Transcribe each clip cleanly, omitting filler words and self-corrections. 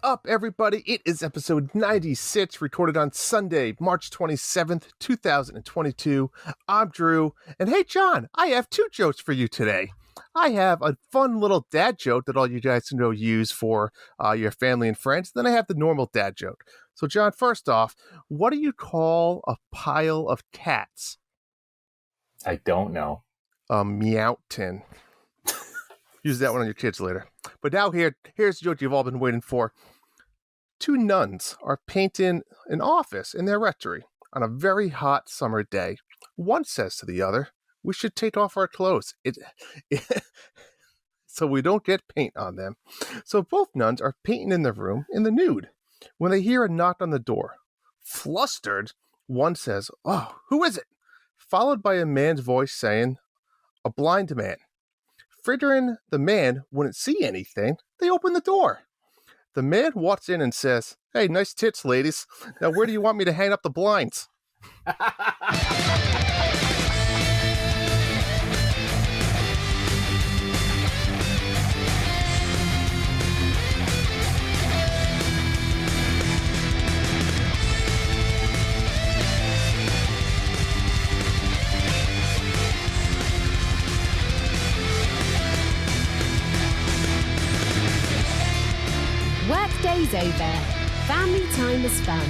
up, everybody? It is episode 96, recorded on Sunday, March 27th, 2022. I'm Drew, and hey, John, I have two jokes for you today. I have a fun little dad joke that all you guys can use for your family and friends. Then I have the normal dad joke. So, John, first off, what do you call a pile of cats? I don't know. A meowton. Use that one on your kids later. But now here's the joke you've all been waiting for. Two nuns are painting an office in their rectory on a very hot summer day. One says to the other, "We should take off our clothes so we don't get paint on them." So both nuns are painting in the room in the nude when they hear a knock on the door. Flustered, one says, "Oh, who is it?" Followed by a man's voice saying, "A blind man." Figuring the man wouldn't see anything, they open the door. The man walks in and says, "Hey, nice tits, ladies. Now, where do you want me to hang up the blinds?" Workday's over. Family time is fun.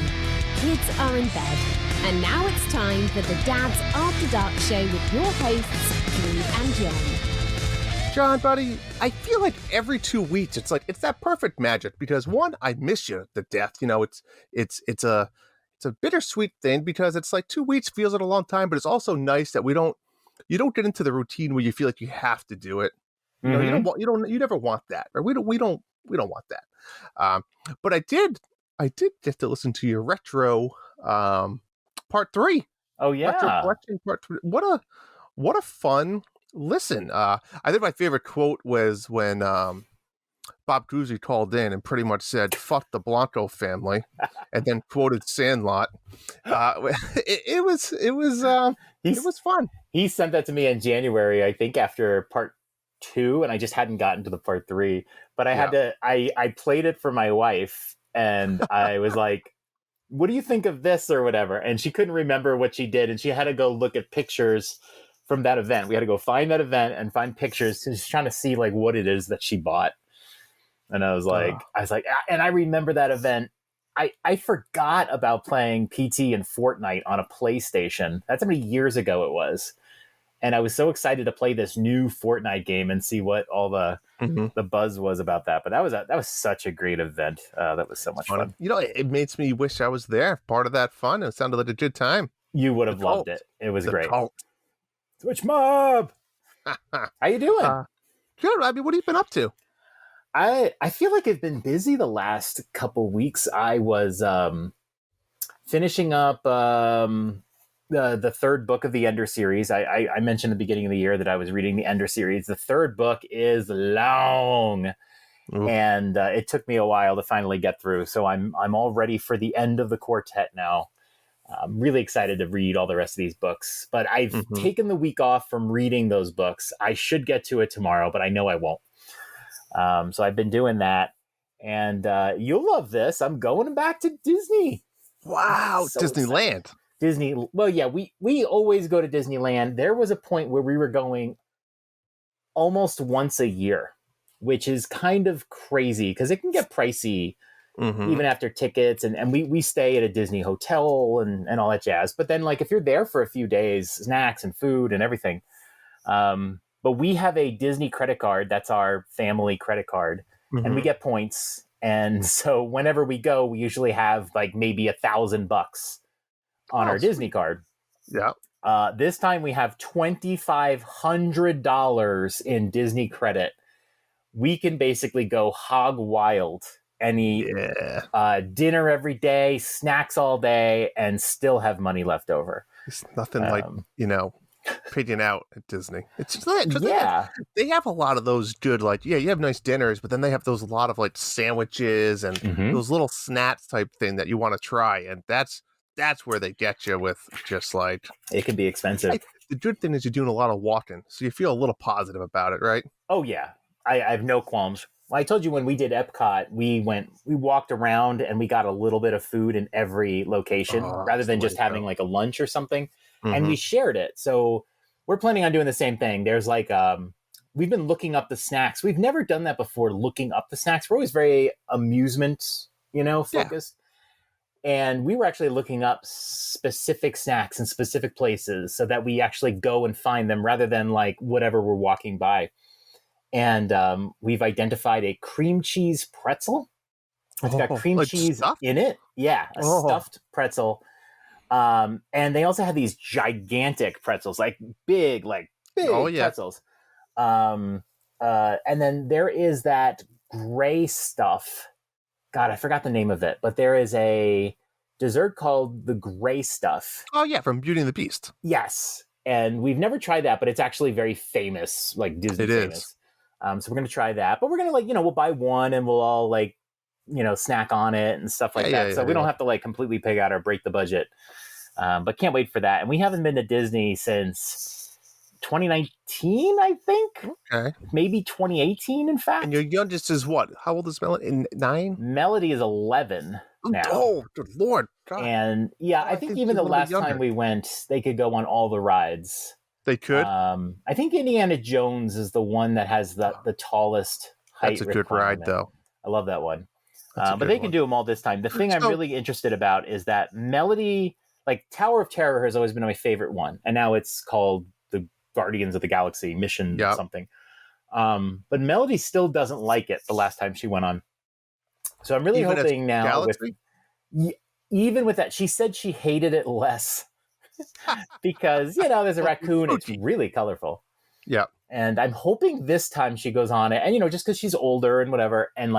Kids are in bed. And now it's time for the Dad's After Dark show with your hosts, Drew and John. John, buddy, I feel like every 2 weeks it's that perfect magic because one, I miss you to death. You know, it's a bittersweet thing because it's like 2 weeks feels like a long time, but it's also nice that you don't get into the routine where you feel like you have to do it. You know, you never want that, right? We don't want that. But I did get to listen to your retro part 3. Oh yeah, retro collection part 3. What a fun listen. I think my favorite quote was when Bob Cousy called in and pretty much said "fuck the Blanco family," and then quoted Sandlot. It was fun. He sent that to me in January, I think, after part 2, and I just hadn't gotten to the part 3. But I played it for my wife, and I was like, "What do you think of this?" or whatever. And she couldn't remember what she did, and she had to go look at pictures from that event. We had to go find that event and find pictures. She's trying to see like what it is that she bought. And I was like, and I remember that event. I forgot about playing PT and Fortnite on a PlayStation. That's how many years ago it was. And I was so excited to play this new Fortnite game and see what all the buzz was about that. But that was such a great event. That was so much fun. You know, it makes me wish I was there, part of that fun. It sounded like a good time. You would have loved it. It was great. Cult. Twitch Mob! How you doing? Good. I mean, what have you been up to? I feel like I've been busy the last couple weeks. I was finishing up the third book of the Ender series. I mentioned at the beginning of the year that I was reading the Ender series. The third book is long, and it took me a while to finally get through. So I'm all ready for the end of the quartet now. I'm really excited to read all the rest of these books. But I've taken the week off from reading those books. I should get to it tomorrow, but I know I won't. So I've been doing that, and you'll love this. I'm going back to Disney. Wow, So Disneyland. excited. Disney. Well, yeah, we always go to Disneyland. There was a point where we were going almost once a year, which is kind of crazy because it can get pricey even after tickets. And we stay at a Disney hotel and all that jazz. But then, like, if you're there for a few days, snacks and food and everything. But we have a Disney credit card. That's our family credit card. And we get points. And so whenever we go, we usually have like maybe $1,000 on our Disney card. Yeah. This time we have $2,500 in Disney credit. We can basically go hog wild and eat dinner every day, snacks all day, and still have money left over. It's nothing like, pigging out at Disney. It's just they have a lot of those good, like, you have nice dinners, but then they have a lot of like sandwiches and those little snacks type thing that you want to try. And that's where they get you with just like, it can be expensive. The good thing is you're doing a lot of walking, so you feel a little positive about it, right? Oh yeah. I have no qualms. Well, I told you when we did Epcot, we walked around and we got a little bit of food in every location rather than just having like a lunch or something. And we shared it. So we're planning on doing the same thing. There's like, we've been looking up the snacks. We've never done that before, looking up the snacks. We're always very amusement, focused. And we were actually looking up specific snacks in specific places so that we actually go and find them rather than like whatever we're walking by. And we've identified a cream cheese pretzel. It's got cream cheese in it. Yeah, a stuffed pretzel. And they also have these gigantic pretzels, like big pretzels. And then there is that gray stuff. God, I forgot the name of it, but there is a dessert called the gray stuff. Oh yeah, from Beauty and the Beast. Yes, and we've never tried that, but it's actually very famous, like Disney famous. So we're gonna try that, but we're gonna we'll buy one and we'll all snack on it and stuff like that. So we don't have to completely pig out or break the budget. But can't wait for that. And we haven't been to Disney since 2019, I think. Okay. Maybe 2018, in fact. And your youngest is what? How old is Melody? 9? Melody is 11 now. Oh, good Lord. God. And I think even the last time we went, they could go on all the rides. They could? I think Indiana Jones is the one that has the tallest height. That's a good ride, though. I love that one. But they can do them all this time. The thing I'm really interested about is that Melody, Tower of Terror has always been my favorite one. And now it's called Guardians of the Galaxy mission something. But Melody still doesn't like it the last time she went on. So I'm really hoping now even with that, she said she hated it less because, there's a raccoon. It's really colorful. Yeah. And I'm hoping this time she goes on it and, just because she's older and whatever and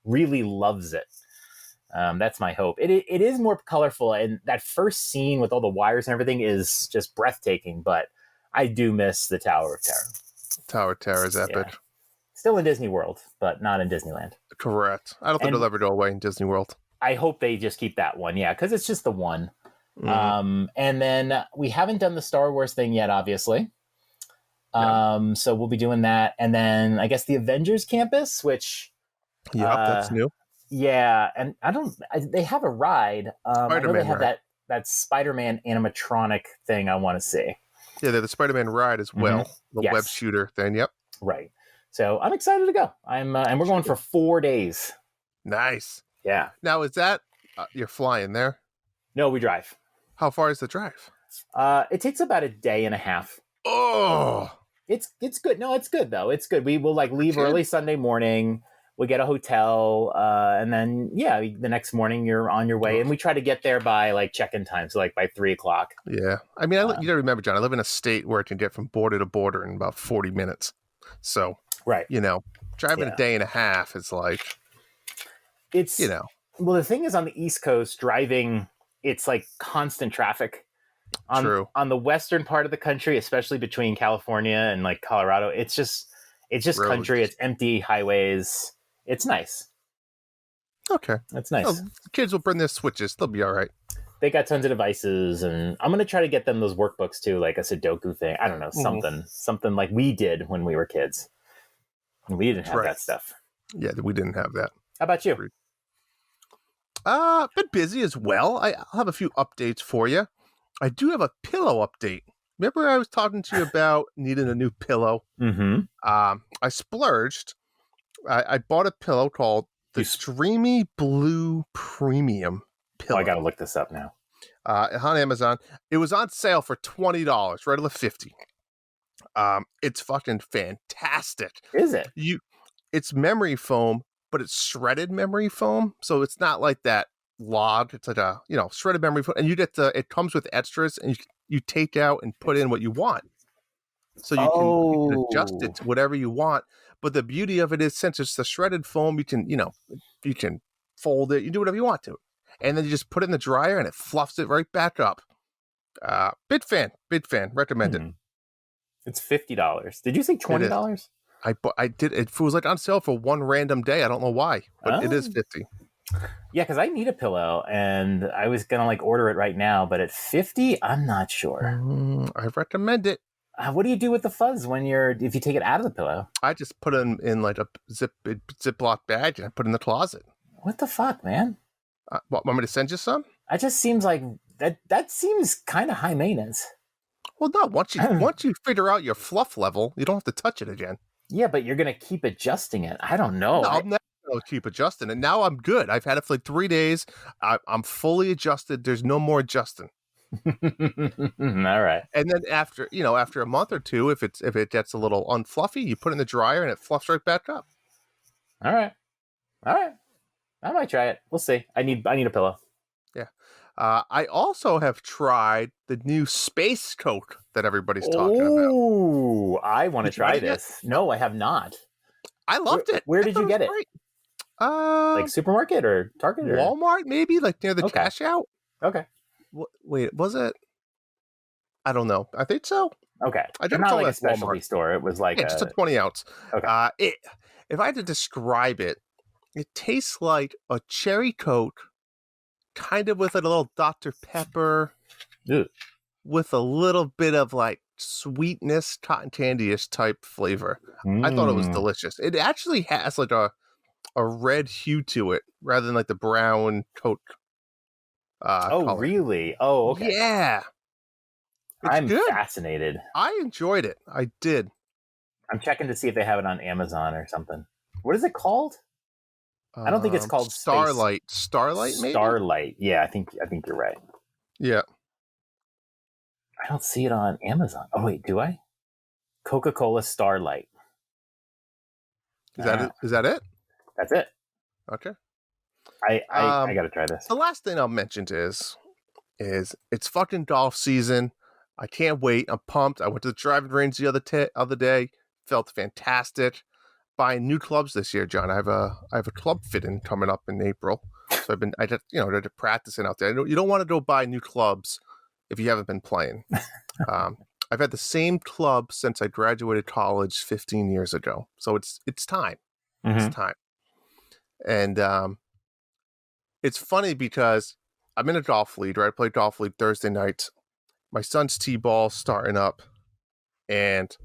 really loves it. That's my hope. It is more colorful. And that first scene with all the wires and everything is just breathtaking, but I do miss the Tower of Terror. Tower of Terror is epic. Yeah. Still in Disney World, but not in Disneyland. Correct. I don't think it'll ever go away in Disney World. I hope they just keep that one, because it's just the one. And then we haven't done the Star Wars thing yet, obviously. So we'll be doing that. And then I guess the Avengers campus, which... that's new. Yeah, and they have a ride. I know they have that Spider-Man animatronic thing I want to see. Yeah, they're the Spider-Man ride as well. The web shooter thing, yep. Right. So I'm excited to go. And we're going for 4 days. Nice. Yeah. Now, is that, you're flying there? No, we drive. How far is the drive? It takes about a day and a half. Oh! It's good. No, it's good, though. It's good. We will, leave early Sunday morning. We get a hotel, and then, the next morning you're on your way. And we try to get there by, check-in time, so, by 3 o'clock. Yeah. I mean, you got to remember, John, I live in a state where I can get from border to border in about 40 minutes. So, right. Driving a day and a half is it's, Well, the thing is, on the East Coast, driving, it's, constant traffic. True. On the western part of the country, especially between California and, Colorado, it's just roads. Country. It's empty highways. It's nice. Okay. That's nice. The kids will bring their Switches. They'll be all right. They got tons of devices, and I'm going to try to get them those workbooks too, like a Sudoku thing. I don't know, something like we did when we were kids. We didn't have that stuff. Yeah, we didn't have that. How about you? Been busy as well. I'll have a few updates for you. I do have a pillow update. Remember I was talking to you about needing a new pillow? Mm-hmm. I splurged. I bought a pillow called the Streamy Blue Premium pillow. I got to look this up now. On Amazon. It was on sale for $20, regular $50. It's fucking fantastic. Is it? It's memory foam, but it's shredded memory foam. So it's not like that log. It's like a, shredded memory foam. And you get it comes with extras, and you take out and put in what you want. So you can adjust it to whatever you want. But the beauty of it is, since it's the shredded foam, you can fold it, you do whatever you want to. And then you just put it in the dryer and it fluffs it right back up. Big fan, recommend it. It's $50. Did you say $20? I did. It was on sale for one random day. I don't know why, but it is $50. Yeah, because I need a pillow, and I was gonna order it right now, but at $50, I'm not sure. I recommend it. What do you do with the fuzz if you take it out of the pillow? I just put it in like a Ziploc bag and I put it in the closet. What the fuck, man? Want me to send you some? That just seems like that seems kind of high maintenance. Well, no. Once you figure out your fluff level, you don't have to touch it again. Yeah, but you're gonna keep adjusting it. I don't know. No, I'm never gonna keep adjusting it. Now I'm good. I've had it for like 3 days. I'm fully adjusted. There's no more adjusting. All right. And then after a month or two, if it gets a little unfluffy, you put it in the dryer and it fluffs right back up. All right. I might try it. We'll see. I need a pillow. Yeah. I also have tried the new space coat that everybody's talking about. Ooh, I want to try this. No, I have not. I loved it. Where did you get it? Great. Like supermarket or Target or Walmart, maybe, like near the cash out. Okay. Wait, was it? I don't know. I think so. Okay. I not like a specialty store. It was like just a 20 ounce. Okay. If I had to describe it, it tastes like a cherry Coke, kind of with a little Dr. Pepper, with a little bit of like sweetness, cotton candy-ish type flavor. I thought it was delicious. It actually has like a red hue to it rather than like the brown Coke. Color. Really? Oh, okay. Yeah. I'm fascinated. I enjoyed it. I did. I'm checking to see if they have it on Amazon or something. What is it called? I don't think it's called Starlight. Starlight, maybe? Starlight. Yeah, I think you're right. Yeah. I don't see it on Amazon. Oh wait, do I? Coca-Cola Starlight. Is that it? Is that it? That's it. Okay. I got to try this. The last thing I'll mention is it's fucking golf season. I can't wait. I'm pumped. I went to the driving range the other day. Felt fantastic. Buying new clubs this year, John. I have a club fitting coming up in April. So I just practicing out there. You don't want to go buy new clubs if you haven't been playing. I've had the same club since I graduated college 15 years ago. So it's time. Mm-hmm. It's time. And it's funny because I'm in a golf league, right? I play golf league Thursday nights. My son's T-ball starting up. And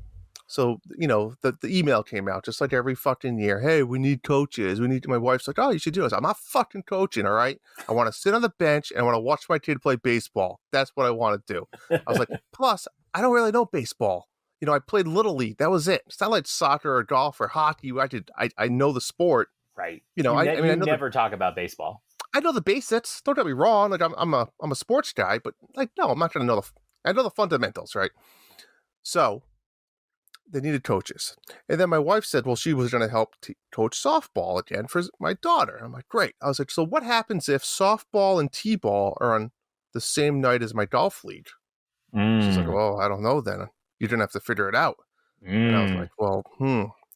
so, the email came out just like every fucking year. Hey, we need coaches. My wife's like, oh, you should do this. I'm not fucking coaching, all right? I want to sit on the bench and I want to watch my kid play baseball. That's what I want to do. I was like, plus, I don't really know baseball. I played Little League. That was it. It's not like soccer or golf or hockey. I know the sport. Right. I never talk about baseball. I know the basics. Don't get me wrong. Like I'm a sports guy, but like, no, I'm not going to know I know the fundamentals, right? So they needed coaches. And then my wife said, well, she was going to help coach softball again for my daughter. I'm like, great. I was like, so what happens if softball and T-ball are on the same night as my golf league? She's like, well, I don't know then. You're going to have to figure it out. And I was like, well,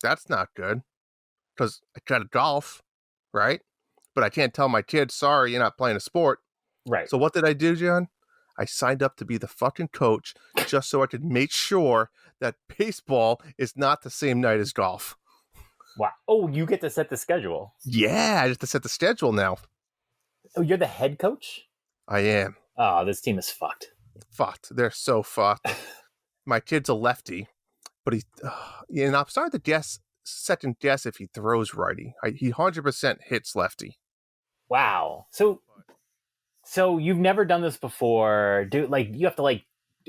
that's not good. Because I got to golf, right? But I can't tell my kid, sorry, you're not playing a sport. Right. So what did I do, John? I signed up to be the fucking coach just so I could make sure that baseball is not the same night as golf. Wow. Oh, you get to set the schedule. Yeah, I have to set the schedule now. Oh, you're the head coach? I am. Oh, this team is fucked. Fucked. They're so fucked. My kid's a lefty, but I'm starting to second guess if he throws righty. He 100% hits lefty. Wow. So you've never done this before. You have to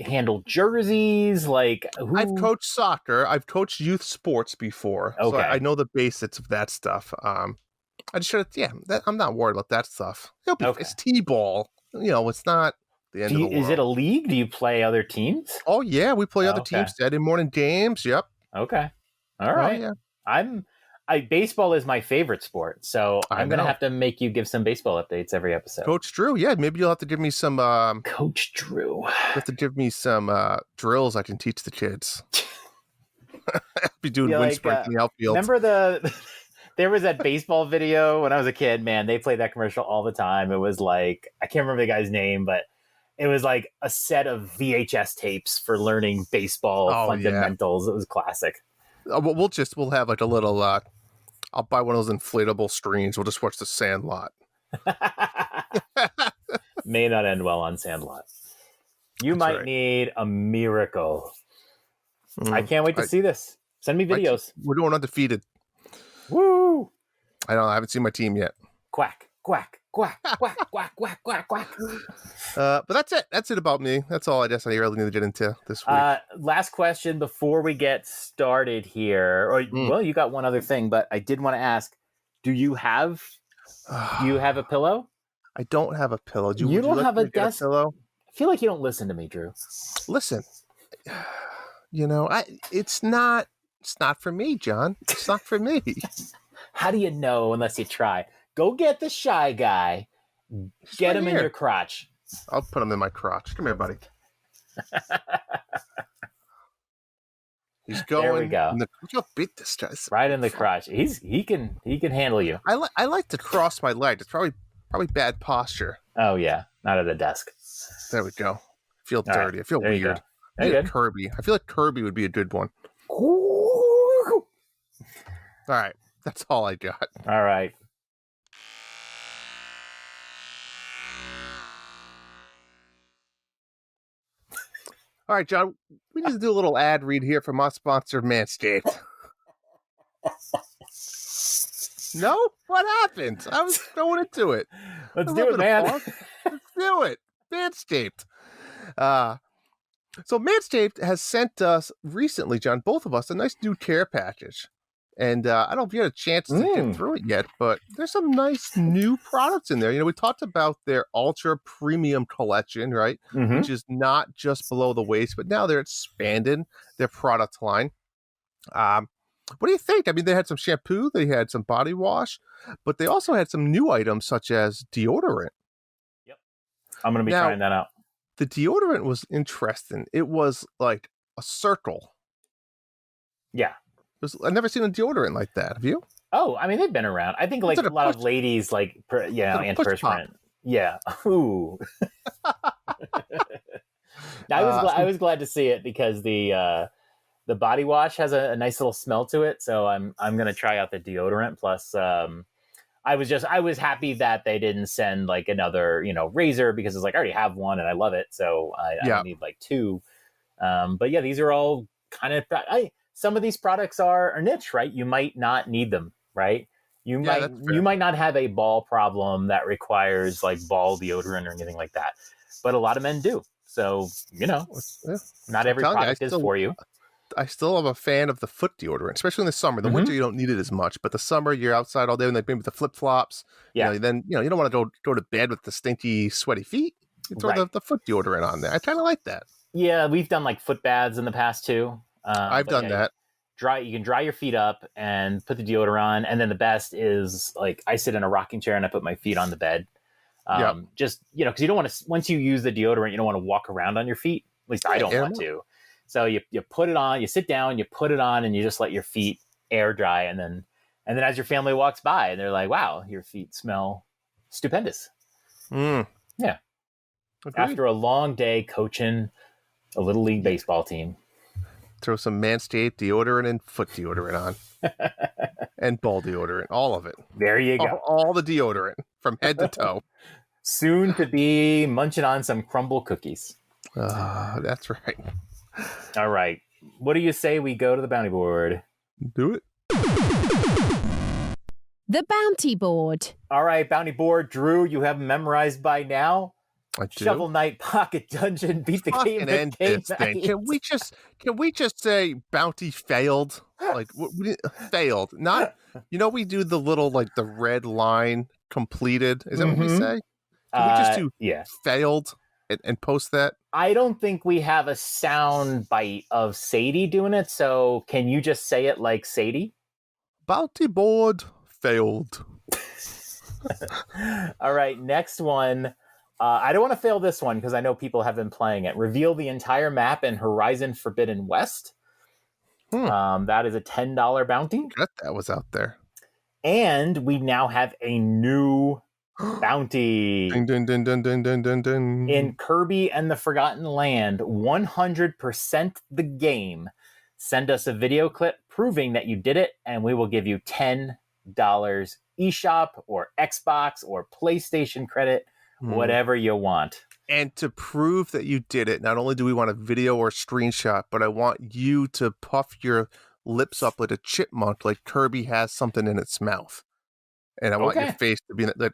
handle jerseys? I've coached soccer. I've coached youth sports before. Okay. So I know the basics of that stuff. I just should I'm not worried about that stuff. It's T-ball. It's not the end of the world. Is it a league? Do you play other teams? Oh yeah, we play other teams. Saturday morning games. Yep. Okay. All right. Oh, yeah. Baseball is my favorite sport, so I'm going to have to make you give some baseball updates every episode. Coach Drew, yeah, maybe you'll have to give me some... Coach Drew. You have to give me some drills I can teach the kids. I'll be doing wind sprints in the outfield. Remember there was that baseball video when I was a kid, man, they played that commercial all the time. It was I can't remember the guy's name, but it was like a set of VHS tapes for learning baseball fundamentals. Yeah. It was classic. We'll have a little... I'll buy one of those inflatable screens. We'll just watch The Sandlot. May not end well on Sandlot. You might need a miracle. I can't wait to see this. Send me videos. We're doing undefeated. Woo! I haven't seen my team yet. Quack, quack, quack, quack, quack, quack, quack, quack. But that's it. That's it about me. That's all I guess I really need to get into this week. Last question before we get started here. Well, you got one other thing, but I did want to ask: Do you have a pillow? I don't have a pillow. You don't have a desk pillow? I feel like you don't listen to me, Drew. Listen, it's not for me, John. It's not for me. How do you know unless you try? Go get the shy guy. Get him in your crotch. I'll put him in my crotch. Come here, buddy. He's going. There we go. Look how big this guy is. Right in the crotch. He can handle you. I like to cross my leg. It's probably bad posture. Oh yeah, not at a desk. There we go. I feel dirty. Right. I feel weird. Kirby. I feel like Kirby would be a good one. All right. That's all I got. All right. All right, John. We need to do a little ad read here from our sponsor, Manscaped. No? What happened? I was going into it. Let's do it, man. Let's do it. Manscaped. So Manscaped has sent us recently, John, both of us, a nice new care package. And I don't know if you had a chance to get through it yet, but there's some nice new products in there. We talked about their ultra premium collection, right? Mm-hmm. Which is not just below the waist, but now they're expanding their product line. What do you think? I mean, they had some shampoo, they had some body wash, but they also had some new items such as deodorant. Yep. I'm going to be trying that out. The deodorant was interesting. It was like a circle. Yeah. I've never seen a deodorant like that. Have you? Oh, I mean, they've been around. I think like a lot of ladies like, antiperspirant. Yeah. Ooh. I was glad to see it because the body wash has a nice little smell to it. So I'm going to try out the deodorant. Plus, I was happy that they didn't send like another, razor because it's like I already have one and I love it. So I don't need like two. But yeah, these are all kind of, some of these products are niche, right? You might not need them, right? You might not have a ball problem that requires like ball deodorant or anything like that, but a lot of men do. So, not every product is for you. I still am a fan of the foot deodorant, especially in the summer. The winter, you don't need it as much, but the summer, you're outside all day and like maybe with the flip flops. Yeah. Then, you don't want to go to bed with the stinky, sweaty feet. You throw the foot deodorant on there. I kind of like that. Yeah. We've done like foot baths in the past too. I've done that. You can dry your feet up and put the deodorant on. And then the best is like I sit in a rocking chair and I put my feet on the bed. Just, because you don't want to, once you use the deodorant, you don't want to walk around on your feet. At least I don't want to. So you put it on, you sit down, you put it on and you just let your feet air dry. And then as your family walks by and they're like, wow, your feet smell stupendous. Yeah. Agreed. After a long day coaching a little league baseball team. Throw some Manscaped deodorant and foot deodorant on. And ball deodorant. All of it. There you go. All the deodorant from head to toe. Soon to be munching on some crumble cookies. That's right. All right. What do you say we go to the bounty board? Do it. The bounty board. All right, bounty board. Drew, you have memorized by now. I do. Shovel Knight Pocket Dungeon beat the game. End this thing. Can we just say bounty failed? Like failed. Not we do the little like the red line completed. Is that what we say? Can we just do failed and post that? I don't think we have a sound bite of Sadie doing it. So can you just say it like Sadie? Bounty board failed. All right, next one. I don't want to fail this one because I know people have been playing it. Reveal the entire map in Horizon Forbidden West. That is a $10 bounty. That was out there. And we now have a new bounty. Ding, ding, ding, ding, ding, ding, ding, ding. In Kirby and the Forgotten Land, 100% the game. Send us a video clip proving that you did it, and we will give you $10 eShop or Xbox or PlayStation credit. Whatever you want. And to prove that you did it, not only do we want a video or a screenshot, but I want you to puff your lips up like a chipmunk, like Kirby has something in its mouth. And I want your face to be like,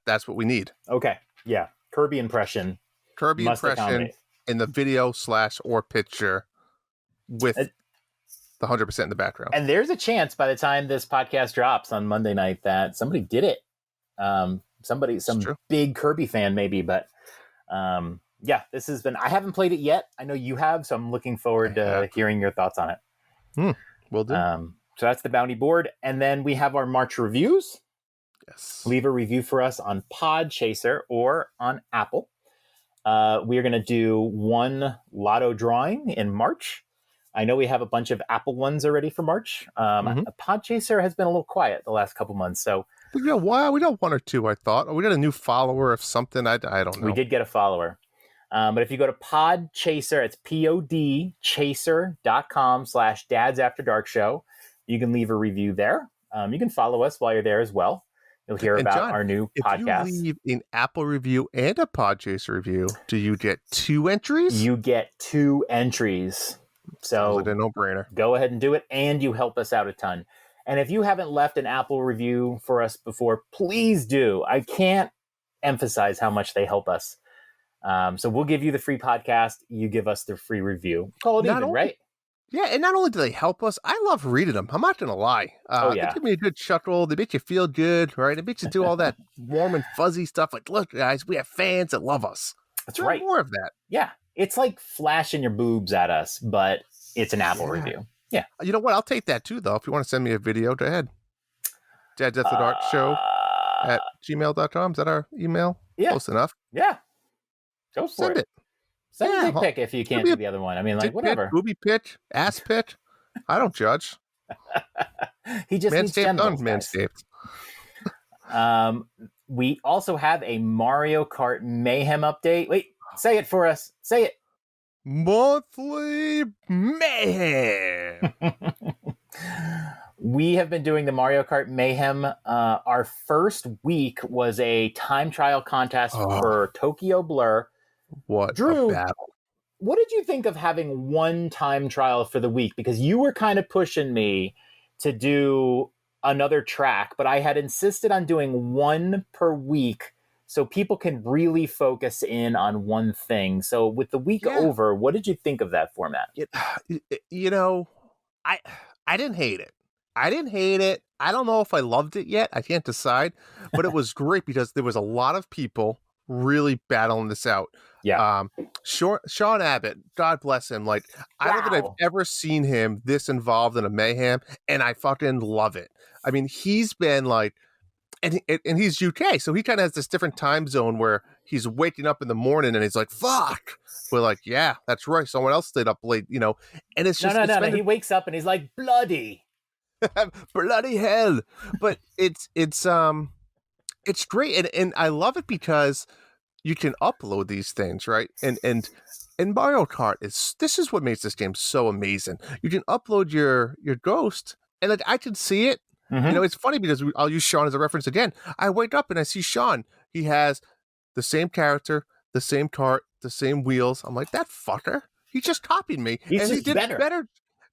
that's what we need. Okay. Yeah. Kirby impression in the video / or picture with the 100% in the background. And there's a chance by the time this podcast drops on Monday night that somebody did it. Some big Kirby fan maybe, but this has been, I haven't played it yet. I know you have, so I'm looking forward to hearing your thoughts on it. Will do. So that's the bounty board. And then we have our March reviews. Yes. Leave a review for us on Podchaser or on Apple. We are going to do one lotto drawing in March. I know we have a bunch of Apple ones already for March. Podchaser has been a little quiet the last couple months. So we got one or two, I thought. We got a new follower of something. I don't know. We did get a follower. But if you go to Podchaser, it's podchaser.com/dadsafterdarkshow. You can leave a review there. You can follow us while you're there as well. You'll hear about John, our new podcast. If you leave an Apple review and a Podchaser review, do you get 2 entries? You get 2 entries. So it's a no-brainer. Go ahead and do it, and you help us out a ton. And if you haven't left an Apple review for us before, please do. I can't emphasize how much they help us. So we'll give you the free podcast. You give us the free review. Call it even, right? Yeah, and not only do they help us, I love reading them. I'm not going to lie. They give me a good chuckle. They make you feel good, right? It makes you do all that warm and fuzzy stuff. Like, look, guys, we have fans that love us. That's right. More of that. Yeah. It's like flashing your boobs at us, but it's an Apple review. Yeah. You know what? I'll take that too, though. If you want to send me a video, go ahead. Dad's After Dark Show at gmail.com. Is that our email? Yeah. Close enough. Yeah. Go for Send it. Send a dick pic if you can't do the other one. I mean, like, whatever. Booby pitch, ass pitch. I don't judge. He just needs genitals, Manscaped. We also have a Mario Kart Mayhem update. Wait, say it for us. Say it. Monthly Mayhem. We have been doing the Mario Kart Mayhem. Our first week was a time trial contest for Tokyo Blur. What Drew, a battle. What did you think of having one time trial for the week? Because you were kind of pushing me to do another track, but I had insisted on doing one per week so people can really focus in on one thing. So with the week over, what did you think of that format? You know, I didn't hate it. I don't know if I loved it yet. I can't decide, but it was great because there was a lot of people really battling this out. Yeah. Sean Abbott, God bless him. Like, I don't think I've ever seen him this involved in a mayhem, and I fucking love it. I mean, he's been like, and he's UK, so he kind of has this different time zone where he's waking up in the morning and he's like, fuck. We're like, yeah, that's right. Someone else stayed up late, you know, and it's just, no. He wakes up and he's like, bloody. Bloody hell. But it's great. And I love it because you can upload these things, right? And Mario Kart this is what makes this game so amazing. You can upload your ghost, and like I can see it. Mm-hmm. You know, it's funny because I'll use Sean as a reference again. I wake up and I see Sean. He has the same character, the same cart, the same wheels. I'm like, that fucker. He just copied me. He did better.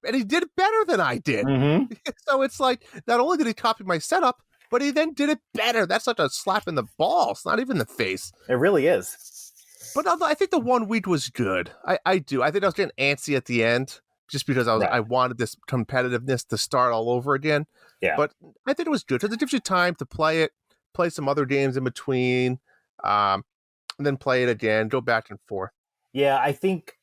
And he did it better than I did. Mm-hmm. So it's like, not only did he copy my setup, but he then did it better. That's such a slap in the balls, not even the face. It really is. But I think the 1 week was good. I do. I think I was getting antsy at the end just because I wanted this competitiveness to start all over again. Yeah. But I think it was good because it gives you time to play it, play some other games in between, and then play it again, go back and forth. Yeah, I think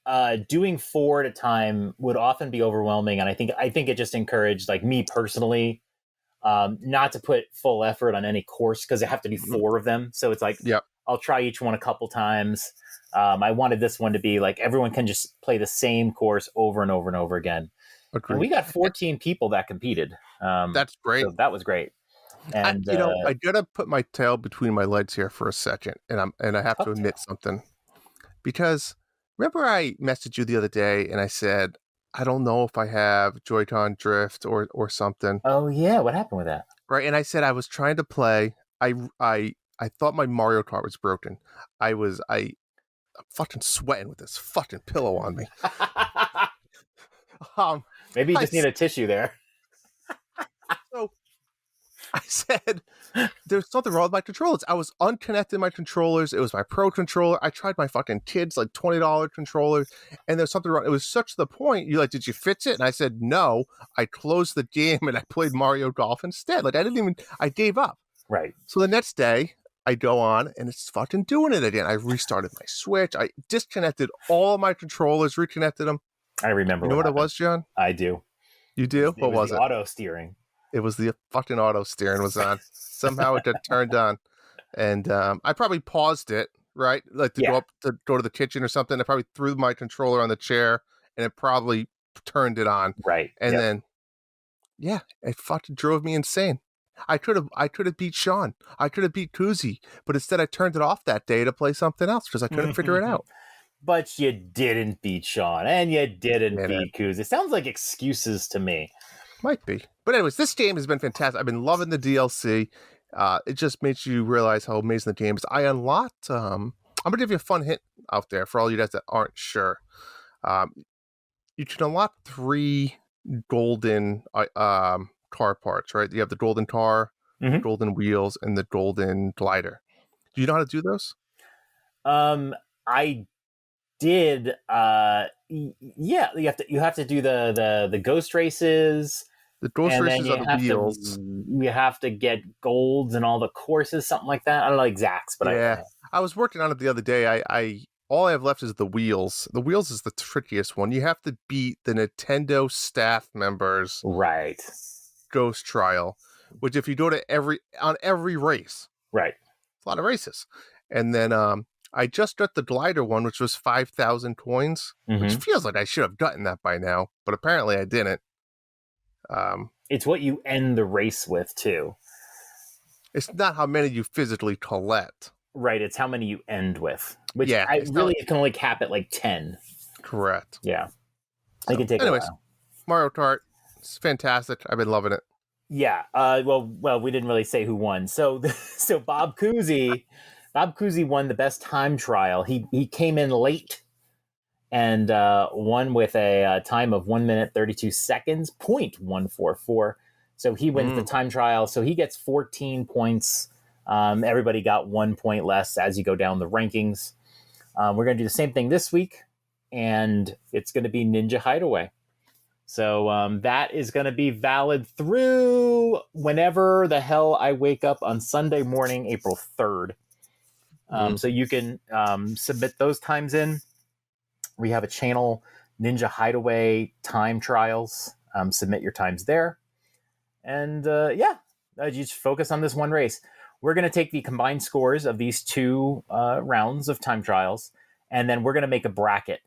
doing 4 at a time would often be overwhelming, and I think it just encouraged, like me personally, not to put full effort on any course because I have to do 4 of them. So it's like, I'll try each one a couple times. I wanted this one to be like everyone can just play the same course over and over and over again. Agreed. And we got 14 people that competed. That's great. So that was great. And I gotta put my tail between my legs here for a second, and I have to admit something. Because remember I messaged you the other day and I said, I don't know if I have Joy-Con drift or something. Oh yeah, what happened with that? Right, and I said I was trying to play. I I thought my Mario Kart was broken. I'm fucking sweating with this fucking pillow on me. Maybe you just need a tissue there. So I said, there's something wrong with my controllers. I was unconnecting my controllers. It was my Pro controller. I tried my fucking kids, like $20 controllers, and there's something wrong. It was such to the point. You're like, did you fix it? And I said, no. I closed the game and I played Mario Golf instead. Like, I gave up. Right. So the next day, I go on and it's fucking doing it again. I restarted my Switch. I disconnected all of my controllers, reconnected them. I remember. You know what it was, John? I do. You do? What was it? Auto steering. It was the fucking auto steering was on. Somehow it got turned on. And I probably paused it, right? Like to go to the kitchen or something. I probably threw my controller on the chair and it probably turned it on. Right. And then, it fucking drove me insane. I could have beat Sean. I could have beat Kuzi, but instead I turned it off that day to play something else because I couldn't figure it out. But you didn't beat Sean, and you didn't beat Kuzi. It sounds like excuses to me. Might be. But anyways, this game has been fantastic. I've been loving the DLC. It just makes you realize how amazing the game is. I unlocked, I'm going to give you a fun hint out there for all you guys that aren't sure. You can unlock 3 golden car parts, right? You have the golden car, the golden wheels, and the golden glider. Do you know how to do those? I did. You have to do the ghost races. The ghost races are the wheels. You have to get golds and all the courses, something like that. I don't know exacts, but I was working on it the other day. I all I have left is the wheels. The wheels is the trickiest one. You have to beat the Nintendo staff members. Right. Ghost trial, which if you go to every race, right, it's a lot of races. And then I just got the glider one, which was 5,000 coins, which feels like I should have gotten that by now, but apparently I didn't. It's what you end the race with too. It's not how many you physically collect. Right, it's how many you end with, which it can only cap at like 10. Correct. Yeah, so, it can take a while. Mario Kart. It's fantastic. I've been loving it. Yeah. Well, we didn't really say who won. So Bob Cousy won the best time trial. He came in late and won with a time of 1 minute 32 seconds, 0.144. So he wins the time trial. So he gets 14 points. Everybody got 1 point less as you go down the rankings. We're going to do the same thing this week, and it's going to be Ninja Hideaway. So that is going to be valid through whenever the hell I wake up on Sunday morning, April 3rd. So you can submit those times in. We have a channel, Ninja Hideaway Time Trials. Submit your times there. And you just focus on this one race. We're going to take the combined scores of these 2 rounds of time trials, and then we're going to make a bracket.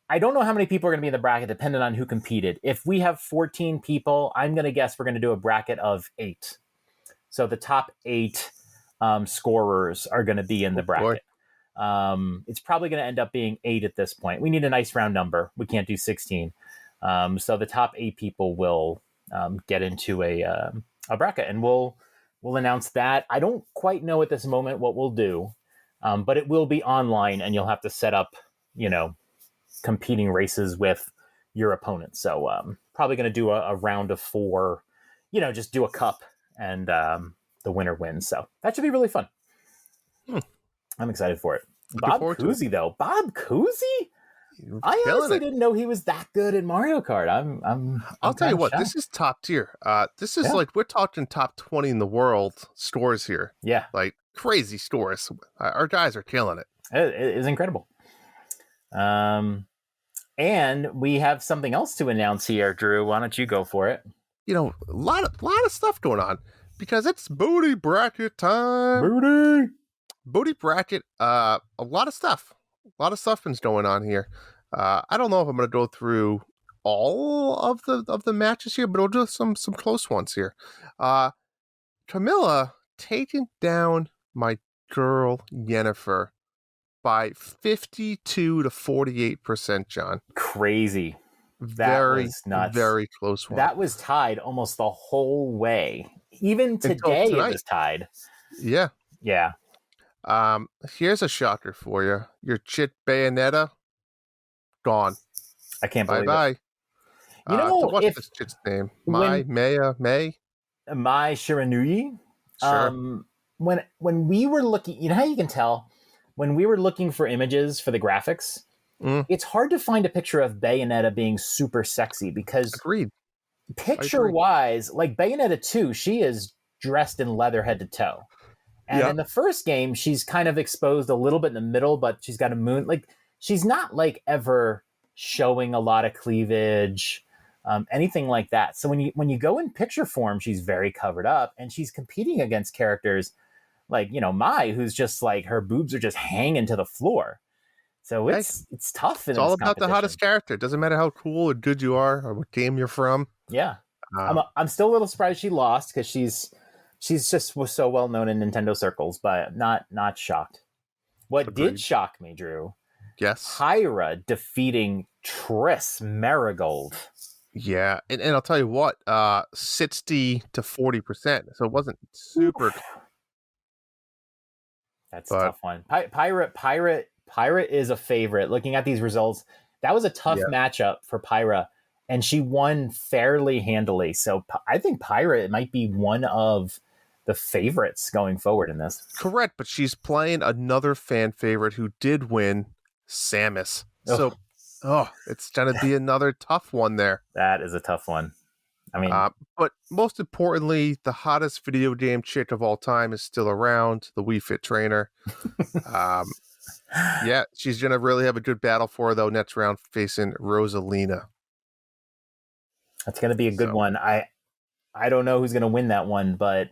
I don't know how many people are going to be in the bracket, depending on who competed. If we have 14 people, I'm going to guess we're going to do a bracket of 8. So the top 8 scorers are going to be in the bracket. It's probably going to end up being 8 at this point. We need a nice round number. We can't do 16. So the top 8 people will get into a bracket, and we'll announce that. I don't quite know at this moment what we'll do, but it will be online, and you'll have to set up, competing races with your opponents. So probably going to do a round of 4, just do a cup, and the winner wins. So that should be really fun. I'm excited for it. Bob Cousy, though. Bob Cousy? I honestly didn't know he was that good at Mario Kart. I'll tell you what, this is top tier. This is like, we're talking top 20 in the world scores here. Yeah. Like crazy scores. Our guys are killing it. It is incredible. And we have something else to announce here, Drew. Why don't you go for it? A lot of stuff going on because it's booty bracket time. Booty bracket. A lot of stuff. A lot of stuff is going on here. I don't know if I'm going to go through all of the matches here, but I'll do some close ones here. Camilla taking down my girl Yennefer by 52 to 48%, John. Crazy. That was nuts. Very close one. That was tied almost the whole way. Even today it was tied. Yeah. Yeah. Here's a shocker for you. Your chit Bayonetta, gone. I can't Bye believe it. bye. You know, What's if this chit's name? when May? Mai Shiranui, Sure. when we were looking, you know how you can tell when we were looking for images for the graphics, Mm, it's hard to find a picture of Bayonetta being super sexy because agreed. picture wise, like Bayonetta 2, she is dressed in leather head to toe. And in the first game, she's kind of exposed a little bit in the middle, but she's got a moon. Like, she's not like ever showing a lot of cleavage, anything like that. So when you go in picture form, she's very covered up, and she's competing against characters like, you know, Mai, who's just like, her boobs are just hanging to the floor. So it's tough. It's all about the hottest character. It doesn't matter how cool or good you are or what game you're from. Yeah. I'm still a little surprised she lost because she's just was so well known in Nintendo circles, but not shocked. What did shock me, Drew? Yes. Pyra defeating Triss Marigold. Yeah, and I'll tell you what, 60 to 40%. So it wasn't super. That's a tough one. Pyra is a favorite. Looking at these results, that was a tough matchup for Pyra, and she won fairly handily. So I think Pyra might be one of the favorites going forward in this. Correct, but she's playing another fan favorite who did win, Samus. So, it's going to be another tough one there. That is a tough one. I mean, but most importantly, the hottest video game chick of all time is still around, the Wii Fit trainer. Yeah, she's going to really have a good battle for her, though, next round facing Rosalina. That's going to be a good one. I don't know who's going to win that one, but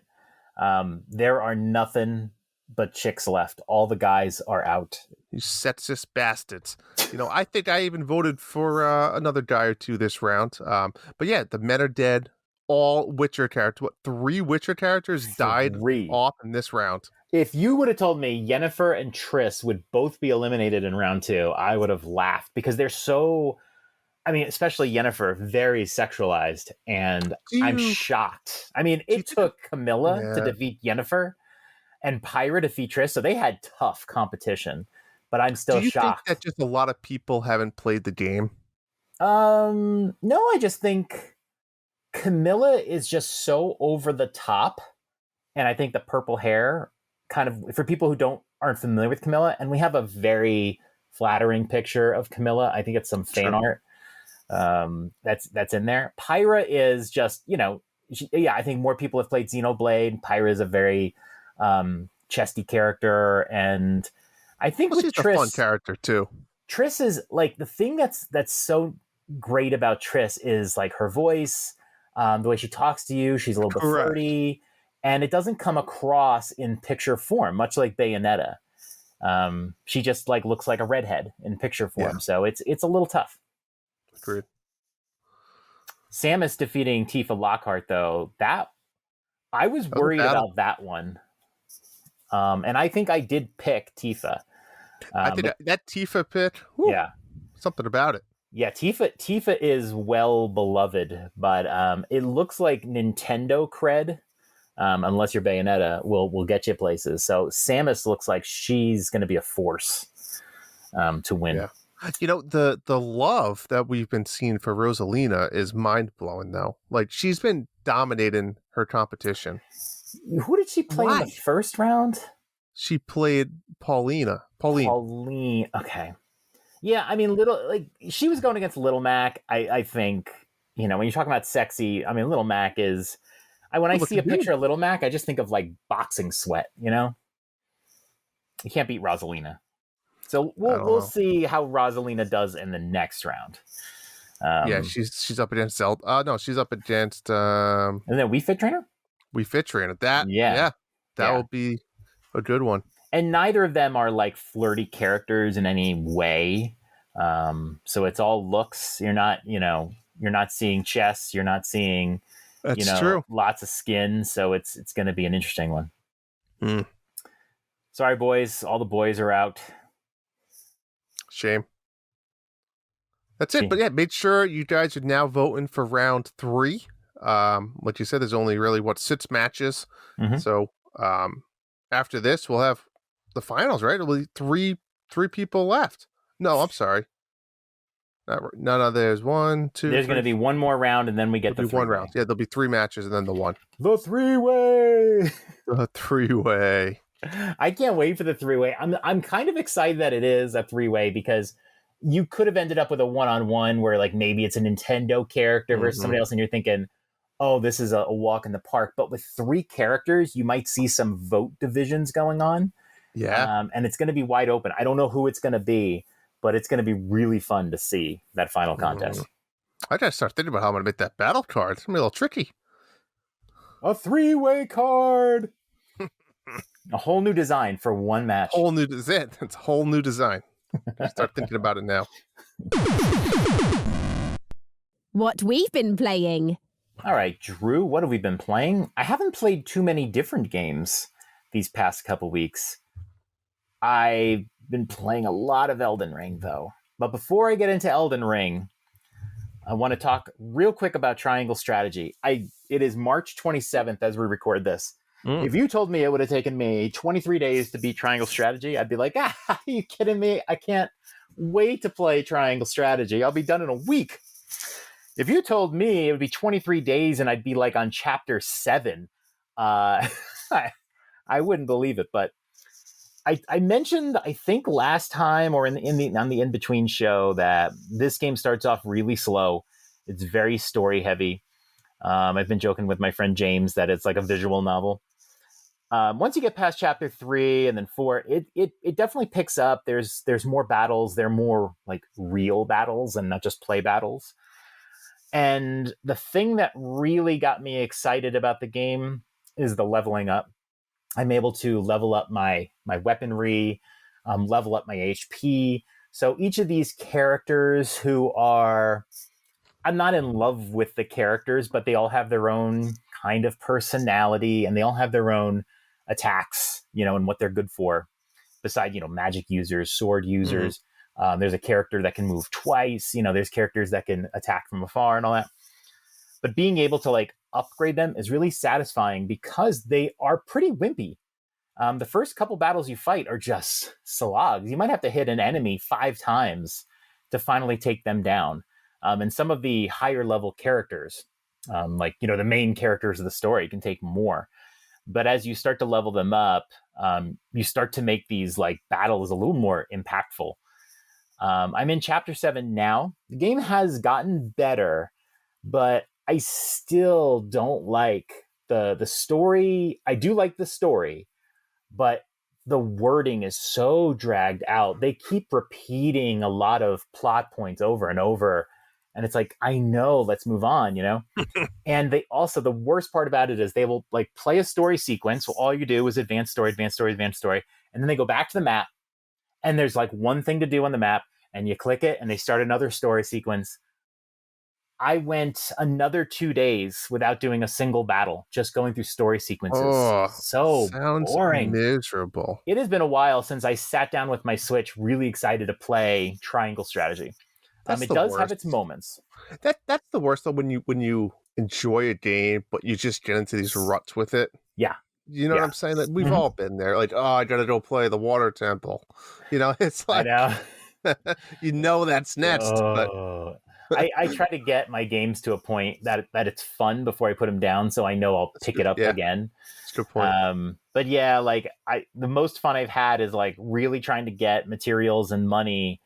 there are nothing but chicks left. All the guys are out. You sexist bastards. You know, I think I even voted for another guy or two this round. But yeah, the men are dead. All Witcher characters. What, 3 Witcher characters died off in this round? If you would have told me Yennefer and Triss would both be eliminated in round 2, I would have laughed because they're so... I mean, especially Yennefer, very sexualized, and I'm shocked. I mean, it took Camilla to defeat Yennefer and Pyra to defeat Triss, so they had tough competition, but I'm still shocked. Do you think that just a lot of people haven't played the game? No, I just think Camilla is just so over the top, and I think the purple hair kind of, for people who aren't familiar with Camilla, and we have a very flattering picture of Camilla. I think it's some fan art. That's in there. Pyra is just, you know, I think more people have played Xenoblade. Pyra is a very chesty character, and I think with she's Triss, a fun character too. Triss is like, the thing that's so great about Triss is like her voice, the way she talks to you. She's a little bit flirty, and it doesn't come across in picture form, much like Bayonetta. She just like looks like a redhead in picture form, so it's a little tough. Agreed. Samus defeating Tifa Lockhart, though, that I was worried about that one. And I think I did pick Tifa. I think that Tifa pick, something about it. Yeah, Tifa is well beloved, but it looks like Nintendo cred, unless you're Bayonetta, will get you places. So Samus looks like she's going to be a force to win. Yeah. You know, the love that we've been seeing for Rosalina is mind-blowing, though. Like, she's been dominating her competition. Who did she play in the first round? She played Pauline. Okay. Yeah, I mean, she was going against Little Mac. I think, you know, when you're talking about sexy, I mean, Little Mac is... when I see a picture of Little Mac, I just think of, like, boxing sweat, you know? You can't beat Rosalina. So we'll see how Rosalina does in the next round. She's up against Zelda. No, she's up against... and then Wii Fit Trainer? Wii Fit Trainer. That will be a good one. And neither of them are like flirty characters in any way. So it's all looks. You're not seeing chest. You're not seeing, true. Lots of skin. So it's going to be an interesting one. Mm. Sorry, boys. All the boys are out. Shame. That's it. But yeah, make sure you guys are now voting for round 3. Like you said, there's only really 6 matches. Mm-hmm. So after this, we'll have the finals, right? It'll be three people left. No, I'm sorry. No. There's one, two. There's going to be one more round, and then we get the one round. Yeah, there'll be 3 matches, and then the one. The 3-way. The 3-way. I can't wait for the 3-way. I'm kind of excited that it is a 3-way because you could have ended up with a 1-on-1 where like maybe it's a Nintendo character versus somebody else, and you're thinking, oh, this is a walk in the park. But with 3 characters, you might see some vote divisions going on. Yeah. And it's going to be wide open. I don't know who it's going to be, but it's going to be really fun to see that final contest. I gotta start thinking about how I'm gonna make that battle card. It's gonna be a little tricky. A 3-way card. A whole new design for one match. It's a whole new design. Start thinking about it now. What we've been playing. All right, Drew, what have we been playing? I haven't played too many different games these past couple weeks. I've been playing a lot of Elden Ring, though. But before I get into Elden Ring, I want to talk real quick about Triangle Strategy. It is March 27th as we record this. If you told me it would have taken me 23 days to beat Triangle Strategy, I'd be like, are you kidding me? I can't wait to play Triangle Strategy. I'll be done in a week. If you told me it would be 23 days and I'd be like on chapter 7, I wouldn't believe it. But I mentioned, I think last time or on the in-between show that this game starts off really slow. It's very story heavy. I've been joking with my friend James that it's like a visual novel. Once you get past chapter 3 and then 4, it definitely picks up. There's more battles. They're more like real battles and not just play battles. And the thing that really got me excited about the game is the leveling up. I'm able to level up my weaponry, level up my HP. So each of these characters I'm not in love with the characters, but they all have their own kind of personality and they all have their own attacks, and what they're good for. Beside, magic users, sword users. There's a character that can move twice. There's characters that can attack from afar and all that. But being able to like upgrade them is really satisfying because they are pretty wimpy. The first couple battles you fight are just slogs. You might have to hit an enemy 5 times to finally take them down. And some of the higher level characters, like, the main characters of the story can take more. But as you start to level them up, you start to make these like battles a little more impactful. I'm in chapter 7 now. The game has gotten better, but I still don't like the story. I do like the story, but the wording is so dragged out. They keep repeating a lot of plot points over and over. And it's like, I know, let's move on, And they also, the worst part about it is they will like play a story sequence. So all you do is advance story. And then they go back to the map and there's like one thing to do on the map and you click it and they start another story sequence. I went another 2 days without doing a single battle, just going through story sequences. Oh, so sounds boring. Miserable. It has been a while since I sat down with my Switch, really excited to play Triangle Strategy. It does have its moments. That's the worst though, when you enjoy a game, but you just get into these ruts with it. Yeah. You know what I'm saying? Like, we've all been there. Like, oh, I gotta go play the water temple. It's like, I know. That's next. But I try to get my games to a point that it's fun before I put them down, so I know I'll pick it up again. That's a good point. But yeah, like the most fun I've had is like really trying to get materials and money.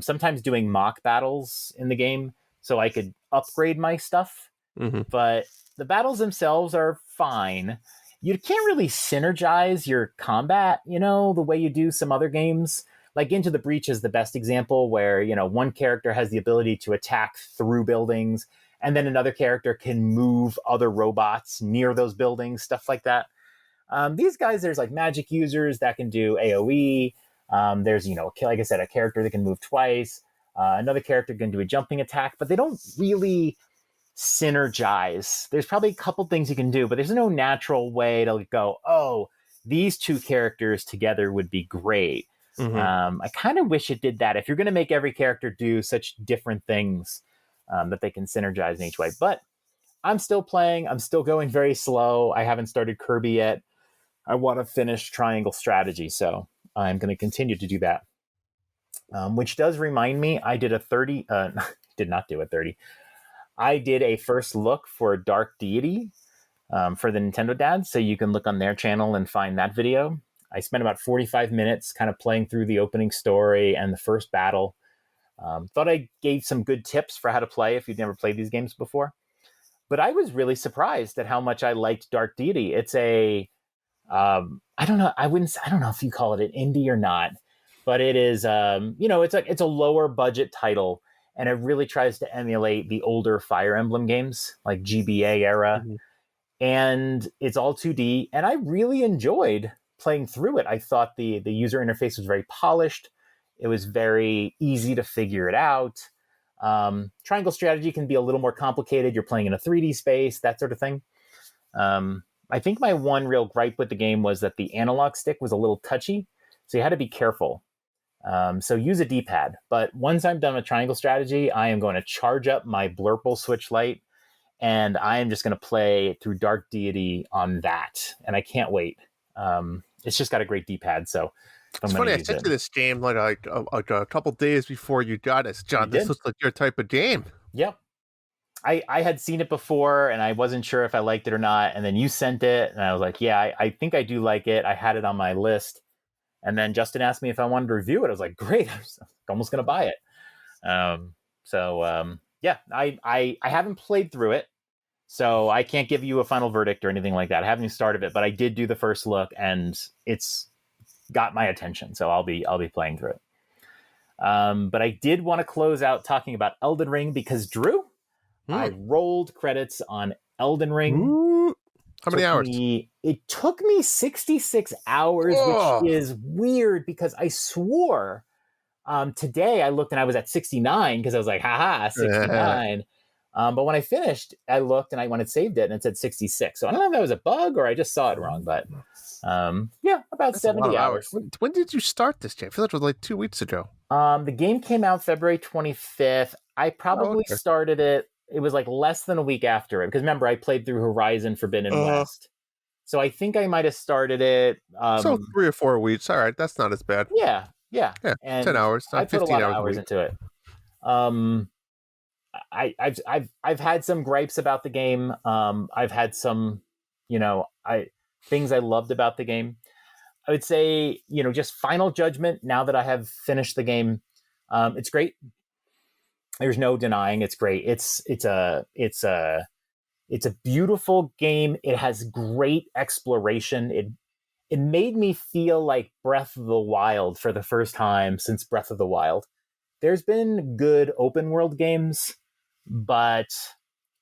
Sometimes doing mock battles in the game so I could upgrade my stuff. But the battles themselves are fine. You can't really synergize your combat, the way you do some other games. Like Into the Breach is the best example where, one character has the ability to attack through buildings and then another character can move other robots near those buildings, stuff like that. These guys, there's like magic users that can do AoE. There's, like I said, a character that can move twice. Another character can do a jumping attack, but they don't really synergize. There's probably a couple things you can do, but there's no natural way to go, oh, these two characters together would be great. I kind of wish it did that. If you're going to make every character do such different things, that they can synergize in each way. But I'm still playing. I'm still going very slow. I haven't started Kirby yet. I want to finish Triangle Strategy, so I'm going to continue to do that. Which does remind me, I did a 30. Did not do a 30. I did a first look for Dark Deity for the Nintendo Dads, so you can look on their channel and find that video. I spent about 45 minutes kind of playing through the opening story and the first battle. Thought I gave some good tips for how to play if you've never played these games before. But I was really surprised at how much I liked Dark Deity. It's a, I don't know if you call it an indie or not, but it is, it's a lower budget title, and it really tries to emulate the older Fire Emblem games, like GBA era. Mm-hmm. And it's all 2D, and I really enjoyed playing through it. I thought the user interface was very polished. It was very easy to figure it out. Triangle Strategy can be a little more complicated. You're playing in a 3D space, that sort of thing. I think my one real gripe with the game was that the analog stick was a little touchy, so you had to be careful. So use a D-pad. But once I'm done with Triangle Strategy, I am going to charge up my Blurple Switch Lite, and I am just going to play through Dark Deity on that. And I can't wait. It's just got a great D-pad, so it's funny. I sent you this game like a couple days before you got us, John. This looks like your type of game. Yep. I had seen it before, and I wasn't sure if I liked it or not. And then you sent it, and I was like, yeah, I think I do like it. I had it on my list. And then Justin asked me if I wanted to review it. I was like, great. I was almost going to buy it. Yeah, I haven't played through it, so I can't give you a final verdict or anything like that. I haven't even started it, but I did do the first look, and it's got my attention, so I'll be playing through it. But I did want to close out talking about Elden Ring because, Drew, I rolled credits on Elden Ring. Ooh. How many hours? It took me 66 hours, which is weird because I swore today I looked and I was at 69 because I was like, haha, 69. But when I finished, I looked and I went and saved it and it said 66. So I don't know if that was a bug or I just saw it wrong, but yeah, about That's 70 hours. When did you start this game? I feel like it was like 2 weeks ago. The game came out February 25th. I probably started it. It was like less than a week after it. Because remember, I played through Horizon Forbidden West. So I think I might have started it. So 3 or 4 weeks. All right. That's not as bad. Yeah. And 10 hours. I put a lot of hours into it. I've had some gripes about the game. I've had some, things I loved about the game. I would say, just final judgment now that I have finished the game. It's great. There's no denying it's great. It's a beautiful game. It has great exploration. It made me feel like Breath of the Wild for the first time since Breath of the Wild. There's been good open world games, but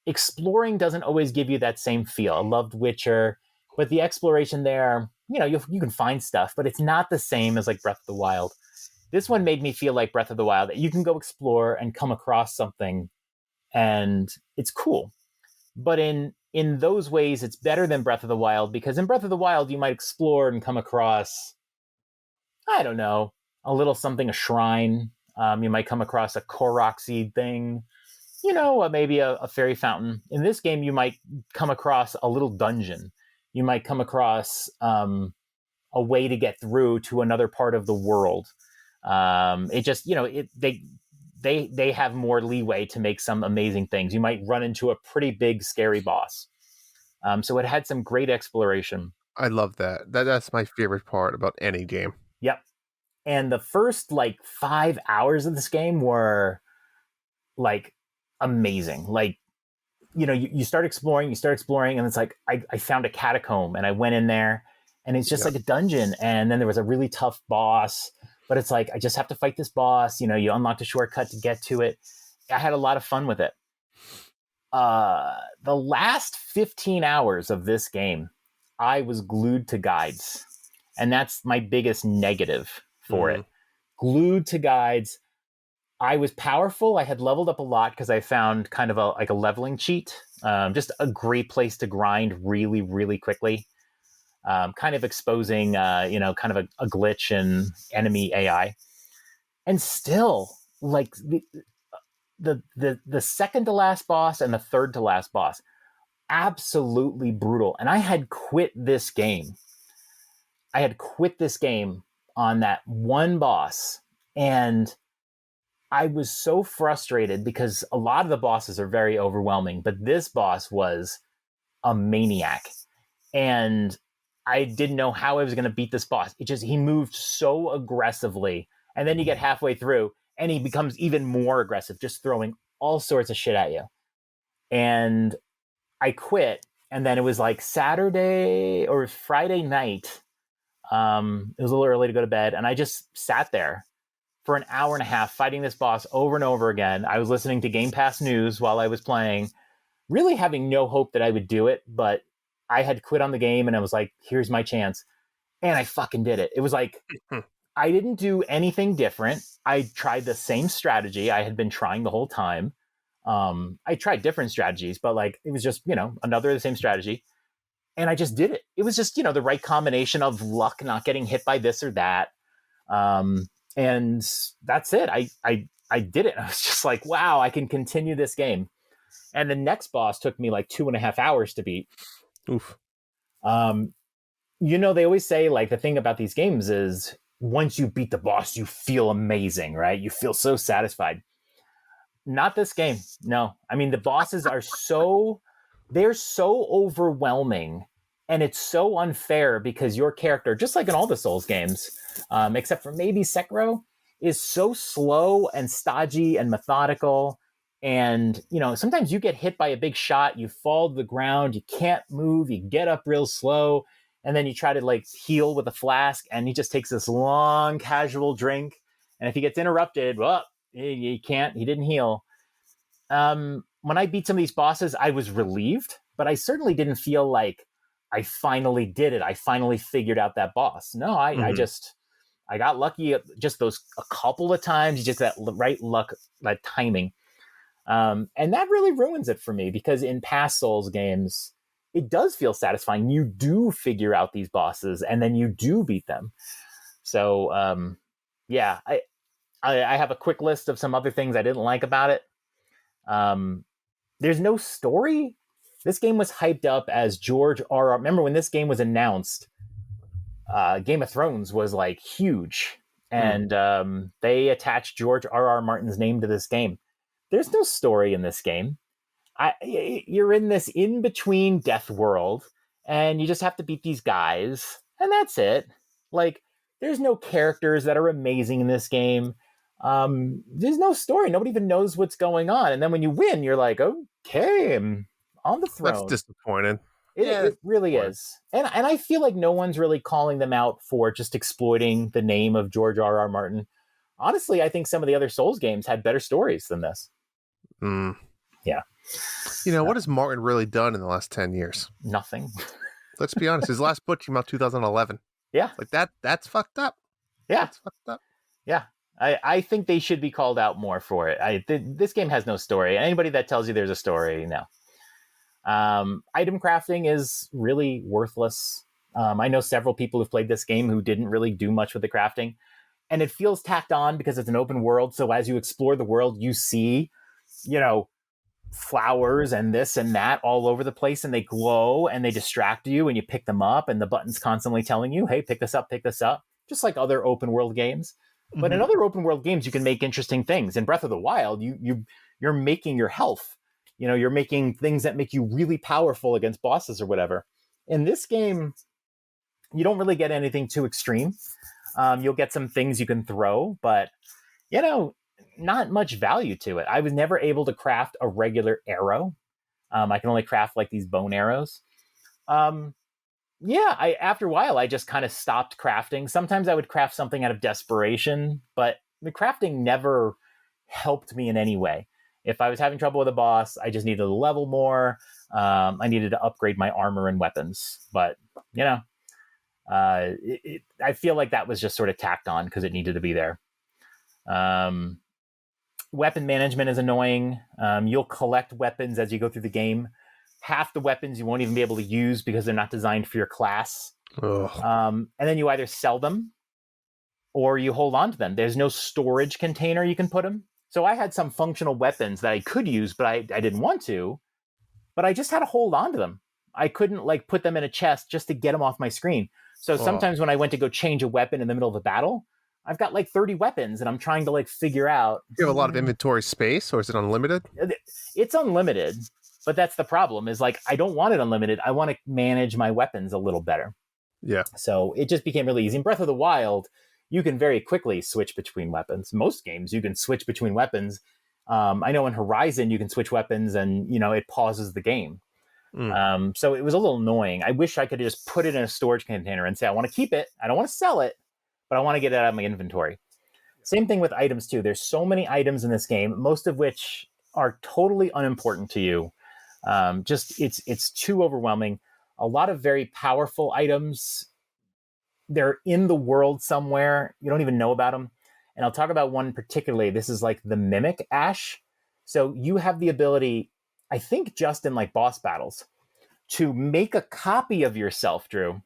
exploring doesn't always give you that same feel. I loved Witcher, but the exploration there, you can find stuff, but it's not the same as like Breath of the Wild. This one made me feel like Breath of the Wild, that you can go explore and come across something and it's cool. But in those ways, it's better than Breath of the Wild because in Breath of the Wild, you might explore and come across, I don't know, a little something, a shrine. You might come across a Korok seed thing, maybe a fairy fountain. In this game, you might come across a little dungeon. You might come across a way to get through to another part of the world. It just, they have more leeway to make some amazing things. You might run into a pretty big, scary boss. So it had some great exploration. I love that. That's my favorite part about any game. Yep. And the first 5 hours of this game were amazing. You start exploring, and it's like, I found a catacomb and I went in there and it's just like a dungeon. And then there was a really tough boss, but it's like, I just have to fight this boss. You unlocked a shortcut to get to it. I had a lot of fun with it. The last 15 hours of this game, I was glued to guides. And that's my biggest negative for it. Glued to guides. I was powerful. I had leveled up a lot because I found kind of a leveling cheat. Just a great place to grind really, really quickly. Kind of exposing, kind of a glitch in enemy AI. And still, the second to last boss and the third to last boss, absolutely brutal. And I had quit this game I had quit this game on that one boss, and I was so frustrated because a lot of the bosses are very overwhelming, but this boss was a maniac. And I didn't know how I was going to beat this boss. He moved so aggressively. And then you get halfway through and he becomes even more aggressive, just throwing all sorts of shit at you. And I quit. And then it was like Saturday or Friday night. It was a little early to go to bed. And I just sat there for an hour and a half fighting this boss over and over again. I was listening to Game Pass news while I was playing, really having no hope that I would do it, but I had quit on the game and I was like, here's my chance. And I fucking did it. It was like, I didn't do anything different. I tried the same strategy I had been trying the whole time. I tried different strategies, but like, it was just, another the same strategy. And I just did it. It was just, the right combination of luck, not getting hit by this or that. And that's it. I did it. I was just like, wow, I can continue this game. And the next boss took me like 2.5 hours to beat. Oof. They always say like the thing about these games is once you beat the boss, you feel amazing, right? You feel so satisfied. Not this game. No. I mean, the bosses are they're so overwhelming, and it's so unfair because your character, just like in all the Souls games, except for maybe Sekiro, is so slow and stodgy and methodical. And, sometimes you get hit by a big shot, you fall to the ground, you can't move, you get up real slow, and then you try to like heal with a flask, and he just takes this long casual drink. And if he gets interrupted, well, he didn't heal. When I beat some of these bosses, I was relieved, but I certainly didn't feel like I finally did it. I finally figured out that boss. No, I got lucky just those a couple of times, just that right luck, that timing. And that really ruins it for me because in past Souls games, it does feel satisfying. You do figure out these bosses and then you do beat them. So, I have a quick list of some other things I didn't like about it. There's no story. This game was hyped up as George R.R. Remember when this game was announced, Game of Thrones was like huge. And they attached George R.R. Martin's name to this game. There's no story in this game. You're in this in-between death world, and you just have to beat these guys, and that's it. Like, there's no characters that are amazing in this game. There's no story. Nobody even knows what's going on. And then when you win, you're like, okay, I'm on the throne. That's disappointing. It really is. And I feel like no one's really calling them out for just exploiting the name of George R.R. Martin. Honestly, I think some of the other Souls games had better stories than this. Yeah. What has Martin really done in the last 10 years? Nothing. Let's be honest. His last book came out 2011. Yeah. Like that's fucked up. Yeah. That's fucked up. Yeah. I think they should be called out more for it. This game has no story. Anybody that tells you there's a story, no. Item crafting is really worthless. I know several people who've played this game who didn't really do much with the crafting. And it feels tacked on because it's an open world. So as you explore the world, you see, flowers and this and that all over the place, and they glow and they distract you and you pick them up, and the button's constantly telling you, hey, pick this up, just like other open world games. But in other open world games, you can make interesting things. In Breath of the Wild, you're making your health. You're making things that make you really powerful against bosses or whatever. In this game, you don't really get anything too extreme. You'll get some things you can throw, but, not much value to it. I was never able to craft a regular arrow. I can only craft like these bone arrows. After a while, I just kind of stopped crafting. Sometimes I would craft something out of desperation, but the crafting never helped me in any way. If I was having trouble with a boss, I just needed to level more. I needed to upgrade my armor and weapons. But, I feel like that was just sort of tacked on because it needed to be there. Weapon management is annoying. You'll collect weapons as you go through the game. Half the weapons you won't even be able to use because they're not designed for your class. And then you either sell them or you hold on to them. There's no storage container you can put them. So I had some functional weapons that I could use, but I didn't want to. But I just had to hold on to them. I couldn't put them in a chest just to get them off my screen. So Oh. sometimes when I went to go change a weapon in the middle of a battle, I've got like 30 weapons and I'm trying to like figure out. Do you have a lot of inventory space, or is it unlimited? It's unlimited, but that's the problem is like, I don't want it unlimited. I want to manage my weapons a little better. Yeah. So it just became really easy. In Breath of the Wild, you can very quickly switch between weapons. Most games, you can switch between weapons. I know in Horizon, you can switch weapons and, it pauses the game. So it was a little annoying. I wish I could just put it in a storage container and say, I want to keep it. I don't want to sell it, but I want to get it out of my inventory. Same thing with items too. There's so many items in this game, most of which are totally unimportant to you. It's too overwhelming. A lot of very powerful items. They're in the world somewhere. You don't even know about them. And I'll talk about one particularly. This is like the Mimic Ash. So you have the ability, I think just in like boss battles, to make a copy of yourself, Drew.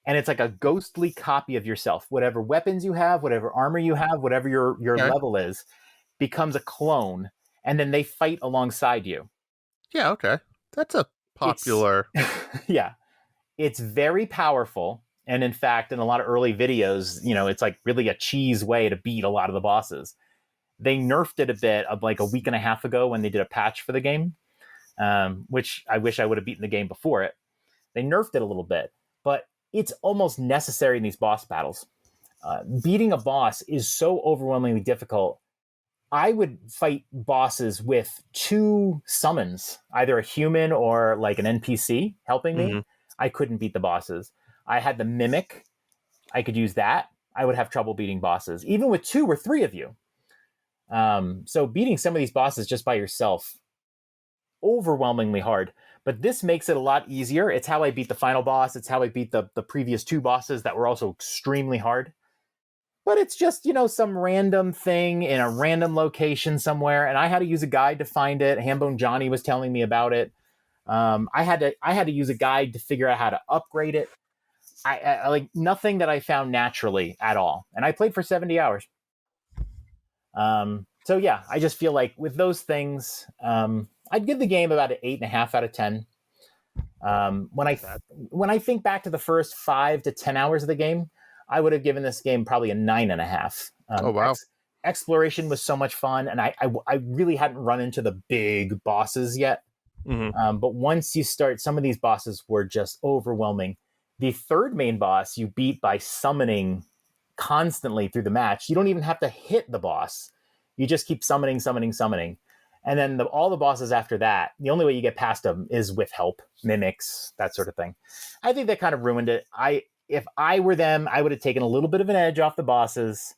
And it's like a ghostly copy of yourself. Whatever weapons you have, whatever armor you have, whatever your level is, becomes a clone. And then they fight alongside you. Yeah, okay. That's a popular... Yeah. It's very powerful. And in fact, in a lot of early videos, it's like really a cheese way to beat a lot of the bosses. They nerfed it a bit of like a week and a half ago when they did a patch for the game, which I wish I would have beaten the game before it. They nerfed it a little bit, but it's almost necessary in these boss battles. Beating a boss is so overwhelmingly difficult. I would fight bosses with 2 summons, either a human or like an NPC helping me. I couldn't beat the bosses. I had the Mimic. I could use that. I would have trouble beating bosses, even with 2 or 3 of you. So beating some of these bosses just by yourself, overwhelmingly hard. But this makes it a lot easier. It's how I beat the final boss. It's how I beat the previous 2 bosses that were also extremely hard. But it's just, some random thing in a random location somewhere. And I had to use a guide to find it. Hambone Johnny was telling me about it. I had to use a guide to figure out how to upgrade it. I like nothing that I found naturally at all. And I played for 70 hours. So yeah, I just feel like with those things, I'd give the game about an 8.5 out of 10. When I think back to the first 5 to 10 hours of the game, I would have given this game probably a 9.5. Oh, wow. Exploration was so much fun. And I really hadn't run into the big bosses yet. But once you start, some of these bosses were just overwhelming. The third main boss you beat by summoning constantly through the match. You don't even have to hit the boss. You just keep summoning. And then all the bosses after that, the only way you get past them is with help, mimics, that sort of thing. I think that kind of ruined it. If I were them, I would have taken a little bit of an edge off the bosses.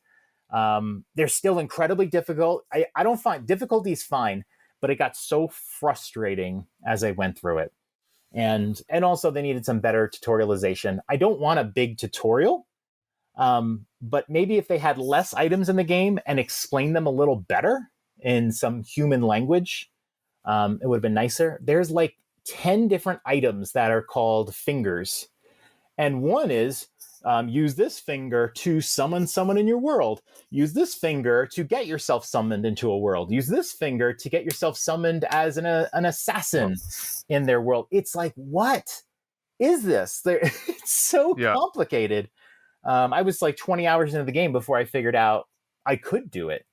They're still incredibly difficult. I don't find difficulty's fine, but it got so frustrating as I went through it. And also they needed some better tutorialization. I don't want a big tutorial, but maybe if they had less items in the game and explained them a little better in some human language, it would have been nicer. There's like 10 different items that are called fingers. And one is, use this finger to summon someone in your world. Use this finger to get yourself summoned into a world. Use this finger to get yourself summoned as an assassin in their world. It's like, what is this? It's so complicated. I was like 20 hours into the game before I figured out I could do it.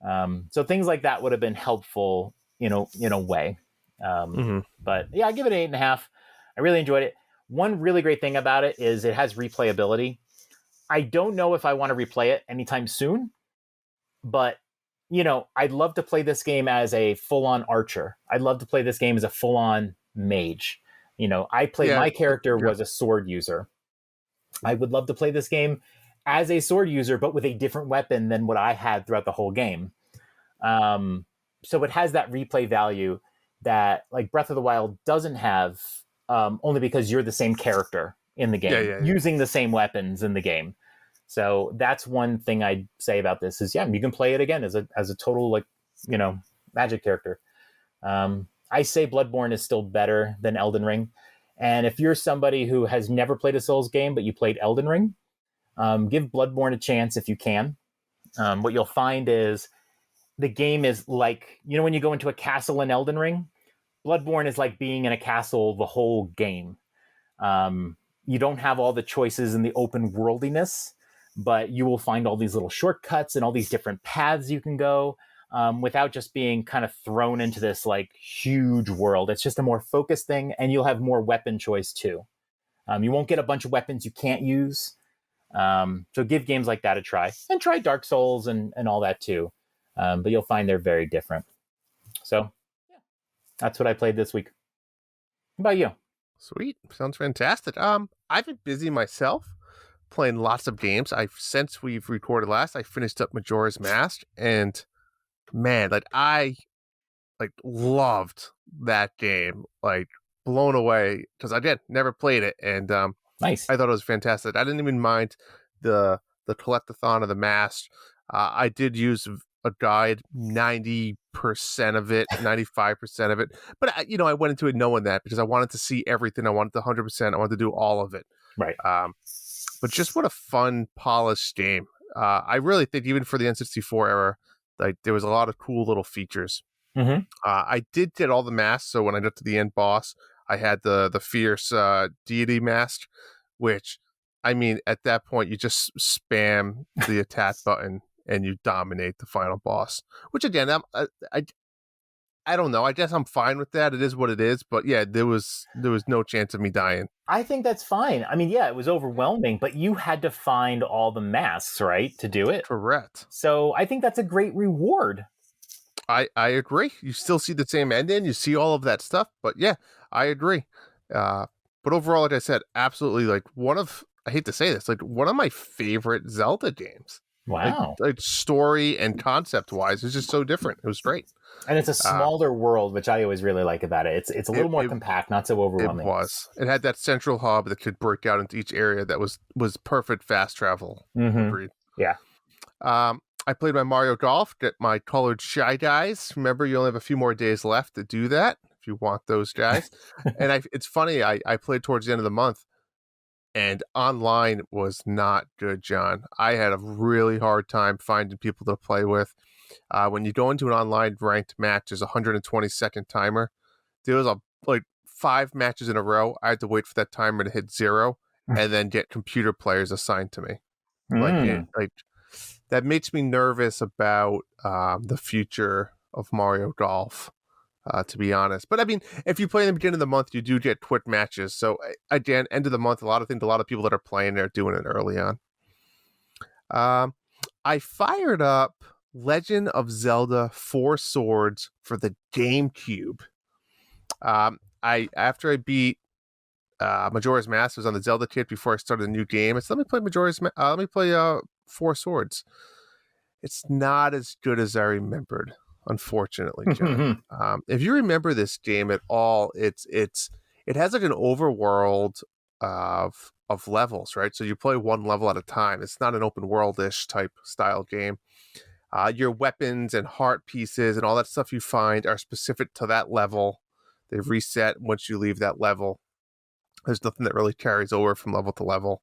So things like that would have been helpful, in a way. But yeah, I give it an 8.5. I really enjoyed it. One really great thing about it is it has replayability. I don't know if I want to replay it anytime soon, but I'd love to play this game as a full-on archer. I'd love to play this game as a full-on mage. My character was a sword user. I would love to play this game as a sword user, but with a different weapon than what I had throughout the whole game. So it has that replay value that like Breath of the Wild doesn't have, only because you're the same character in the game, using the same weapons in the game. So that's one thing I'd say about this is, you can play it again as a total, magic character. I say Bloodborne is still better than Elden Ring. And if you're somebody who has never played a Souls game, but you played Elden Ring, give Bloodborne a chance if you can. What you'll find is the game is like, when you go into a castle in Elden Ring, Bloodborne is like being in a castle the whole game. you don't have all the choices in the open worldiness, but you will find all these little shortcuts and all these different paths you can go without just being kind of thrown into this like huge world. It's just a more focused thing, and you'll have more weapon choice too. You won't get a bunch of weapons you can't use. So give games like that a try, and try Dark Souls and all that too. But you'll find they're very different. So yeah, that's what I played this week. How about you? Sweet. Sounds fantastic. I've been busy myself playing lots of games. Since we've recorded last, I finished up Majora's Mask, and man, like I loved that game. Like blown away, because I never played it, and Nice. I thought it was fantastic. I didn't even mind the collectathon of the mask. I did use a guide 90% of it, 95% of it, but I went into it knowing that, because I wanted to see everything. I wanted the 100%. I wanted to do all of it. Right. But just what a fun, polished game. I really think even for the N64 era, like there was a lot of cool little features. Mm-hmm. I did get all the masks, so when I got to the end boss, I had the fierce Deity mask, which, I mean, at that point, you just spam the attack button and you dominate the final boss. Which again, I don't know. I guess I'm fine with that. It is what it is. But yeah, there was no chance of me dying. I think that's fine. I mean, yeah, it was overwhelming, but you had to find all the masks, right, to do it? Correct. So I think that's a great reward. I agree. You still see the same ending. You see all of that stuff. But yeah, I agree. But overall, like I said, absolutely like I hate to say this, like one of my favorite Zelda games. Wow. Like story and concept wise, it's just so different. It was great. And it's a smaller world, which I always really like about it. It's a little more compact, not so overwhelming. It was. It had that central hub that could break out into each area that was perfect fast travel. Mm-hmm. Agreed. Yeah. I played my Mario Golf, get my colored Shy Guys. Remember, you only have a few more days left to do that if you want those guys. And it's funny, I played towards the end of the month, and online was not good, John. I had a really hard time finding people to play with. When you go into an online ranked match, there's a 120-second timer. There was 5 matches in a row. I had to wait for that timer to hit 0 and then get computer players assigned to me. That makes me nervous about the future of Mario Golf, to be honest. But I mean, if you play in the beginning of the month, you do get quick matches. So again, end of the month, a lot of people that are playing are doing it early on. I fired up Legend of Zelda 4 Swords for the Gamecube. After I beat Majora's Mask, was on the Zelda kit before I started a new game. Let me play 4 Swords. It's not as good as I remembered, unfortunately, John. If you remember this game at all, it has like an overworld of levels, right? So you play one level at a time. It's not an open world-ish type style game. Your weapons and heart pieces and all that stuff you find are specific to that level. They reset once you leave that level. There's nothing that really carries over from level to level.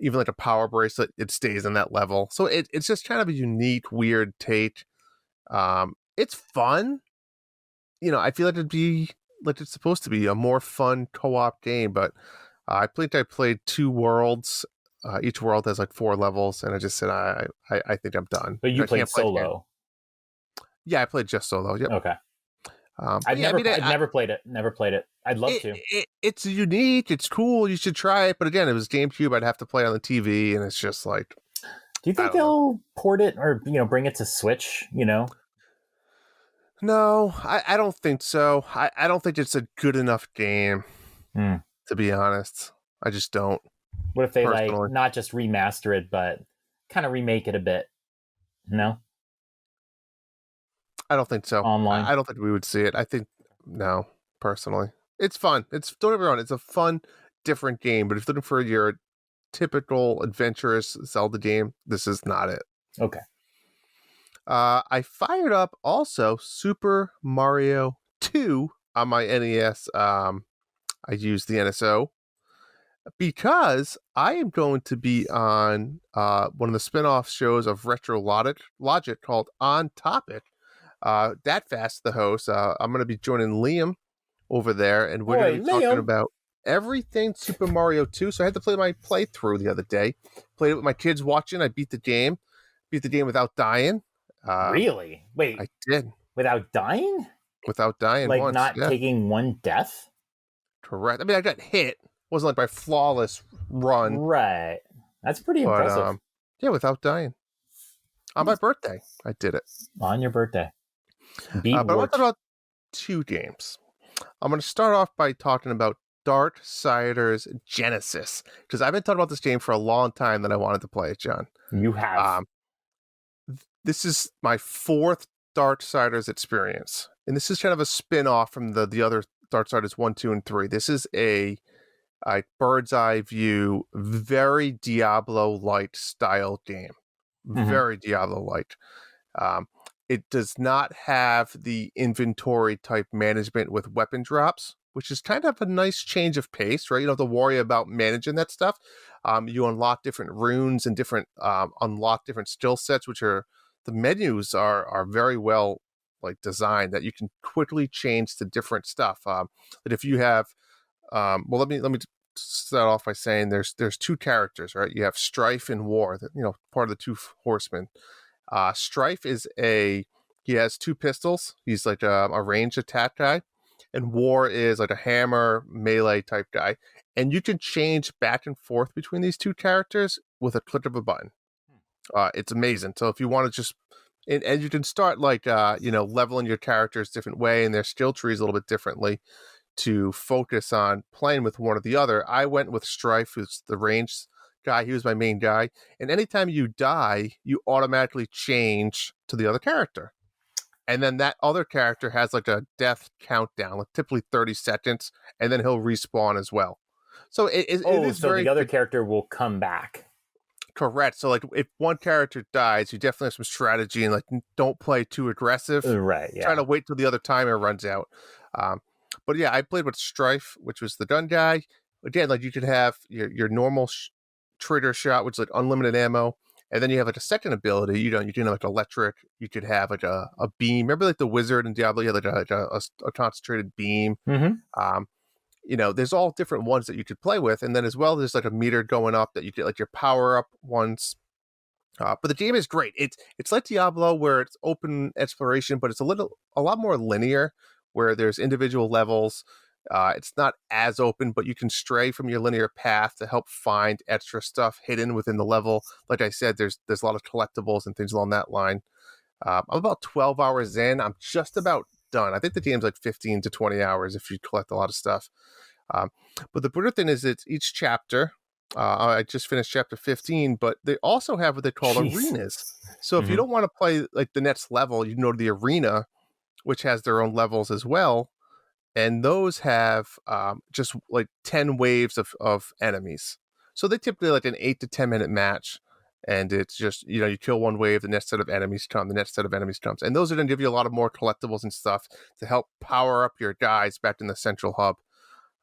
Even like a power bracelet, it stays in that level. So it's just kind of a unique, weird take. It's fun. I feel like it'd be like it's supposed to be a more fun co-op game, but I played 2 worlds. Each world has like 4 levels, and I just said I think I'm done. But you played solo. Yeah, I played just solo. Yep. Okay. I've never played it. Never played it. I'd love to. It's unique. It's cool. You should try it. But again, it was GameCube. I'd have to play on the TV, and it's just like. Do you think they'll port it or bring it to Switch? No, I don't think so. I don't think it's a good enough game. To be honest, I just don't. What if they not just remaster it, but kind of remake it a bit? No. I don't think so. Online. I don't think we would see it. I think no, personally. It's fun. Don't get me wrong, it's a fun, different game, but if you're looking for your typical adventurous Zelda game, this is not it. Okay. I fired up also Super Mario 2 on my NES. I used the NSO because I am going to be on one of the spin-off shows of Retro Logic called On Topic. That Fast, the host, I'm going to be joining Liam over there, and we're going to be talking about everything Super Mario 2. So I had to play my playthrough the other day. Played it with my kids watching. I beat the game. Beat the game without dying. Really? Wait, I did. without dying? Without dying Like once. not Yeah. taking one death? Correct. I mean, I got hit. Wasn't like my flawless run. Right. That's pretty But, impressive. yeah, without dying. On my birthday, I did it. On your birthday. Beat But I want Wart. to talk about 2 games. I'm going to start off by talking about Darksiders Genesis, because I've been talking about this game for a long time that I wanted to play it, John. You have. This is my 4th Darksiders experience, and this is kind of a spin-off from the other Darksiders 1, 2, and 3. This is a bird's eye view, very Diablo-like style game. Very Diablo-like. It does not have the inventory type management with weapon drops, which is kind of a nice change of pace, right? You don't have to worry about managing that stuff. You unlock different runes and unlock different skill sets, which are, the menus are very well like designed that you can quickly change to different stuff. That if you have, well, let me start off by saying there's 2 characters, right? You have Strife and War, that, part of the 2 horsemen. Strife he has 2 pistols. He's like a ranged attack guy, and War is like a hammer melee type guy. And you can change back and forth between these 2 characters with a click of a button. It's amazing. So if you want to just, and you can start like leveling your characters different way, and their skill trees a little bit differently to focus on playing with one or the other. I went with Strife, who's the ranged guy. He was my main guy. And anytime you die, you automatically change to the other character. And then that other character has like a death countdown, like typically 30 seconds, and then he'll respawn as well. So it is so very, the other character will come back. Correct. So like if one character dies, you definitely have some strategy and like don't play too aggressive. Right, yeah. Try to wait till the other timer runs out. But yeah, I played with Strife, which was the gun guy. Again, like you could have your normal trigger shot, which is like unlimited ammo, and then you have like a second ability. You can have like electric. You could have like a beam. Remember like the wizard in Diablo, you had like a concentrated beam. There's all different ones that you could play with, and then as well, there's like a meter going up that you get like your power up ones. But the game is great. It's like Diablo where it's open exploration, but it's a lot more linear, where there's individual levels. It's not as open, but you can stray from your linear path to help find extra stuff hidden within the level. Like I said, there's a lot of collectibles and things along that line. I'm about 12 hours in. I'm just about done. I think the game's like 15 to 20 hours if you collect a lot of stuff. But the better thing is it's each chapter. I just finished chapter 15, but they also have what they call arenas. So if you don't want to play like the next level, you can go to the arena, which has their own levels as well. And those have just like 10 waves of enemies. So they typically like an 8 to 10 minute match. And it's just, you kill one wave, the next set of enemies come, the next set of enemies comes. And those are going to give you a lot of more collectibles and stuff to help power up your guys back in the central hub.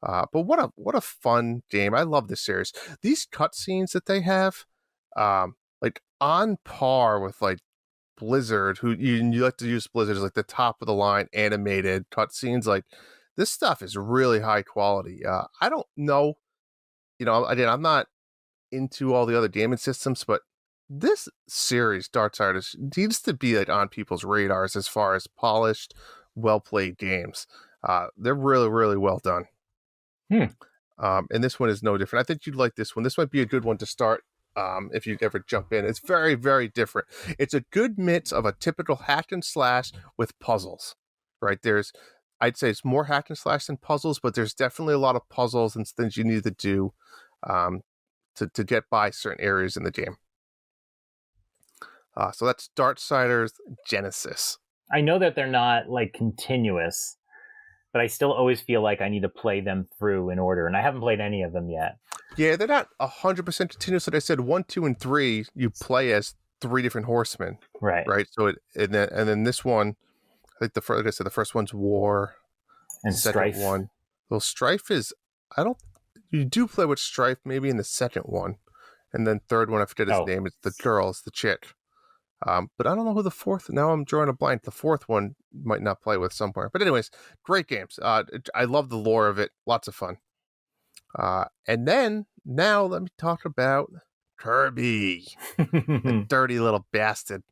But what a fun game. I love this series. These cutscenes that they have, like on par with like Blizzard, who you like to use Blizzard as like the top of the line animated cutscenes. Like this stuff is really high quality. I don't know, again, I'm not into all the other gaming systems, but this series, Darksiders, needs to be like on people's radars as far as polished, well played games. They're really, really well done. And this one is no different. I think you'd like this one. This might be a good one to start if you ever jump in. It's very, very different. It's a good mix of a typical hack and slash with puzzles, right? I'd say it's more hack and slash than puzzles, but there's definitely a lot of puzzles and things you need to do to get by certain areas in the game. So that's Darksiders Genesis. I know that they're not like continuous, but I still always feel like I need to play them through in order, and I haven't played any of them yet. Yeah, they're not 100% continuous. Like I said, 1, 2, and 3, you play as 3 different horsemen. Right. So and then this one, I think like I said, the first one's War, and the second Strife. one. Well, Strife is you do play with Strife maybe in the second one, and then third one I forget his name. It's the girl, it's the chick. But I don't know who the fourth. Now I'm drawing a blank. The fourth one might not play with somewhere. But anyways, great games. I love the lore of it. Lots of fun. And then now let me talk about Kirby, the dirty little bastard.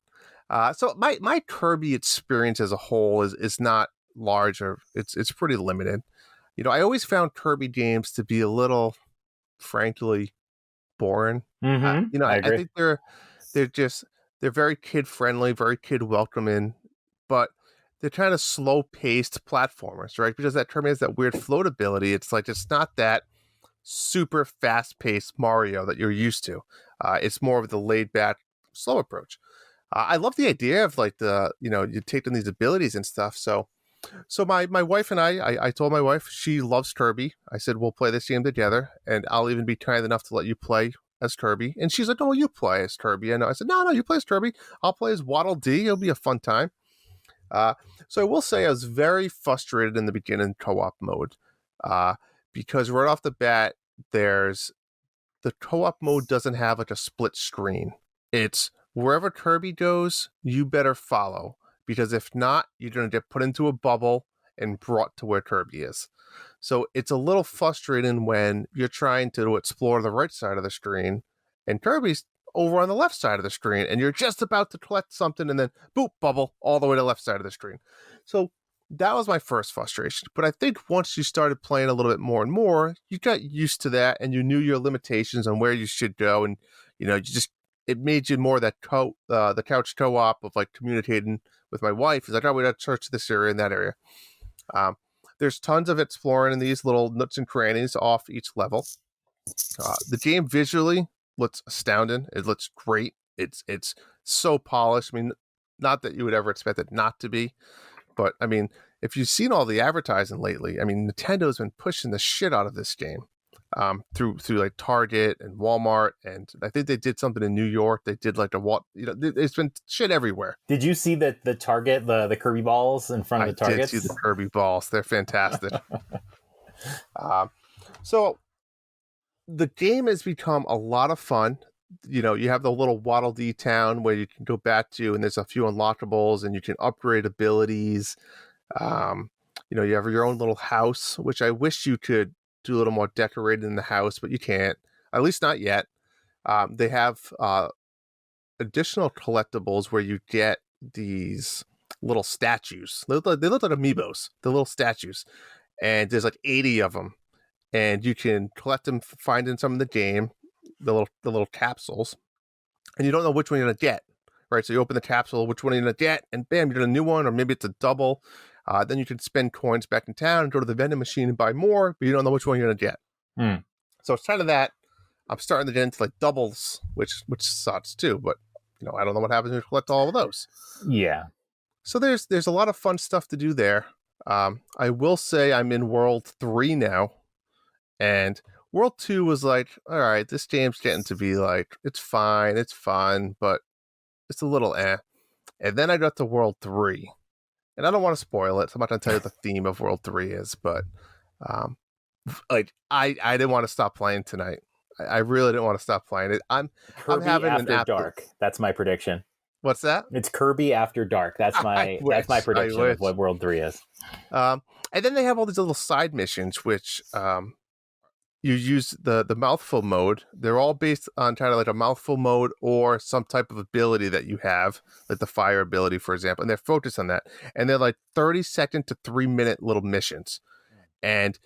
So my Kirby experience as a whole is not large, or it's pretty limited. I always found Kirby games to be a little, frankly, boring. I agree. I think they're very kid friendly, very kid welcoming, but they're kind of slow paced platformers, right? Because that Kirby has that weird float ability. It's like it's not that super fast paced Mario that you're used to. It's more of the laid back, slow approach. I love the idea of like you take in these abilities and stuff. So my wife and I told my wife, she loves Kirby. I said, we'll play this game together, and I'll even be kind enough to let you play as Kirby. And she's like, no, you play as Kirby. And I said, no, you play as Kirby. I'll play as Waddle Dee. It'll be a fun time. So I will say I was very frustrated in the beginning co-op mode, because right off the bat, the co-op mode doesn't have like a split screen. It's wherever Kirby goes, you better follow, because if not, you're going to get put into a bubble and brought to where Kirby is. So it's a little frustrating when you're trying to explore the right side of the screen and Kirby's over on the left side of the screen, and you're just about to collect something, and then boop, bubble all the way to the left side of the screen. So that was my first frustration. But I think once you started playing a little bit more and more, you got used to that, and you knew your limitations on where you should go, and it made you more that the couch co-op of like communicating with my wife. It's like, oh, we got to search this area and that area. There's tons of exploring in these little nooks and crannies off each level. The game visually looks astounding. It looks great. It's so polished. I mean, not that you would ever expect it not to be, but I mean, if you've seen all the advertising lately, I mean, Nintendo's been pushing the shit out of this game. Through like Target and Walmart, and I think they did something in New York. They did like it's been shit everywhere. Did you see the Target, the Kirby balls in front of the Targets? I did see the Kirby balls. They're fantastic. So the game has become a lot of fun. You have the little Waddle Dee town where you can go back to, and there's a few unlockables, and you can upgrade abilities. You have your own little house, which I wish you could do a little more decorated in the house, but you can't, at least not yet. They have additional collectibles where you get these little statues. They look like amiibos, the little statues, and there's like 80 of them, and you can collect them, find in some of the game, the little capsules, and you don't know which one you're gonna get, right? So you open the capsule, which one you're gonna get, and bam, you get a new one, or maybe it's a double. Then you can spend coins back in town and go to the vending machine and buy more, but you don't know which one you're going to get. So it's kind of that. I'm starting to get into like doubles, which sucks too, but I don't know what happens when you collect all of those. Yeah. So there's a lot of fun stuff to do there. I will say I'm in World 3 now, and World 2 was like, all right, this game's getting to be like, it's fine, it's fun, but it's a little eh. And then I got to World 3. And I don't want to spoil it, so I'm not going to tell you what the theme of World 3 is, but like I didn't want to stop playing tonight. I really didn't want to stop playing it. I'm having After Dark. That's my prediction. What's that? It's Kirby After Dark. That's my prediction of what World 3 is. And then they have all these little side missions, which you use the mouthful mode. They're all based on kind of like a mouthful mode or some type of ability that you have, like the fire ability, for example. And they're focused on that. And they're like 30-second to 3-minute little missions. And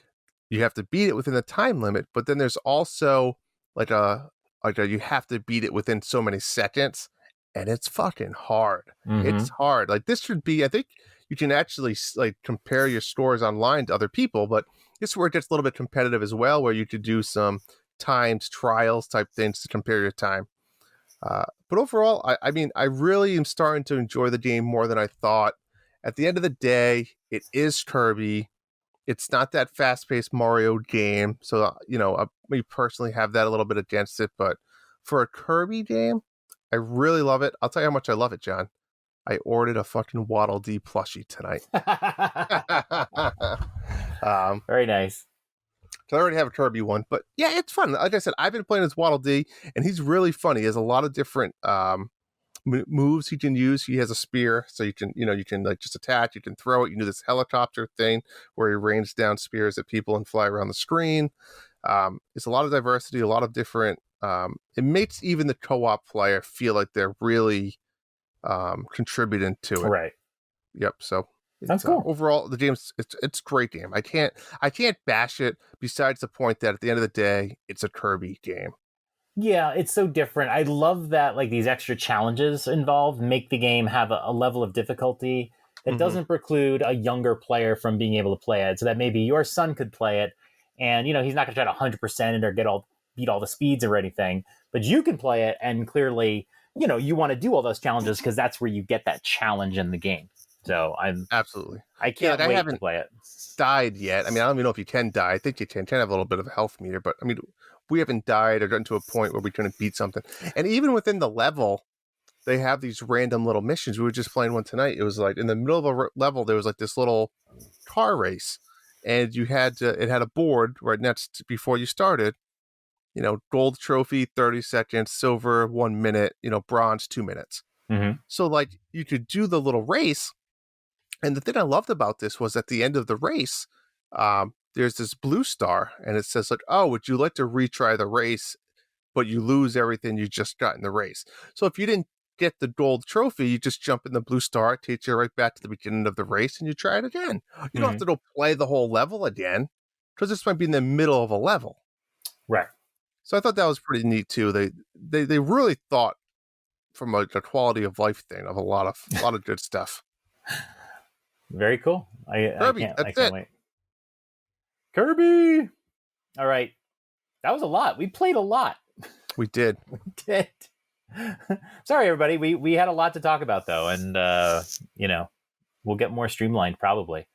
you have to beat it within the time limit. But then there's also like you have to beat it within so many seconds. And it's fucking hard. It's hard. Like this should be, I think you can actually like compare your scores online to other people, but this is where it gets a little bit competitive as well, where you could do some timed trials type things to compare your time. But overall, I mean, I really am starting to enjoy the game more than I thought. At the end of the day, it is Kirby. It's not that fast-paced Mario game. So, me personally have that a little bit against it. But for a Kirby game, I really love it. I'll tell you how much I love it, John. I ordered a fucking Waddle Dee plushie tonight. Very nice. So I already have a Kirby one, but yeah, it's fun. Like I said, I've been playing as Waddle Dee, and he's really funny. He has a lot of different moves he can use. He has a spear, so you can like just attach. You can throw it. You can do this helicopter thing where he rains down spears at people and fly around the screen. It's a lot of diversity, a lot of different. It makes even the co-op player feel like they're really contributing to it. Right. Yep. So That's cool. Overall, the game's it's a great game. I can't bash it. Besides the point that at the end of the day, it's a Kirby game. Yeah, it's so different. I love that like these extra challenges involved make the game have a level of difficulty that doesn't preclude a younger player from being able to play it. So that maybe your son could play it, and he's not going to try to 100% it or beat all the speeds or anything. But you can play it, and clearly, you want to do all those challenges because that's where you get that challenge in the game. So Absolutely. I can't wait to play it. Died yet. I mean, I don't even know if you can die. I think you can have a little bit of a health meter, but I mean, we haven't died or gotten to a point where we couldn't beat something. And even within the level, they have these random little missions. We were just playing one tonight. It was like in the middle of a level, there was like this little car race, and it had a board right next before you started. Gold trophy 30 seconds, silver 1 minute, bronze 2 minutes. So like you could do the little race. And the thing I loved about this was at the end of the race, there's this blue star, and it says like, "Oh, would you like to retry the race, but you lose everything you just got in the race?" So if you didn't get the gold trophy, you just jump in the blue star, it takes you right back to the beginning of the race, and you try it again. You don't have to go play the whole level again, because this might be in the middle of a level. Right. So I thought that was pretty neat too. They really thought from a quality of life thing of a lot of good stuff. Very cool. Kirby, I can't wait. Kirby! All right. That was a lot. We played a lot. We did. We did. Sorry, everybody. We had a lot to talk about, though. And, we'll get more streamlined probably.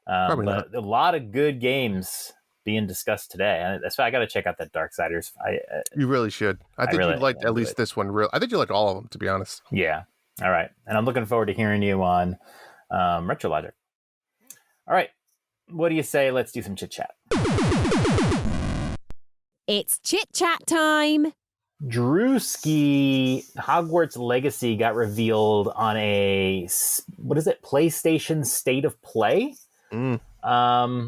Probably but not. A lot of good games being discussed today. That's why I got to check out that Darksiders. You really should. I think you'd like at least this one. I think you like all of them, to be honest. Yeah. All right. And I'm looking forward to hearing you on Retro Logic. All right. What do you say? Let's do some chit chat. It's chit chat time. Drewski Hogwarts Legacy got revealed on a PlayStation State of Play a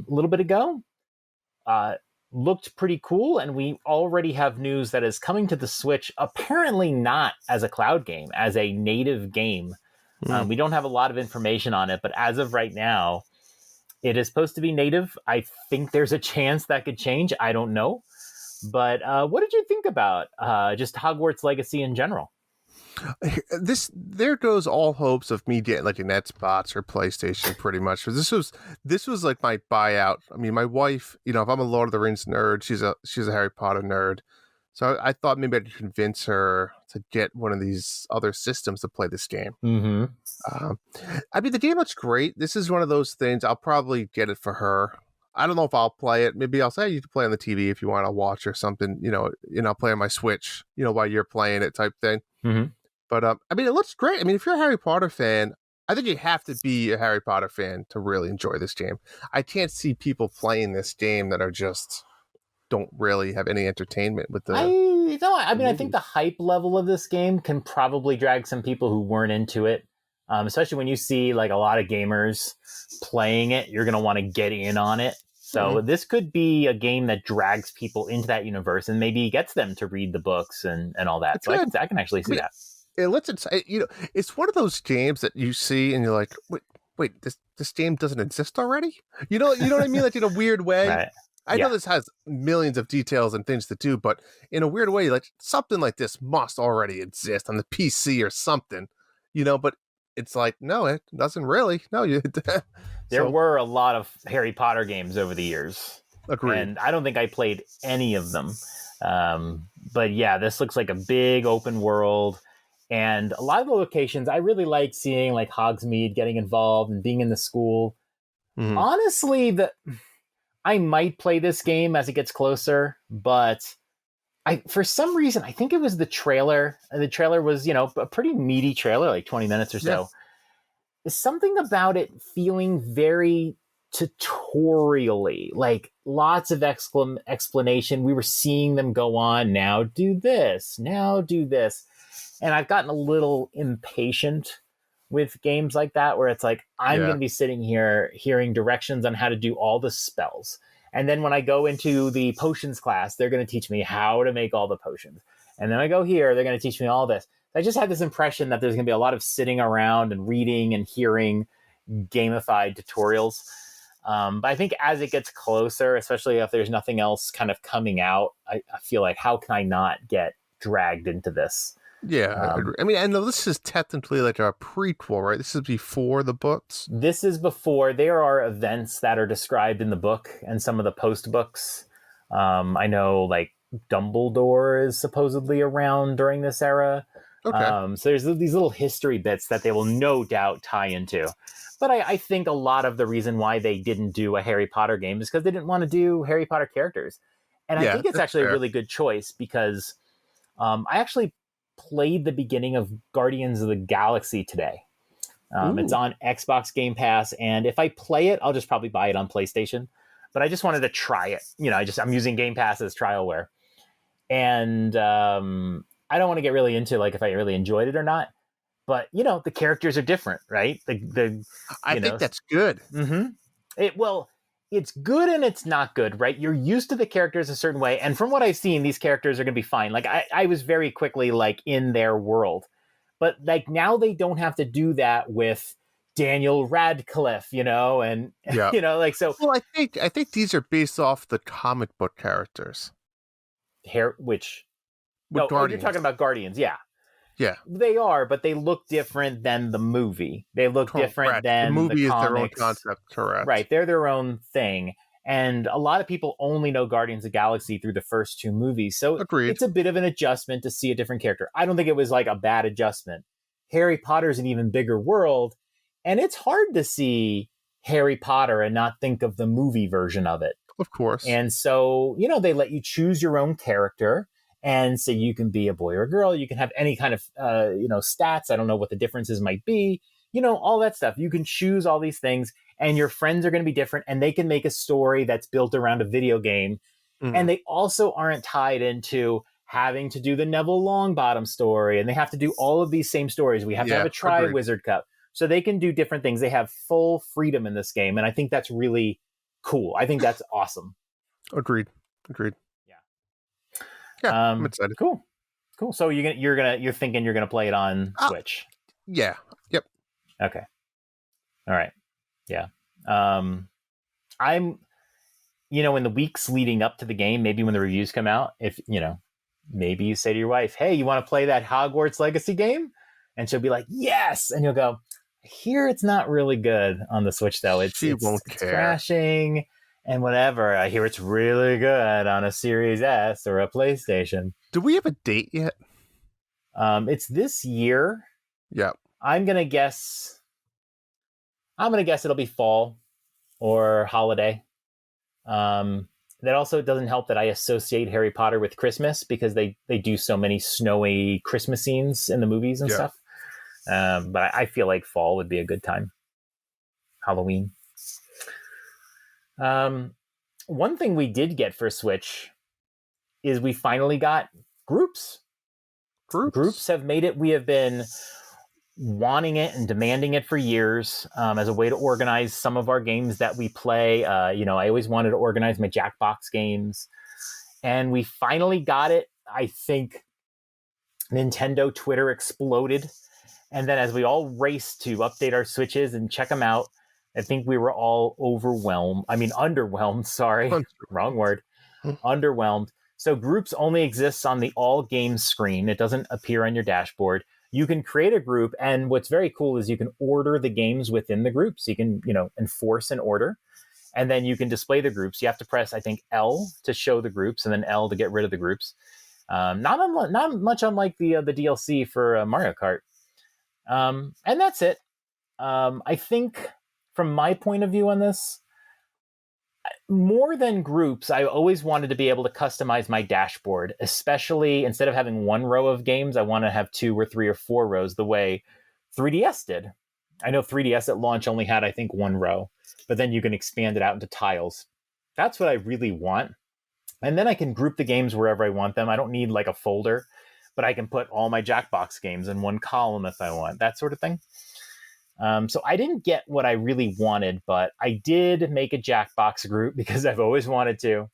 little bit ago. Looked pretty cool, and we already have news that is coming to the Switch, apparently not as a cloud game, as a native game. We don't have a lot of information on it, but as of right now, it is supposed to be native. I think there's a chance that could change. I don't know. But what did you think about just Hogwarts Legacy in general? There goes all hopes of me getting like an Xbox or PlayStation, pretty much. This was like my buyout. I mean, my wife, if I'm a Lord of the Rings nerd, she's a Harry Potter nerd. So I thought maybe I could convince her to get one of these other systems to play this game. I mean, the game looks great. This is one of those things. I'll probably get it for her. I don't know if I'll play it. Maybe I'll say you can play on the TV if you want to watch or something. I'll play on my Switch. While you're playing it, type thing. But I mean, it looks great. I mean, if you're a Harry Potter fan, I think you have to be a Harry Potter fan to really enjoy this game. I can't see people playing this game that are just don't really have any entertainment with the. I think the hype level of this game can probably drag some people who weren't into it. Especially when you see like a lot of gamers playing it, you're going to want to get in on it. So this could be a game that drags people into that universe and maybe gets them to read the books and all that. So I can actually see that. It's one of those games that you see and you're like, wait, this game doesn't exist already? You know what I mean? Like in a weird way. Right. I know this has millions of details and things to do, but in a weird way, like something like this must already exist on the PC or something, but it's like, no, it doesn't really. No, there were a lot of Harry Potter games over the years. Agreed. And I don't think I played any of them. But yeah, this looks like a big open world. And a lot of the locations, I really like seeing like Hogsmeade getting involved and being in the school. Honestly, I might play this game as it gets closer, but for some reason, I think it was the trailer. The trailer was, a pretty meaty trailer, like 20 minutes or so. Yeah. There's something about it feeling very tutorially, like lots of explanation. We were seeing them go on, now do this, now do this. And I've gotten a little impatient with games like that, where it's like, I'm going to be sitting here hearing directions on how to do all the spells And then when I go into the potions class, they're going to teach me how to make all the potions. And then I go here, they're going to teach me all this. I just had this impression that there's going to be a lot of sitting around and reading and hearing gamified tutorials. But I think as it gets closer, especially if there's nothing else kind of coming out, I feel like, how can I not get dragged into this? Yeah, I agree. I mean, I know this is technically like a prequel, right? This is before the books. This is before. There are events that are described in the book and some of the post books. I know, like, Dumbledore is supposedly around during this era. Okay. So there's these little history bits that they will no doubt tie into. But I think a lot of the reason why they didn't do a Harry Potter game is because they didn't want to do Harry Potter characters. And I think it's actually a really good choice because I actually played the beginning of Guardians of the Galaxy today. It's on Xbox Game Pass, and if I play it, I'll just probably buy it on PlayStation. But I just wanted to try it. I'm using Game Pass as trialware. And I don't want to get really into like if I really enjoyed it or not. But the characters are different, right? I think that's good. Mm-hmm. It's good and it's not good, right? You're used to the characters a certain way, and from what I've seen, these characters are going to be fine. Like I was very quickly like in their world, but like now they don't have to do that with Daniel Radcliffe, and like so. Well, I think these are based off the comic book characters. You're talking about Guardians, yeah. Yeah, they are, but they look different than the movie. They look different than the movie. The is comics. Their own concept, correct? Right, they're their own thing, and a lot of people only know Guardians of the Galaxy through the first two movies. So Agreed. It's a bit of an adjustment to see a different character. I don't think it was like a bad adjustment. Harry Potter's an even bigger world, and it's hard to see Harry Potter and not think of the movie version of it. Of course. And so they let you choose your own character. And so you can be a boy or a girl. You can have any kind of, stats. I don't know what the differences might be. All that stuff. You can choose all these things, and your friends are going to be different, and they can make a story that's built around a video game. Mm-hmm. And they also aren't tied into having to do the Neville Longbottom story, and they have to do all of these same stories. We have to have a Tri-Wizard Cup. So they can do different things. They have full freedom in this game, and I think that's really cool. I think that's awesome. Agreed. Yeah, I'm excited. Cool. So you're thinking you're gonna play it on Switch? Yeah. Yep. Okay. All right. Yeah. I'm. In the weeks leading up to the game, maybe when the reviews come out, if maybe you say to your wife, "Hey, you want to play that Hogwarts Legacy game?" And she'll be like, "Yes," and you'll go, "I hear it's not really good on the Switch, though. It's crashing." And whatever, I hear it's really good on a Series S or a PlayStation. Do we have a date yet? It's this year. Yeah. I'm gonna guess it'll be fall or holiday. That also doesn't help that I associate Harry Potter with Christmas because they do so many snowy Christmas scenes in the movies and stuff. But I feel like fall would be a good time. Halloween. One thing we did get for Switch is we finally got groups. Groups have made it. We have been wanting it and demanding it for years as a way to organize some of our games that we play. I always wanted to organize my Jackbox games, and we finally got it. I think Nintendo Twitter exploded, and then as we all raced to update our Switches and check them out, I think we were all underwhelmed. Sorry, wrong word. Underwhelmed. So groups only exists on the all games screen. It doesn't appear on your dashboard. You can create a group, and what's very cool is you can order the games within the groups. You can, enforce an order, and then you can display the groups. You have to press, I think, L to show the groups, and then L to get rid of the groups. Not much unlike the DLC for Mario Kart. And that's it. I think, from my point of view on this, more than groups, I always wanted to be able to customize my dashboard, especially instead of having one row of games, I want to have 2 or 3 or 4 rows the way 3DS did. I know 3DS at launch only had, I think, 1 row, but then you can expand it out into tiles. That's what I really want. And then I can group the games wherever I want them. I don't need like a folder, but I can put all my Jackbox games in one column if I want, that sort of thing. So I didn't get what I really wanted, but I did make a Jackbox group because I've always wanted to.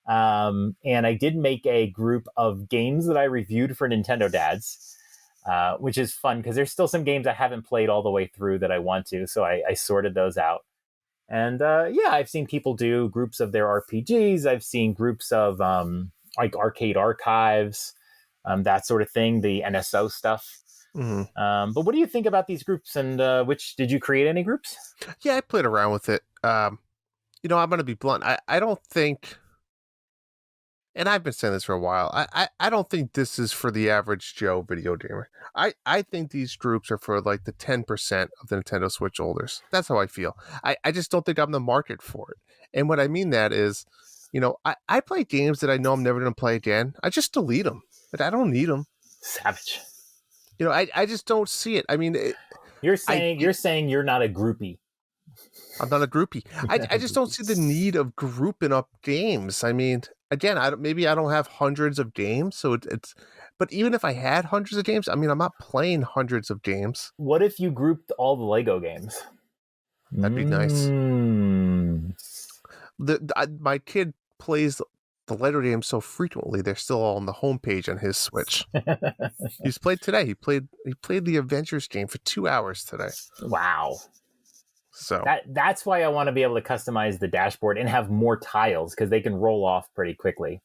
And I did make a group of games that I reviewed for Nintendo Dads, which is fun because there's still some games I haven't played all the way through that I want to. So I sorted those out. And yeah, I've seen people do groups of their RPGs. I've seen groups of like arcade archives, that sort of thing, the NSO stuff. Mm-hmm. But what do you think about these groups? And did you create any groups? Yeah, I played around with it. I'm going to be blunt. I don't think, and I've been saying this for a while, I don't think this is for the average Joe video gamer. I think these groups are for like the 10% of the Nintendo Switch holders. That's how I feel. I just don't think I'm the market for it. And what I mean that is, I play games that I know I'm never going to play again. I just delete them. But I don't need them. Savage. I just don't see it. I mean, you're saying you're not a groupie. I'm not a groupie. I just don't see the need of grouping up games. I mean, again, maybe I don't have hundreds of games, so it's. But even if I had hundreds of games, I mean, I'm not playing hundreds of games. What if you grouped all the Lego games? That'd be nice. My kid plays the Lego games so frequently; they're still all on the homepage on his Switch. He's played today. He played the Avengers game for 2 hours today. Wow. So that's why I want to be able to customize the dashboard and have more tiles because they can roll off pretty quickly.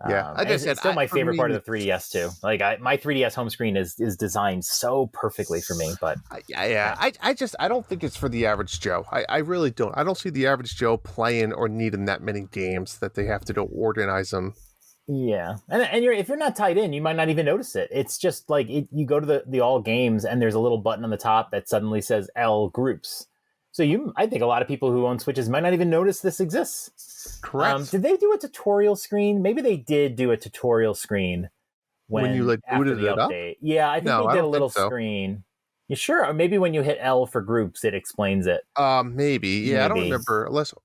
Yeah, it's still my favorite part of the 3DS too. Like my 3DS home screen is designed so perfectly for me. But I don't think it's for the average Joe. I really don't. I don't see the average Joe playing or needing that many games that they have to go organize them. Yeah, and if you're not tied in, you might not even notice it. It's just like you go to the all games and there's a little button on the top that suddenly says L groups. So I think a lot of people who own Switches might not even notice this exists. Correct. Did they do a tutorial screen? Maybe they did do a tutorial screen when you booted the it update. Up? Yeah, I think they did a little screen. You sure? Or maybe when you hit L for groups, it explains it. Maybe. Yeah, maybe. I don't remember. Unless it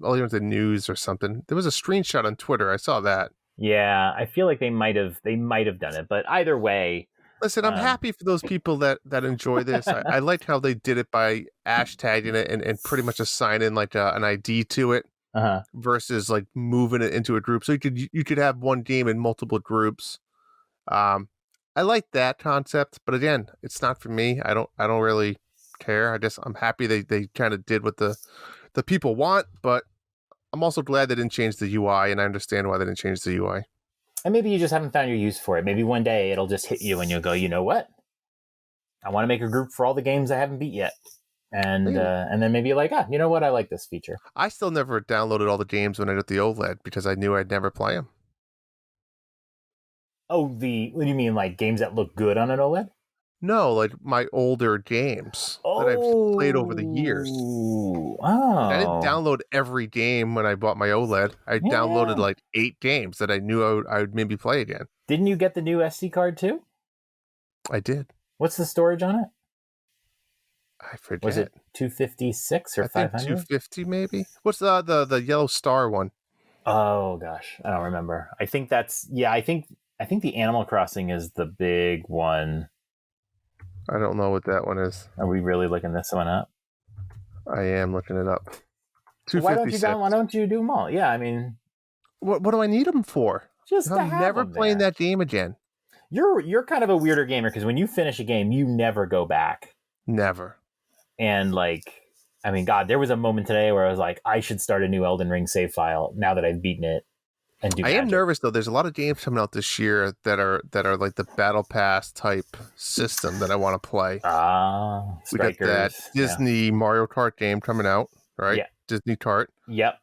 was the news or something. There was a screenshot on Twitter. I saw that. Yeah, I feel like they might have done it, but either way. Listen, I'm happy for those people that enjoy this. I like how they did it by hashtagging it and pretty much assigning like an ID to it versus like moving it into a group. So you could have one game in multiple groups. I like that concept, but again, it's not for me. I don't really care. I'm happy they kind of did what the people want, but I'm also glad they didn't change the UI, and I understand why they didn't change the UI. And maybe you just haven't found your use for it. Maybe one day it'll just hit you and you'll go, you know what? I want to make a group for all the games I haven't beat yet. And then maybe you're like, you know what? I like this feature. I still never downloaded all the games when I got the OLED because I knew I'd never play them. Oh, what do you mean, like games that look good on an OLED? No, like my older games that I've played over the years. Oh. I didn't download every game when I bought my OLED. I downloaded like 8 games that I knew I would maybe play again. Didn't you get the new SD card too? I did. What's the storage on it? I forget. Was it 256 or 500? 250 maybe. What's the yellow star one? Oh gosh, I don't remember. I think I think the Animal Crossing is the big one. I don't know what that one is. Are we really looking this one up? I am looking it up. Why don't you do them all? Yeah, I mean, what do I need them for? Just I'm never playing that game again. You're kind of a weirder gamer because when you finish a game, you never go back. Never. And like, I mean, God, there was a moment today where I was like, I should start a new Elden Ring save file now that I've beaten it. I am nervous though. There's a lot of games coming out this year that are like the Battle Pass type system that I want to play. We got that Disney Mario Kart game coming out, right? Yeah. Disney Kart. Yep.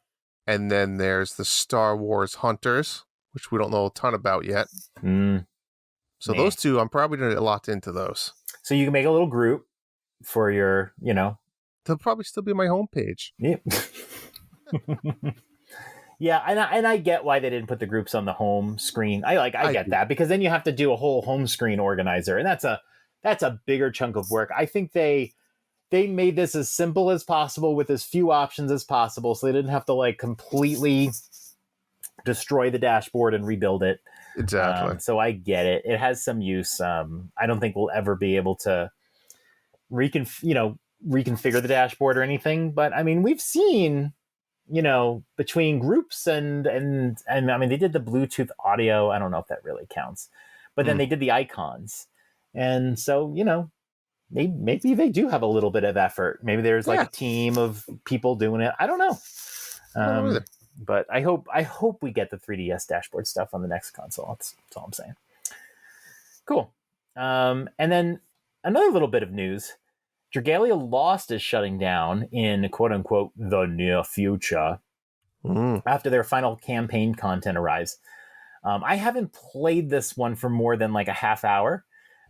And then there's the Star Wars Hunters, which we don't know a ton about yet. So those two, I'm probably going to get locked into those. So you can make a little group for your, They'll probably still be on my homepage. Yeah. Yeah, and I get why they didn't put the groups on the home screen. I get that because then you have to do a whole home screen organizer, and that's a bigger chunk of work. I think they made this as simple as possible with as few options as possible, so they didn't have to like completely destroy the dashboard and rebuild it. Exactly. So I get it. It has some use. I don't think we'll ever be able to reconfigure the dashboard or anything. But I mean, we've seen, between groups and I mean, they did the Bluetooth audio. I don't know if that really counts, but then they did the icons. And so, maybe they do have a little bit of effort. Maybe there's like a team of people doing it. I don't know. But I hope we get the 3DS dashboard stuff on the next console. That's all I'm saying. Cool. And then another little bit of news. Dragalia Lost is shutting down in quote unquote the near future after their final campaign content arrives. I haven't played this one for more than like a half hour,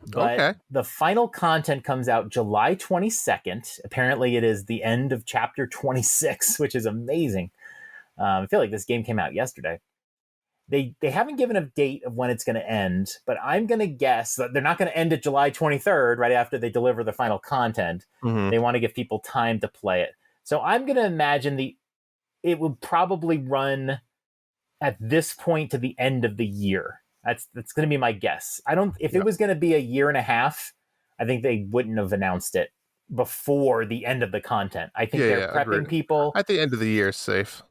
but the final content comes out July 22nd. Apparently it is the end of chapter 26, which is amazing. I feel like this game came out yesterday. They haven't given a date of when it's going to end, but I'm going to guess that they're not going to end at July 23rd right after they deliver the final content. They want to give people time to play it. So I'm going to imagine it will probably run at this point to the end of the year. That's going to be my guess. If it was going to be a year and a half, I think they wouldn't have announced it before the end of the content. I think they're prepping people. At the end of the year is safe.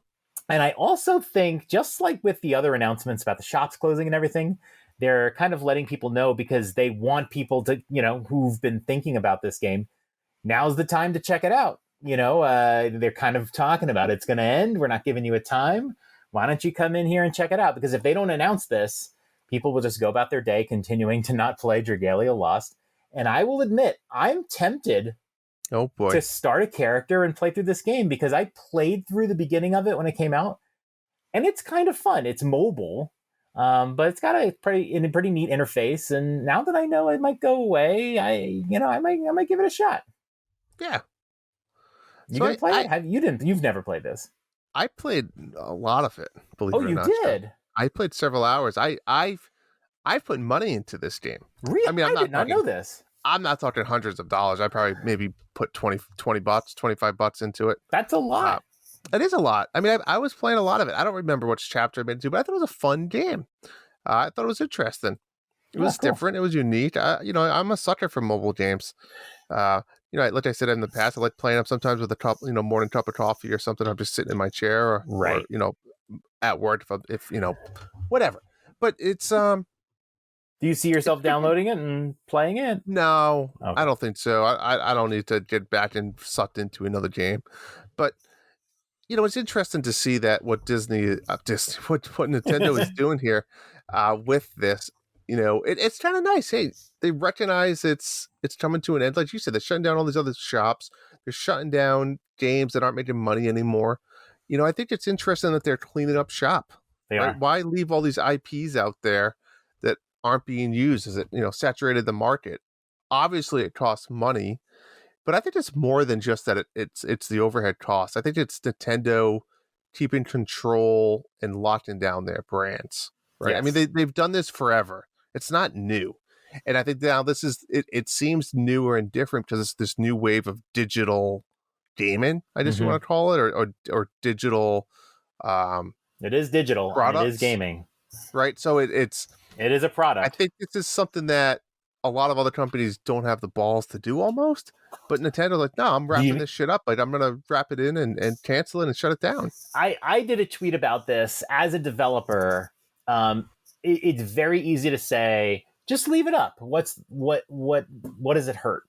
And I also think, just like with the other announcements about the shops closing and everything, they're kind of letting people know because they want people to, who've been thinking about this game, now's the time to check it out. They're kind of talking about it's going to end. We're not giving you a time. Why don't you come in here and check it out? Because if they don't announce this, people will just go about their day continuing to not play Dragalia Lost. And I will admit, I'm tempted to start a character and play through this game because I played through the beginning of it when it came out, and it's kind of fun. It's mobile, but it's got a pretty neat interface. And now that I know it might go away, I might give it a shot. Yeah, you gonna play it? You've never played this? I played a lot of it. Believe it or not. You did? I played several hours. I've put money into this game. Really? I mean, I did not know this. I'm not talking hundreds of dollars. I probably maybe put $20, $25 into it. That's a lot. It is a lot. I mean, I was playing a lot of it. I don't remember which chapter I've been to, but I thought it was a fun game. I thought it was interesting. It was different. It was unique. I'm a sucker for mobile games. Like I said in the past, I like playing them sometimes with a morning cup of coffee or something. I'm just sitting in my chair or at work if whatever. But it's Do you see yourself downloading it and playing it? No, I don't think so. I don't need to get back and sucked into another game. But, it's interesting to see that what what Nintendo is doing here with this. It's kind of nice. Hey, they recognize it's coming to an end. Like you said, they're shutting down all these other shops. They're shutting down games that aren't making money anymore. I think it's interesting that they're cleaning up shop. They are. Why leave all these IPs out there that aren't being used? As it saturated the market? Obviously it costs money, but I think it's more than just that. It's the overhead costs. I think it's Nintendo keeping control and locking down their brands, right? Yes. I mean, they've done this forever. It's not new, and I think now this is it seems newer and different because it's this new wave of digital gaming, I guess you want to call it, or digital it is digital products, it is gaming, right? So it is a product. I think this is something that a lot of other companies don't have the balls to do almost, but Nintendo's like, no, I'm wrapping this shit up. Like, I'm going to wrap it in and cancel it and shut it down. I did a tweet about this as a developer. It's very easy to say, just leave it up. What does it hurt?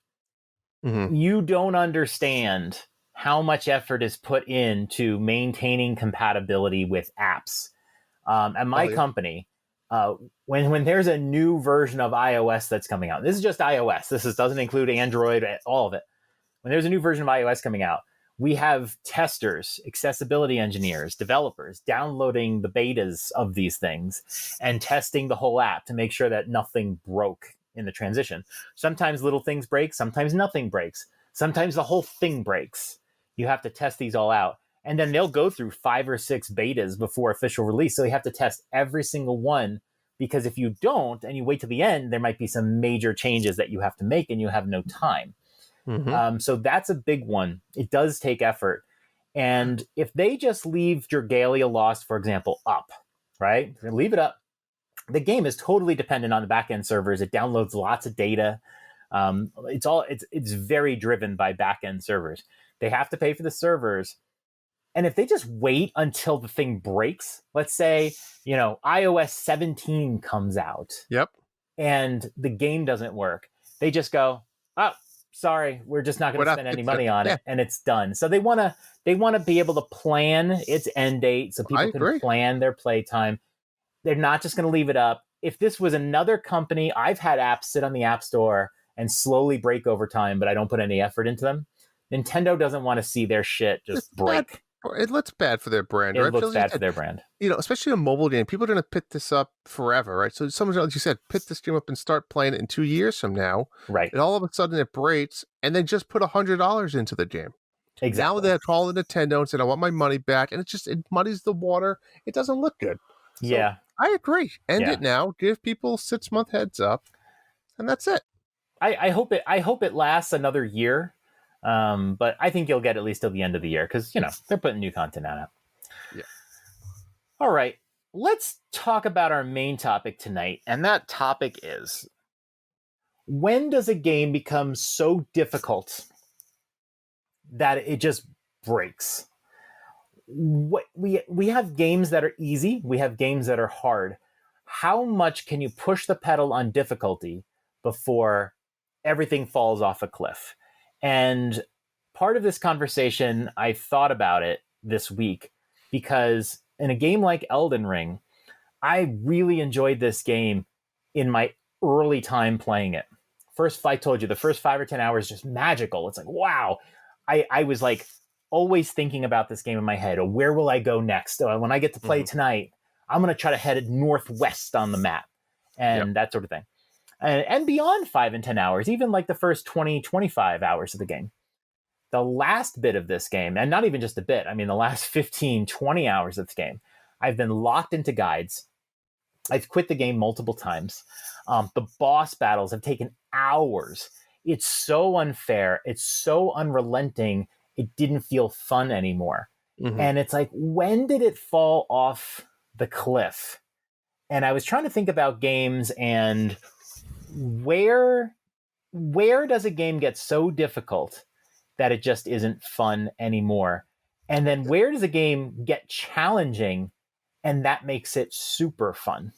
You don't understand how much effort is put into maintaining compatibility with apps. At my company, when there's a new version of iOS that's coming out, this is just iOS. This doesn't include Android, all of it. When there's a new version of iOS coming out, we have testers, accessibility engineers, developers downloading the betas of these things and testing the whole app to make sure that nothing broke in the transition. Sometimes little things break, sometimes nothing breaks, sometimes the whole thing breaks. You have to test these all out. And then they'll go through 5 or 6 betas before official release. So you have to test every single one, because if you don't and you wait to the end, there might be some major changes that you have to make and you have no time. So that's a big one. It does take effort. And if they just leave Dragalia Lost, for example, up, right? Leave it up. The game is totally dependent on the backend servers. It downloads lots of data. It's very driven by back-end servers. They have to pay for the servers. And if they just wait until the thing breaks, let's say, iOS 17 comes out. Yep. And the game doesn't work. They just go, oh, sorry, we're just not going to spend any money on it, and it's done. So they want to be able to plan its end date so people can plan their playtime. They're not just going to leave it up. If this was another company, I've had apps sit on the App Store and slowly break over time, but I don't put any effort into them. Nintendo doesn't want to see their shit just break. It looks bad for their brand. It looks bad for their brand. Especially a mobile game. People are going to pick this up forever, right? So someone, like you said, pick this game up and start playing it in 2 years from now. Right. And all of a sudden it breaks, and then just put $100 into the game. Exactly. Now they're calling Nintendo and saying, I want my money back. And it muddies the water. It doesn't look good. So yeah. I agree. End it now. Give people 6-month heads up. And that's it. I hope it lasts another year. But I think you'll get at least till the end of the year because, they're putting new content out. Yeah. All right. Let's talk about our main topic tonight. And that topic is, when does a game become so difficult that it just breaks? We have games that are easy. We have games that are hard. How much can you push the pedal on difficulty before everything falls off a cliff? And part of this conversation, I thought about it this week because in a game like Elden Ring, I really enjoyed this game in my early time playing it. I told you, the first 5 or 10 hours, just magical. It's like, wow. I was like always thinking about this game in my head. Oh, where will I go next? When I get to play tonight, I'm going to try to head northwest on the map and that sort of thing. And beyond 5 and 10 hours, even like the first 20, 25 hours of the game. The last bit of this game, and not even just a bit, I mean, the last 15, 20 hours of this game, I've been locked into guides. I've quit the game multiple times. The boss battles have taken hours. It's so unfair. It's so unrelenting. It didn't feel fun anymore. Mm-hmm. And it's like, when did it fall off the cliff? And I was trying to think about games and where does a game get so difficult that it just isn't fun anymore? And then where does a game get challenging and that makes it super fun?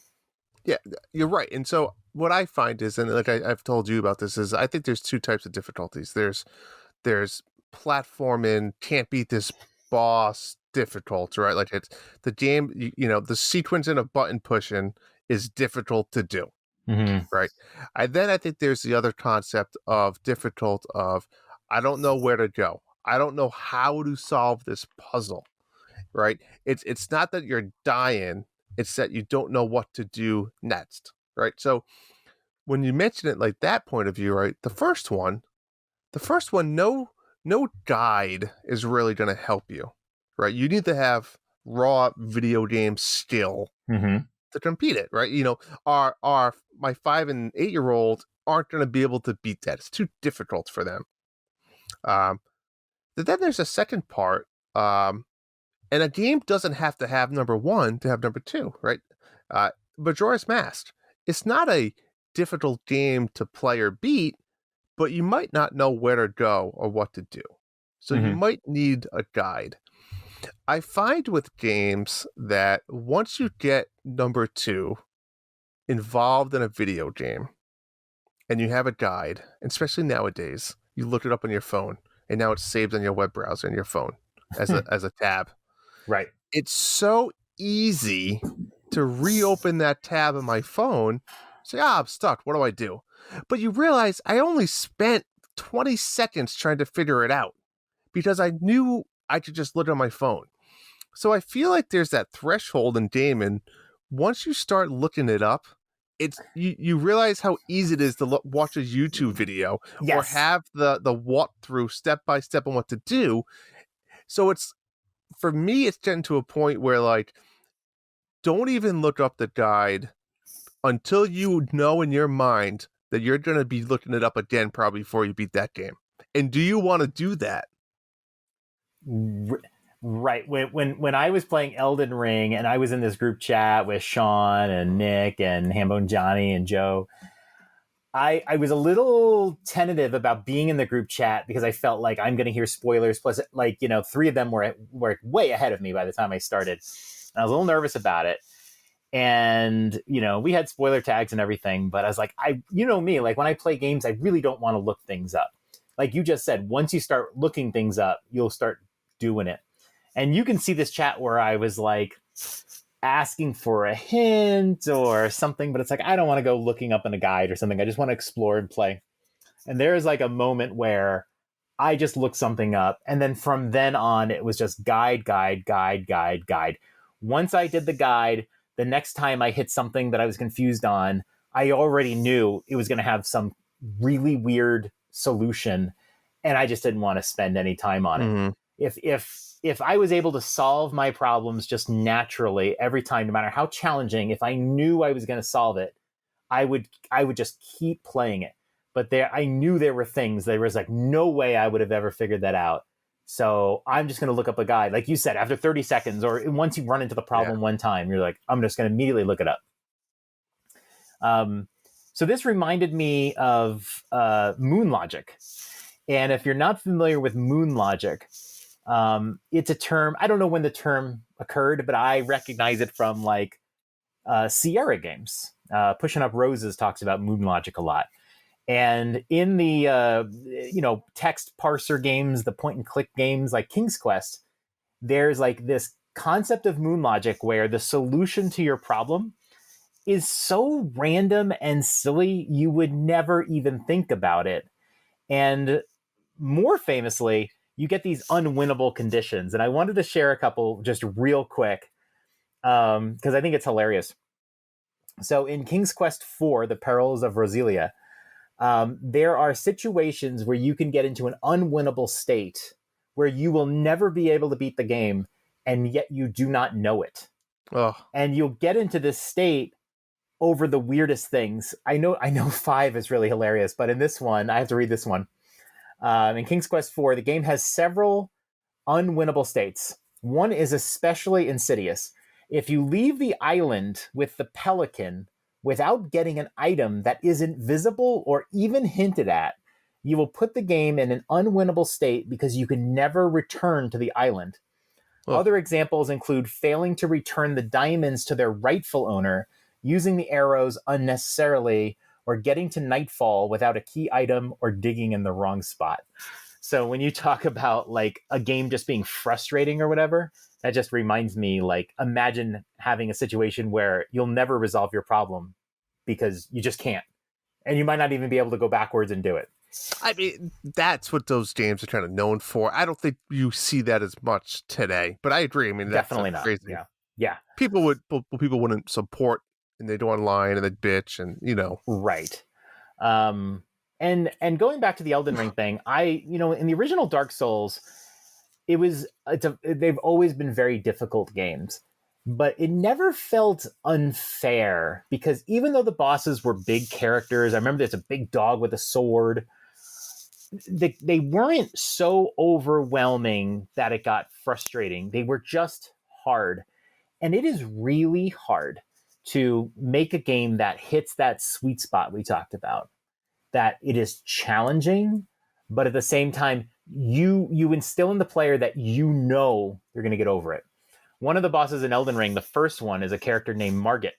Yeah, you're right. And so what I find is, and like I've told you about this, is I think there's 2 types of difficulties. There's platforming, can't beat this boss difficult, right? Like it's the game, the sequencing of button pushing is difficult to do. Mm-hmm. Right. I think there's the other concept of difficult of, I don't know where to go. I don't know how to solve this puzzle. Right. It's not that you're dying. It's that you don't know what to do next. Right. So when you mention it like that point of view, right, the first one, no guide is really going to help you. Right. You need to have raw video game skill. Mm-hmm. to compete it, right? My 5 and 8-year-old aren't going to be able to beat that. It's too difficult for them. But then there's a second part, and a game doesn't have to have number 1 to have number 2, right? Majora's Mask. It's not a difficult game to play or beat, but you might not know where to go or what to do. So you might need a guide. I find with games that once you get number 2 involved in a video game and you have a guide, especially nowadays, you look it up on your phone and now it's saved on your web browser in your phone as a tab. Right. It's so easy to reopen that tab on my phone, say, I'm stuck. What do I do? But you realize I only spent 20 seconds trying to figure it out because I knew I could just look on my phone. So I feel like there's that threshold in gaming. Once you start looking it up, it's you realize how easy it is to watch a YouTube video or have the walkthrough step by step on what to do. So it's, for me, it's getting to a point where, like, don't even look up the guide until you know in your mind that you're going to be looking it up again probably before you beat that game. And do you want to do that? Right. When I was playing Elden Ring and I was in this group chat with Sean and Nick and Hambone Johnny and Joe, I was a little tentative about being in the group chat because I felt like I'm going to hear spoilers. Plus, like, you know, 3 of them were way ahead of me by the time I started. And I was a little nervous about it. And, you know, we had spoiler tags and everything, but I was like, you know me, like when I play games, I really don't want to look things up. Like you just said, once you start looking things up, you'll start doing it. And you can see this chat where I was like asking for a hint or something, but it's like, I don't want to go looking up in a guide or something. I just want to explore and play. And there's like a moment where I just looked something up. And then from then on, it was just guide. Once I did the guide, the next time I hit something that I was confused on, I already knew it was going to have some really weird solution. And I just didn't want to spend any time on it. If I was able to solve my problems just naturally every time, no matter how challenging, if I knew I was going to solve it, I would just keep playing it. But I knew there were things, there was like no way I would have ever figured that out. So I'm just going to look up a guide. Like you said, after 30 seconds, or once you run into the problem one time, you're like, I'm just going to immediately look it up. So this reminded me of moon logic. And if you're not familiar with moon logic, it's a term, I don't know when the term occurred, but I recognize it from like Sierra games. Pushing Up Roses talks about moon logic a lot. And in the, text parser games, the point and click games like King's Quest, there's like this concept of moon logic where the solution to your problem is so random and silly, you would never even think about it. And more famously, you get these unwinnable conditions. And I wanted to share a couple just real quick because I think it's hilarious. So in King's Quest IV, The Perils of Roselia, there are situations where you can get into an unwinnable state where you will never be able to beat the game, and yet you do not know it. Oh. And you'll get into this state over the weirdest things. I know 5 is really hilarious, but in this one, I have to read this one. In King's Quest IV, the game has several unwinnable states. One is especially insidious. If you leave the island with the pelican without getting an item that isn't visible or even hinted at, you will put the game in an unwinnable state because you can never return to the island. Oh. Other examples include failing to return the diamonds to their rightful owner, using the arrows unnecessarily, or getting to nightfall without a key item or digging in the wrong spot. So when you talk about like a game just being frustrating or whatever, that just reminds me, like, imagine having a situation where you'll never resolve your problem because you just can't. And you might not even be able to go backwards and do it. I mean, that's what those games are kind of known for. I don't think you see that as much today, but I agree. I mean, that's definitely not. Crazy. Yeah. People wouldn't support, and they'd go online and they'd bitch, and Right. And going back to the Elden Ring thing, in the original Dark Souls, they've always been very difficult games, but it never felt unfair because even though the bosses were big characters, I remember there's a big dog with a sword, they weren't so overwhelming that it got frustrating. They were just hard. And it is really hard to make a game that hits that sweet spot we talked about, that it is challenging, but at the same time, you instill in the player that you're going to get over it. One of the bosses in Elden Ring, the first one, is a character named Margit.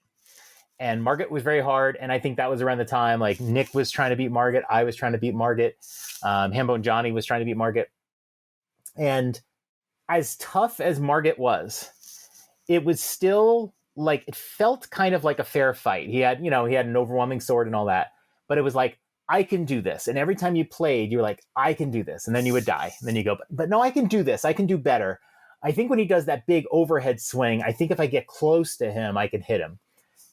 And Margit was very hard, and I think that was around the time like Nick was trying to beat Margit, I was trying to beat Margit, Hambone Johnny was trying to beat Margit. And as tough as Margit was, it was still like, it felt kind of like a fair fight. He had an overwhelming sword and all that, but it was like, I can do this. And every time you played, you were like, I can do this. And then you would die. And then you go, but no, I can do this. I can do better. I think when he does that big overhead swing, I think if I get close to him, I can hit him.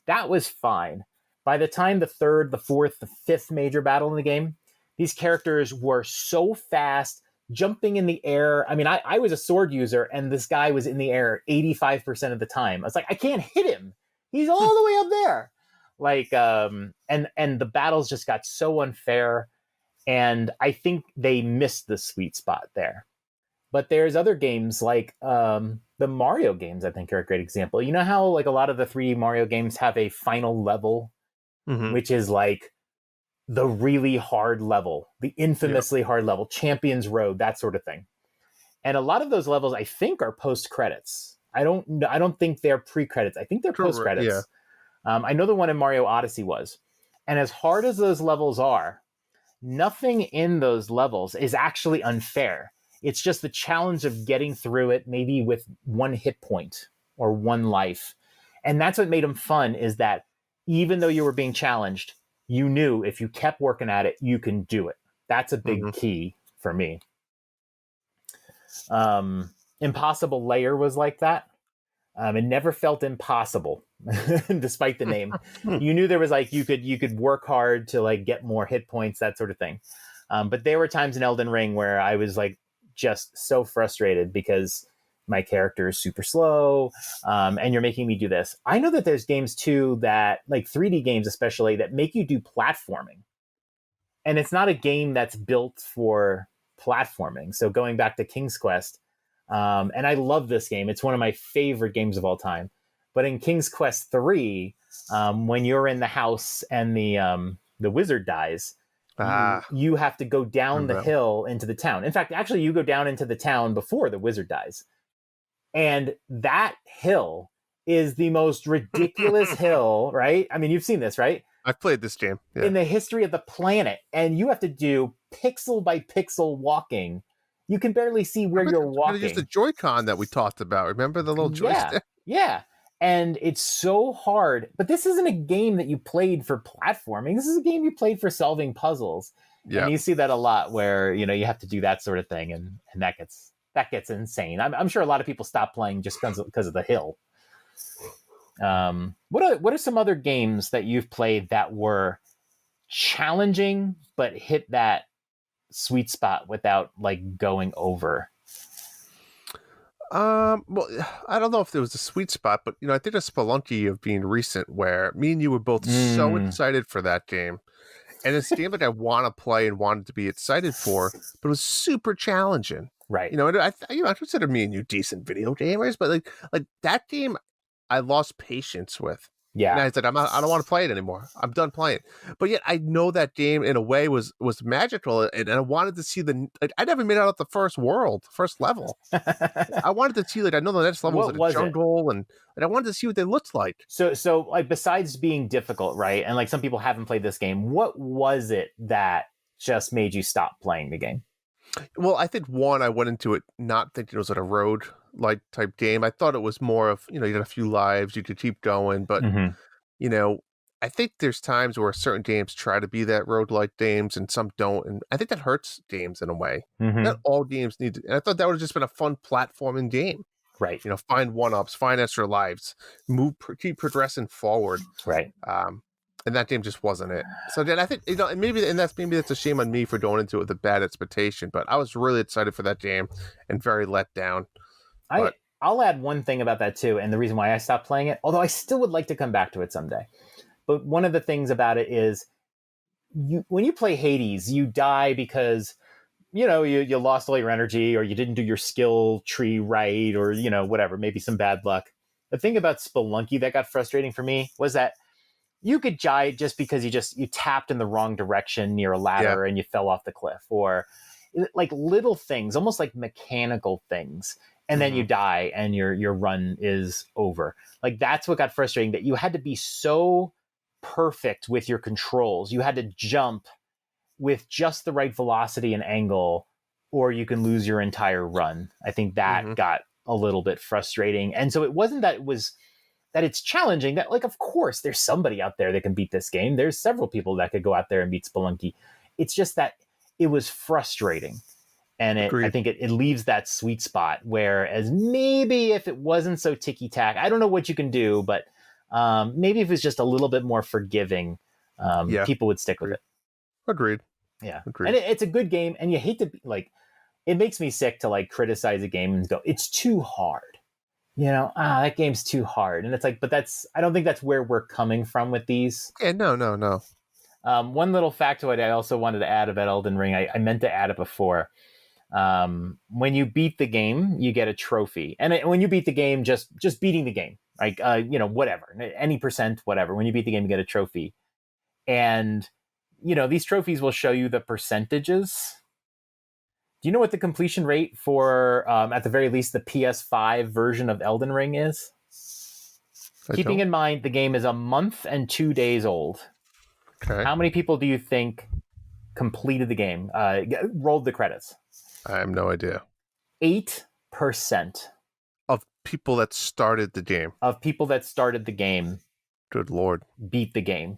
That was fine. By the time the third, the fourth, the fifth major battle in the game, these characters were so fast, jumping in the air. I mean, I was a sword user, and this guy was in the air 85% of the time. I was like, I can't hit him. He's all the way up there. Like, and the battles just got so unfair. And I think they missed the sweet spot there. But there's other games like the Mario games, I think, are a great example. You know how like a lot of the 3D Mario games have a final level, which is like the really hard level, the infamously hard level, Champion's Road, that sort of thing. And a lot of those levels, I think, are post credits. I don't think they're pre credits. I think they're post credits. Yeah. I know the one in Mario Odyssey was. And as hard as those levels are, nothing in those levels is actually unfair. It's just the challenge of getting through it, maybe with one hit point or one life. And that's what made them fun, is that even though you were being challenged, you knew if you kept working at it, you can do it. That's a big key for me. Impossible Layer was like that. It never felt impossible, despite the name. You knew there was like you could work hard to like get more hit points, that sort of thing. But there were times in Elden Ring where I was like just so frustrated because my character is super slow, and you're making me do this. I know that there's games too that, like 3D games especially, that make you do platforming, and it's not a game that's built for platforming. So going back to King's Quest. And I love this game. It's one of my favorite games of all time. But in King's Quest 3, when you're in the house and the wizard dies, you have to go down the hill into the town. In fact, actually, you go down into the town before the wizard dies. And that hill is the most ridiculous hill, right? I mean, you've seen this, right? I've played this game. Yeah. In the history of the planet. And you have to do pixel by pixel walking. You can barely see where you're walking. Use the Joy-Con that we talked about. Remember the little joystick? Yeah. And it's so hard. But this isn't a game that you played for platforming. This is a game you played for solving puzzles. Yeah. And you see that a lot where, you have to do that sort of thing. And that gets insane. I'm sure a lot of people stop playing just because of the hill. What are some other games that you've played that were challenging but hit that sweet spot without like going over? Well, I don't know if there was a sweet spot, but I think a Spelunky of being recent where me and you were both so excited for that game. And it's a game that I want to play and wanted to be excited for, but it was super challenging. Right. I consider me and you decent video gamers, but like that game I lost patience with. Yeah. And I said, I don't want to play it anymore. I'm done playing. But yet I know that game in a way was magical. And I wanted to see I never made it out of the first level. I wanted to see, I know the next level was a jungle and I wanted to see what they looked like. So like, besides being difficult, right? And like some people haven't played this game, what was it that just made you stop playing the game? Well, I think I went into it not thinking it was a road like type game. I thought it was more of, you had a few lives, you could keep going, but I think there's times where certain games try to be that road-like games and some don't, and I think that hurts games in a way. Not all games need to, and I thought that would have just been a fun platforming game. Right. Find one-ups, find extra lives, keep progressing forward. Right. And that game just wasn't it. So then I think, and maybe that's a shame on me for going into it with a bad expectation, but I was really excited for that game and very let down. I'll add one thing about that too, and the reason why I stopped playing it, although I still would like to come back to it someday. But one of the things about it is, when you play Hades, you die because you lost all your energy, or you didn't do your skill tree right, or whatever, maybe some bad luck. The thing about Spelunky that got frustrating for me was that you could die just because you tapped in the wrong direction near a ladder and you fell off the cliff, or like little things, almost like mechanical things. And then you die and your run is over. Like, that's what got frustrating, that you had to be so perfect with your controls. You had to jump with just the right velocity and angle, or you can lose your entire run. I think that got a little bit frustrating. And so it wasn't that it's challenging. That, like, of course, there's somebody out there that can beat this game. There's several people that could go out there and beat Spelunky. It's just that it was frustrating. And I think it leaves that sweet spot, whereas maybe if it wasn't so ticky-tack, I don't know what you can do, but maybe if it was just a little bit more forgiving, people would stick with it. Agreed. Yeah. Agreed. And it's a good game, and you hate to be, like, it makes me sick to like criticize a game and go, it's too hard. That game's too hard. And it's like, but I don't think that's where we're coming from with these. Yeah, no. One little factoid I also wanted to add about Elden Ring, I meant to add it before. When you beat the game, you get a trophy. And when you beat the game, just beating the game, like, whatever, any percent, whatever. When you beat the game, you get a trophy. And these trophies will show you the percentages. Do you know what the completion rate for, at the very least, the PS5 version of Elden Ring is? Keeping in mind the game is a month and 2 days old. Okay. How many people do you think completed the game? Rolled the credits. I have no idea. 8% Of people that started the game. Good Lord. Beat the game.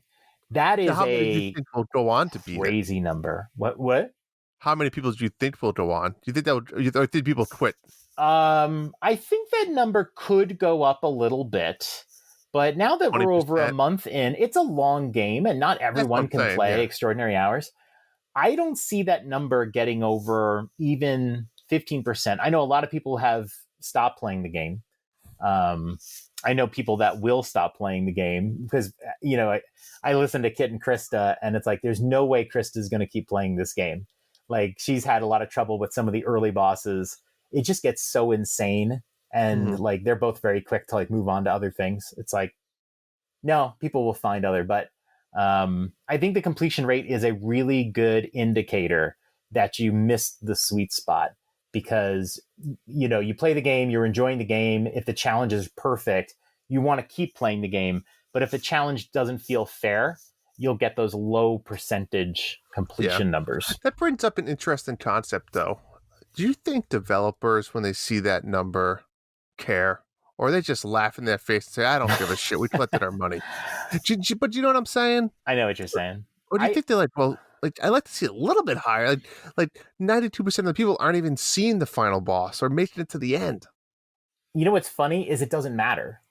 That is how many do you think will go on to beat crazy number. What? How many people do you think will go on? Do you think or did people quit? I think that number could go up a little bit. But now that 20%. we're over a month in, it's a long game and not everyone can play extraordinary hours. I don't see that number getting over even 15%. I know a lot of people have stopped playing the game. I know people that will stop playing the game because, I listen to Kit and Krista and it's like, there's no way Krista's going to keep playing this game. Like, she's had a lot of trouble with some of the early bosses. It just gets so insane. And like, they're both very quick to like move on to other things. It's like, no, people will find other, but I think the completion rate is a really good indicator that you missed the sweet spot because, you play the game, you're enjoying the game. If the challenge is perfect, you want to keep playing the game. But if the challenge doesn't feel fair, you'll get those low percentage completion numbers. That brings up an interesting concept, though. Do you think developers, when they see that number, care? Or they just laugh in their face and say, I don't give a shit. We collected our money. But you know what I'm saying? I know what you're saying. Or do you think they're like, well, like I'd like to see a little bit higher. Like 92% of the people aren't even seeing the final boss or making it to the end. You know what's funny is it doesn't matter.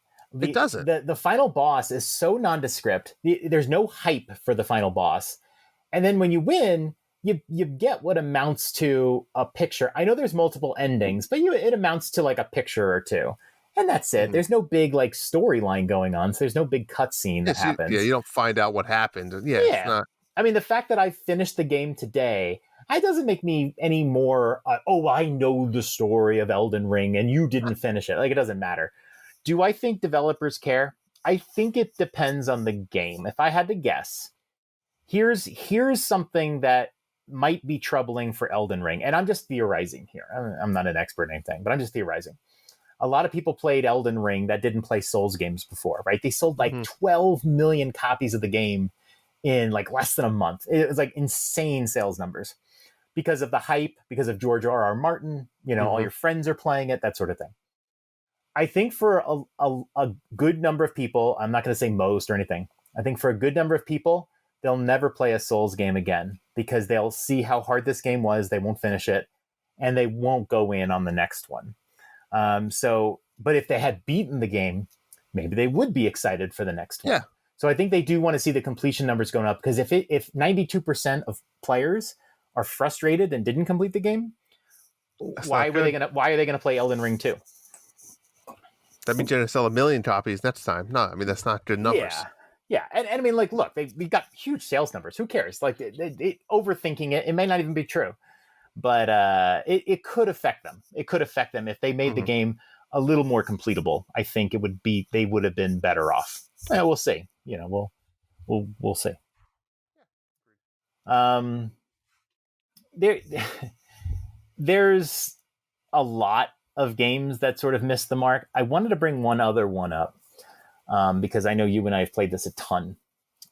It doesn't. The final boss is so nondescript. There's no hype for the final boss. And then when you win, you get what amounts to a picture. I know there's multiple endings, but it amounts to like a picture or two. And that's it. There's no big like storyline going on. So there's no big cutscene that happens. You don't find out what happened. It's not. I mean, the fact that I finished the game today, it doesn't make me any more, I know the story of Elden Ring and you didn't finish it. Like, it doesn't matter. Do I think developers care? I think it depends on the game. If I had to guess, here's something that might be troubling for Elden Ring. And I'm just theorizing here. I'm not an expert in anything, but I'm just theorizing. A lot of people played Elden Ring that didn't play Souls games before, right? They sold like 12 million copies of the game in like less than a month. It was like insane sales numbers because of the hype, because of George R.R. Martin, all your friends are playing it, that sort of thing. I think for a good number of people, I'm not going to say most or anything. I think for a good number of people, they'll never play a Souls game again because they'll see how hard this game was. They won't finish it and they won't go in on the next one. But if they had beaten the game, maybe they would be excited for the next one. Yeah. So I think they do want to see the completion numbers going up because if 92% of players are frustrated and didn't complete the game, why are they going to play Elden Ring 2? That means you're going to sell 1 million copies next time. No, I mean, that's not good numbers. Yeah. And I mean, like, look, we got huge sales numbers. Who cares? Like, overthinking it may not even be true. But it could affect them. It could affect them if they made the game a little more completable. I think they would have been better off. We'll see. We'll see. There's a lot of games that sort of missed the mark. I wanted to bring one other one up because I know you and I have played this a ton.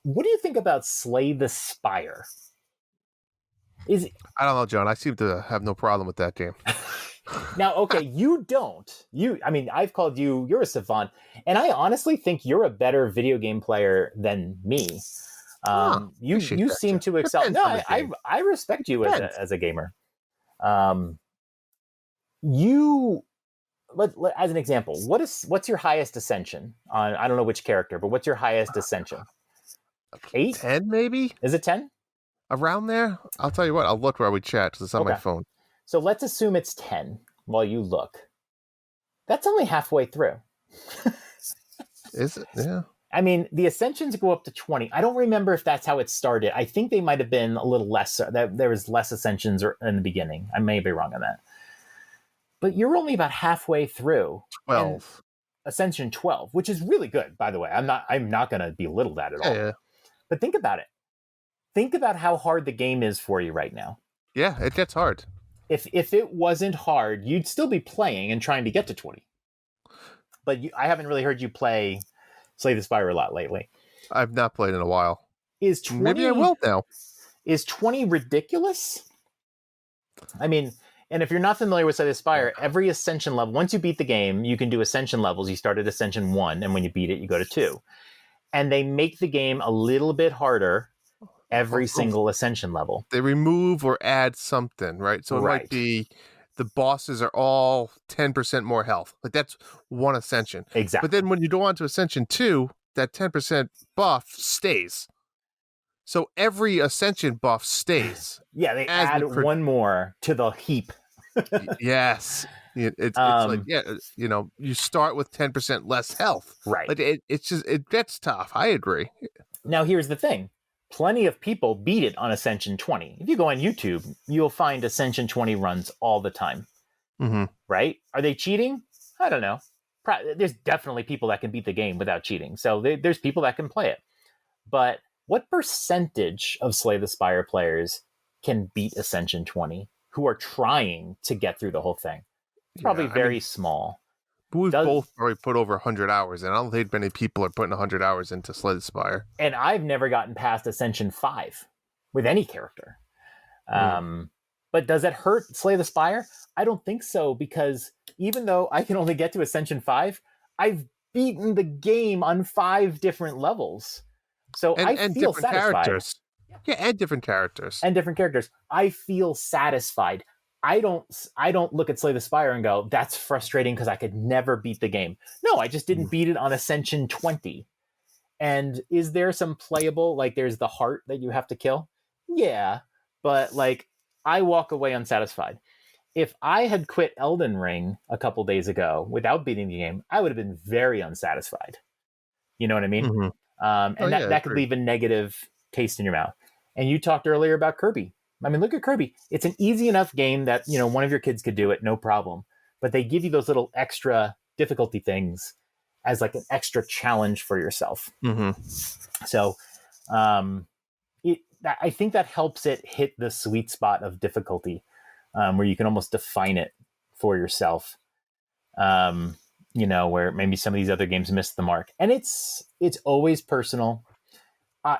What do you think about Slay the Spire? I don't know, John. I seem to have no problem with that game. Now, okay, you don't. I've called you're a savant, and I honestly think you're a better video game player than me. You seem to excel. No, I respect you as a gamer. As an example, what's your highest ascension on? I don't know which character, but what's your highest ascension? 8? 10, maybe? Is it 10? Around there? I'll tell you what. I'll look while we chat because it's on my phone. So let's assume it's 10 while you look. That's only halfway through. Is it? Yeah. I mean, the ascensions go up to 20. I don't remember if that's how it started. I think they might have been a little less. There was less ascensions in the beginning. I may be wrong on that. But you're only about halfway through. 12. Ascension 12, which is really good, by the way. I'm not going to belittle that at all. Yeah. But think about it. think about how hard the game is for you right now. Yeah, it gets hard. If it wasn't hard, you'd still be playing and trying to get to 20. But I haven't really heard you play Slay the Spire a lot lately. I've not played in a while. Is 20, maybe I will now. Is 20 ridiculous? I mean, and if you're not familiar with Slay the Spire, every ascension level, once you beat the game, you can do ascension levels. You start at ascension 1, and when you beat it, you go to 2. And they make the game a little bit harder every single ascension level. They remove or add something, right? So it might be the bosses are all 10% more health. Like that's one ascension. Exactly. But then when you go on to ascension 2, that 10% buff stays. So every ascension buff stays. Yeah, they add one more to the heap. Yes. It's like, you start with 10% less health. Right. Like it gets tough. I agree. Now, here's the thing. Plenty of people beat it on Ascension 20. If you go on YouTube, you'll find Ascension 20 runs all the time. Mm-hmm. Right? Are they cheating? I don't know. There's definitely people that can beat the game without cheating. So there's people that can play it. But what percentage of Slay the Spire players can beat Ascension 20 who are trying to get through the whole thing? It's probably very small. But we've both already put over 100 hours, and I don't think many people are putting 100 hours into Slay the Spire. And I've never gotten past Ascension 5 with any character. But does it hurt Slay the Spire? I don't think so, because even though I can only get to Ascension 5, I've beaten the game on 5 different levels. So I feel different satisfied. Characters. Yeah, and different characters. And different characters. I feel satisfied. I don't look at Slay the Spire and go, that's frustrating because I could never beat the game. No, I just didn't beat it on Ascension 20. And is there some playable, like there's the heart that you have to kill? Yeah, but like I walk away unsatisfied. If I had quit Elden Ring a couple days ago without beating the game, I would have been very unsatisfied. You know what I mean? Mm-hmm. That could leave a negative taste in your mouth. And you talked earlier about Kirby. I mean, look at Kirby. It's an easy enough game that, one of your kids could do it, no problem. But they give you those little extra difficulty things as like an extra challenge for yourself. Mm-hmm. So I think that helps it hit the sweet spot of difficulty where you can almost define it for yourself. Where maybe some of these other games missed the mark. And it's always personal.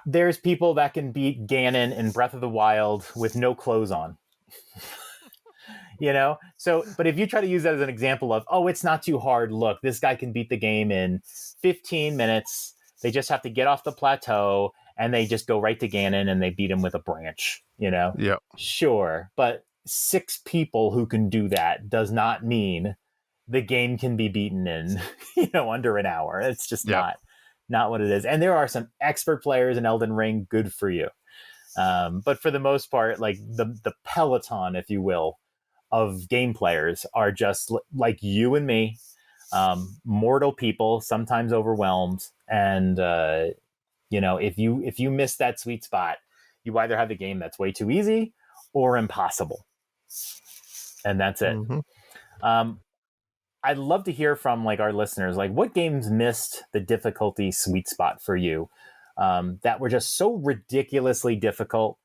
There's people that can beat Ganon in Breath of the Wild with no clothes on. So, but if you try to use that as an example of, it's not too hard. Look, this guy can beat the game in 15 minutes. They just have to get off the plateau and they just go right to Ganon and they beat him with a branch, Yeah. Sure. But 6 people who can do that does not mean the game can be beaten in, under an hour. It's just not what it is. And there are some expert players in Elden Ring. Good for you. But for the most part, like the peloton, if you will, of game players are just like you and me, mortal people, sometimes overwhelmed. And, if you miss that sweet spot, you either have the game that's way too easy or impossible. And that's it. Mm-hmm. I'd love to hear from like our listeners, like what games missed the difficulty sweet spot for you that were just so ridiculously difficult,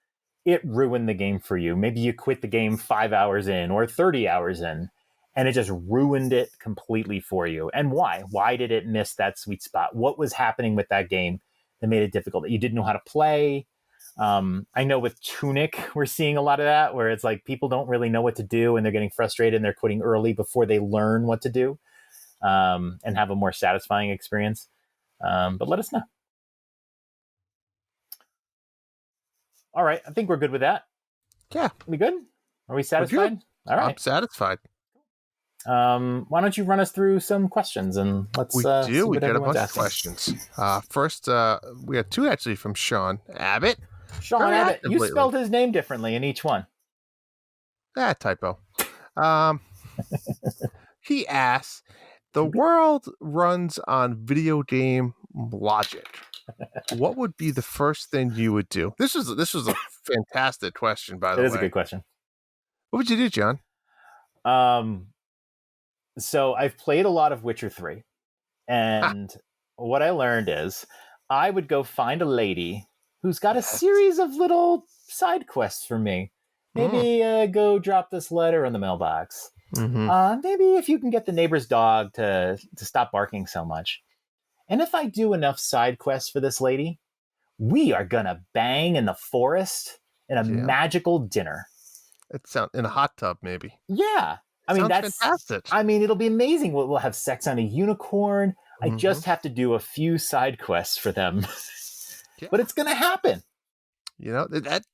it ruined the game for you. Maybe you quit the game 5 hours in or 30 hours in, and it just ruined it completely for you. And why? Why did it miss that sweet spot? What was happening with that game that made it difficult? That you didn't know how to play? I know with Tunic, we're seeing a lot of that where it's like people don't really know what to do and they're getting frustrated and they're quitting early before they learn what to do and have a more satisfying experience. But let us know. All right. I think we're good with that. Yeah. We good? Are we satisfied? All right. I'm satisfied. Why don't you run us through some questions and let's we get a bunch asking. of questions. First, we have 2 actually from Sean Abbott. Sean Abbott. You spelled his name differently in each one. Typo. He asks, the world runs on video game logic. What would be the first thing you would do? This was a fantastic question, by the way. It is a good question. What would you do, John? So I've played a lot of Witcher 3, and what I learned is I would go find a lady who's got a series of little side quests for me. Maybe go drop this letter in the mailbox. Maybe if you can get the neighbor's dog to stop barking so much. And if I do enough side quests for this lady, we are gonna bang in the forest in a magical dinner. It sounds in a hot tub, maybe. Yeah. I mean, that's fantastic. I mean, it'll be amazing. We'll have sex on a unicorn. I just have to do a few side quests for them. But it's gonna happen. You know,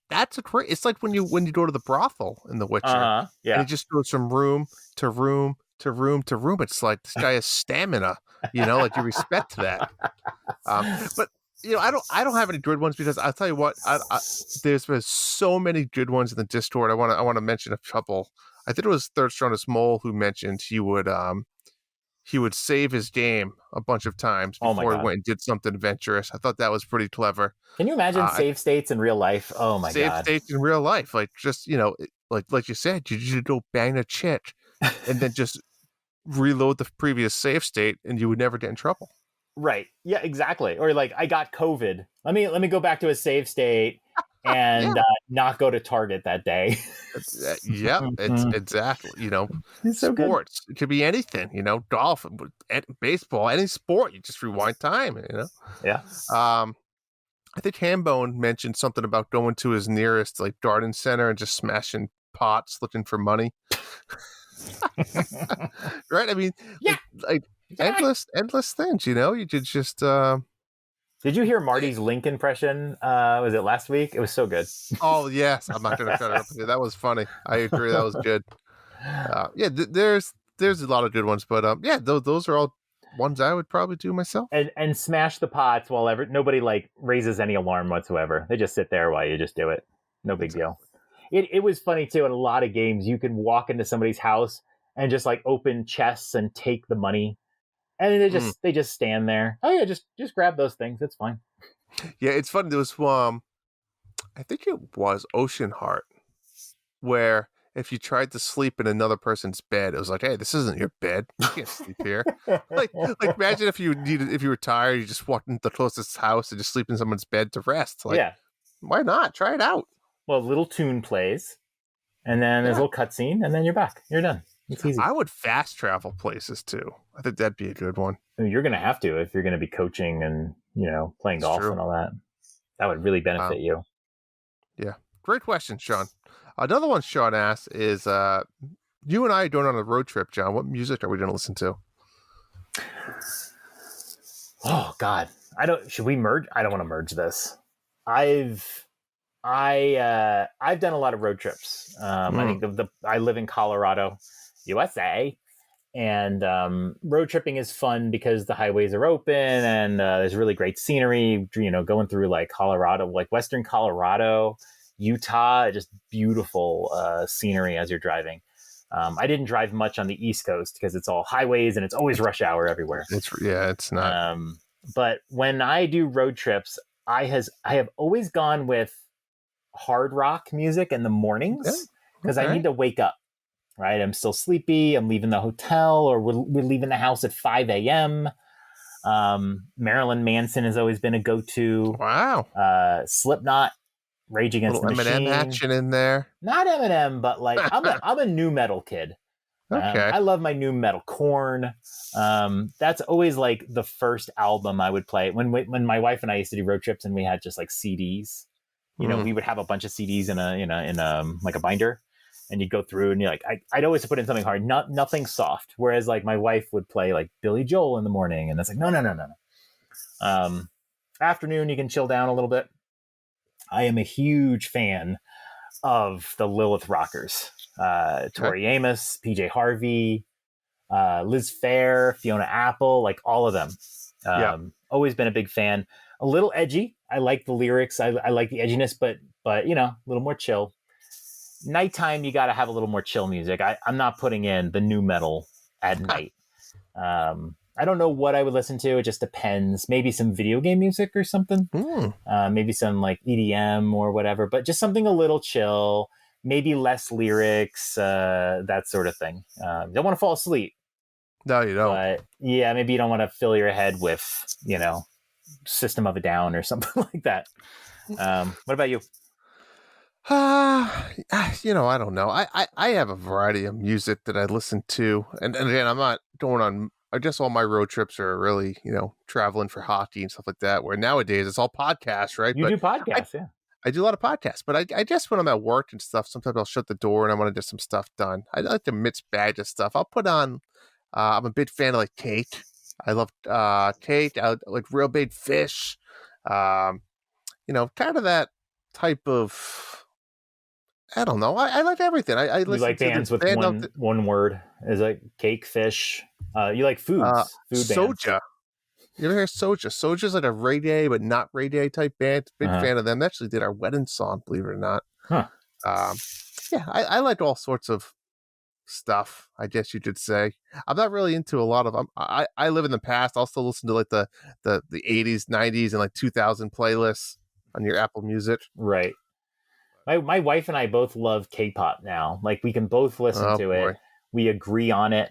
that's a great. It's like when you go to the brothel in The Witcher, and you just go from room to room to room to room. It's like this guy has stamina. You know, like you respect that. But you know, I don't have any good ones because I'll tell you what, there's been so many good ones in the Discord. I want to mention a couple. I think it was Third Strongest Mole who mentioned he would save his game a bunch of times before he went and did something adventurous. I thought that was pretty clever. Can you imagine save states in real life? Oh my god. Save states in real life. Like just, you know, like you said, you just go bang a chick and then just reload the previous save state and you would never get in trouble. Right. Yeah, exactly. Or like, I got COVID. Let me go back to a save state and not go to Target that day. It's exactly, you know, it's so sports. Good. It could be anything, you know, golf, baseball, any sport. You just rewind time, you know? Yeah. I think Hambone mentioned something about going to his nearest like garden center and just smashing pots looking for money. Right? I mean, like endless things, you know? You could just Did you hear Marty's Link impression? Was it last week? It was so good. Oh yes, I'm not going to cut it up. That was funny. I agree. That was good. There's a lot of good ones, but those are all ones I would probably do myself. And smash the pots while nobody like raises any alarm whatsoever. They just sit there while you just do it. No big deal. It was funny too. In a lot of games, you can walk into somebody's house and just like open chests and take the money. And they just stand there. Oh yeah, just grab those things. It's fine. Yeah, it's funny. There was I think it was Ocean Heart, where if you tried to sleep in another person's bed, it was like, hey, this isn't your bed. You can't sleep here. like imagine if you were tired, you just walked into the closest house and just sleep in someone's bed to rest. Like, why not? Try it out. Well, a little tune plays, and then there's a little cutscene, and then you're back. You're done. It's easy. I would fast travel places too. I think that'd be a good one. I mean, you're going to have to if you're going to be coaching and, you know, playing golf and all that. That would really benefit you. Yeah. Great question, Sean. Another one Sean asked is, you and I are going on a road trip, John. What music are we going to listen to? Oh God. Should we merge? I don't want to merge this. I've done a lot of road trips. I think I live in Colorado, USA, and road tripping is fun because the highways are open and there's really great scenery. You know, going through like Colorado, like Western Colorado, Utah, just beautiful scenery as you're driving. I didn't drive much on the East Coast because it's all highways and it's always rush hour everywhere. It's not. But when I do road trips, I have always gone with hard rock music in the mornings because I need to wake up. Right, I'm still sleepy. I'm leaving the hotel, or we're leaving the house at 5 a.m. Marilyn Manson has always been a go-to. Wow. Slipknot, Rage Against the Machine. Eminem action in there. Not Eminem, but like I'm a new metal kid. Okay. I love my new metal. Korn. That's always like the first album I would play when my wife and I used to do road trips and we had just like CDs. You know, we would have a bunch of CDs in a like a binder. And you'd go through and you're like, I'd always put in something hard, nothing soft. Whereas like my wife would play like Billy Joel in the morning. And it's like, no. Afternoon, you can chill down a little bit. I am a huge fan of the Lilith Rockers. Tori Amos, PJ Harvey, Liz Phair, Fiona Apple, like all of them. Always been a big fan. A little edgy. I like the lyrics. I like the edginess, but you know, a little more chill. Nighttime, you got to have a little more chill music. I'm not putting in the new metal at night. I don't know what I would listen to. It just depends. Maybe some video game music or something. Maybe some like EDM or whatever, but just something a little chill, maybe less lyrics, that sort of thing. You don't want to fall asleep. No, you don't. But yeah, maybe you don't want to fill your head with, you know, System of a Down or something like that. What about you? I don't know. I have a variety of music that I listen to, and again, I'm not going on. I guess all my road trips are really, traveling for hockey and stuff like that. Where nowadays it's all podcasts, right? You do podcasts, yeah. I do a lot of podcasts, but I guess when I'm at work and stuff, sometimes I'll shut the door and I want to get some stuff done. I like to mix bag of stuff. I'll put on. I'm a big fan of like Kate. I love Kate. I like Real Big Fish. Kind of that type of. I don't know. I like everything. I listen like to bands with one word. Is like cake, fish. You like foods. Food Soja. bands. You ever hear Soja? Soja's like a reggae, but not reggae type band. Big fan of them. They actually did our wedding song, believe it or not. Huh. I like all sorts of stuff, I guess you could say. I'm not really into a lot of them. I live in the past. I'll still listen to like the 80s, 90s, and like 2000 playlists on your Apple Music. Right. My wife and I both love K-pop now. Like we can both listen to it. We agree on it.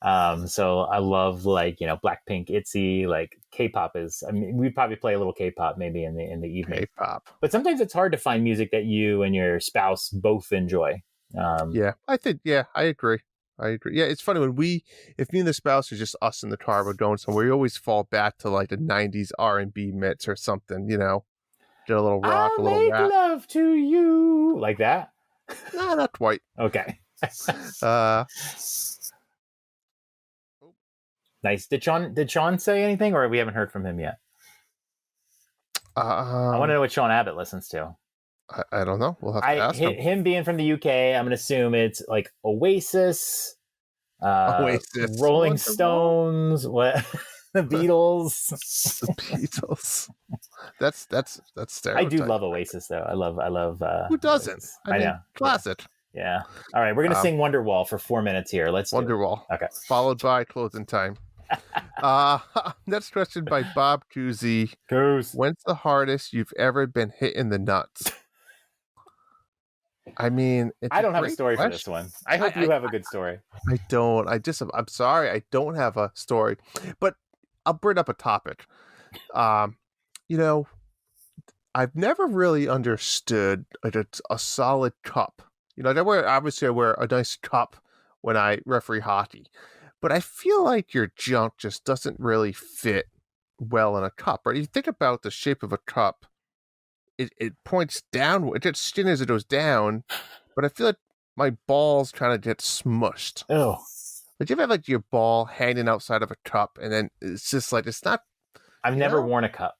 So I love Blackpink, ITZY. Like K-pop is. I mean, we'd probably play a little K-pop maybe in the evening. K-pop. But sometimes it's hard to find music that you and your spouse both enjoy. I think. Yeah, I agree. Yeah, it's funny if me and the spouse are just us in the car, we're going somewhere. We always fall back to like the '90s R&B mix or something. Get a little rock, a little rap. Make love to you like that. Nah, not quite. Okay. Nice. Did Sean say anything, or we haven't heard from him yet? I want to know what Sean Abbott listens to. I don't know. We'll have to ask him. Him being from the UK, I'm going to assume it's like Oasis, Rolling Stones, what? The Beatles. The Beatles. That's stereotype. I do love Oasis though. I love who doesn't? Oasis. I know. Classic. Yeah. All right, we're gonna sing Wonderwall for 4 minutes here. Let's Wonderwall. Okay. Followed by closing time. Next question by Bob Cousy. When's the hardest you've ever been hit in the nuts? I mean, I don't have a story for this one. I hope you have a good story. I don't. I'm sorry. I don't have a story, but I'll bring up a topic. I've never really understood a solid cup. I wear a nice cup when I referee hockey, but I feel like your junk just doesn't really fit well in a cup. Right? You think about the shape of a cup. It points down. It gets skin as it goes down, but I feel like my balls kind of get smushed. Oh. Did you ever have like your ball hanging outside of a cup, and then it's just like it's not? I've never worn a cup.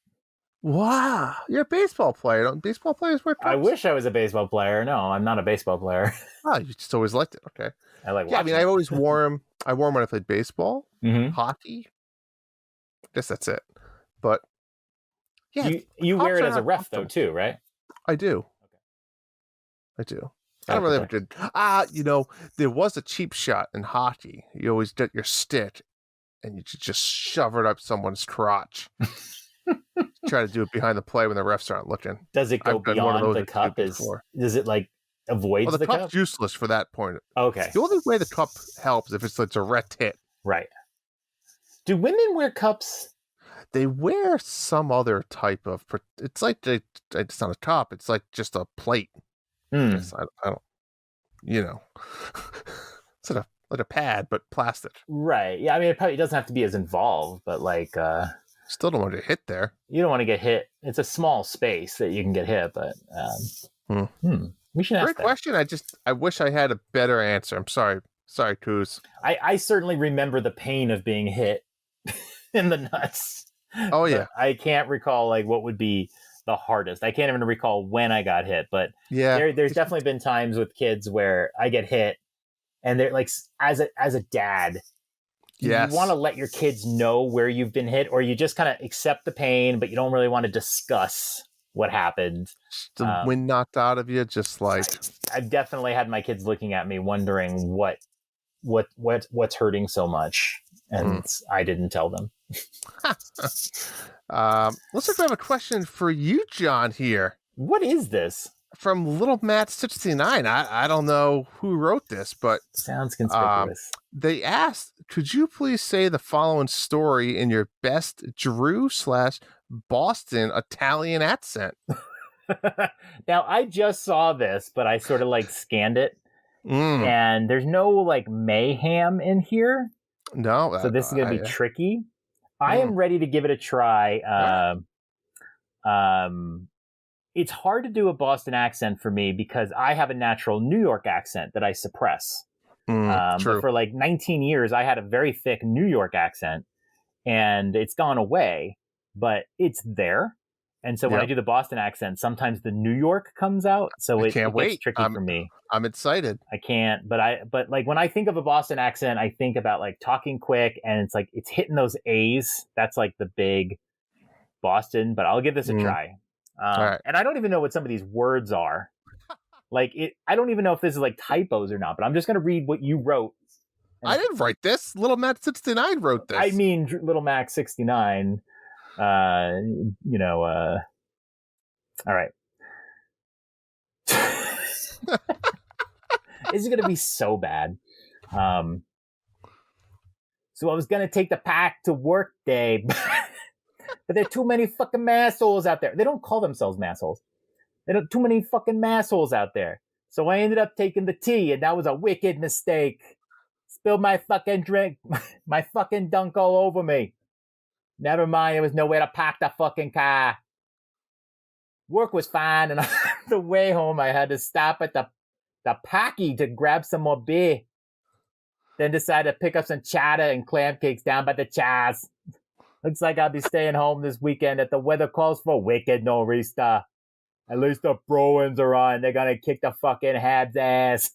Wow, you're a baseball player. Don't baseball players wear cups? I wish I was a baseball player. No, I'm not a baseball player. Oh, you just always liked it. Okay. I like. Yeah, I mean, I always wore them. I wore them when I played baseball, hockey. I guess that's it. But yeah, you wear it as a ref though too, right? I do. Okay. I do. I don't really have a good. There was a cheap shot in hockey. You always get your stick, and you just shove it up someone's crotch. Try to do it behind the play when the refs aren't looking. Does it go beyond the cup? Does it like avoid the cup? Cup's useless for that point. Okay. The only way the cup helps if it's a direct hit. Right. Do women wear cups? They wear some other type of. It's like it's not a cup. It's like just a plate. I don't. It's like a pad, but plastic. Right. Yeah. I mean, it probably doesn't have to be as involved, but like. Still don't want to get hit there. You don't want to get hit. It's a small space that you can get hit, but we should ask. Great question. I wish I had a better answer. I'm sorry. Sorry, Coos. I certainly remember the pain of being hit in the nuts. Oh yeah. I can't recall like what would be the hardest. I can't even recall when I got hit, but yeah, there's definitely been times with kids where I get hit, and they're like, as a dad. Yes. You want to let your kids know where you've been hit, or you just kind of accept the pain, but you don't really want to discuss what happened. The wind knocked out of you, just like I've definitely had my kids looking at me, wondering what's hurting so much, and I didn't tell them. Looks like we have a question for you, John. Here, what is this? From Little Matt 69. I don't know who wrote this, but sounds conspicuous. They asked, could you please say the following story in your best Drew/Boston Italian accent? Now, I just saw this, but I sort of like scanned it, Mm. and there's no like mayhem in here. No. So this is going to be tricky. I am ready to give it a try. It's hard to do a Boston accent for me because I have a natural New York accent that I suppress. True. But for like 19 years, I had a very thick New York accent, and it's gone away, but it's there. And so when I do the Boston accent, sometimes the New York comes out. So it gets tricky for me. I'm excited. I can't, but like when I think of a Boston accent, I think about like talking quick, and it's like it's hitting those A's. That's like the big Boston, but I'll give this a try. All right. And I don't even know what some of these words are. Like I don't even know if this is like typos or not, but I'm just going to read what you wrote. I didn't write this. Little Matt 69 wrote this. I mean, Little Mac 69. All right. This is going to be so bad. So I was going to take the pack to work day, but there are too many fucking massholes out there. They don't call themselves massholes. There are too many fucking massholes out there. So I ended up taking the tea, and that was a wicked mistake. Spilled my fucking drink, my fucking dunk all over me. Never mind, there was nowhere to park the fucking car. Work was fine, and on the way home, I had to stop at the Pocky to grab some more beer. Then decided to pick up some chowder and clam cakes down by the Chaz. Looks like I'll be staying home this weekend if the weather calls for wicked nor'easter. At least the Bruins are on. They're going to kick the fucking Habs ass.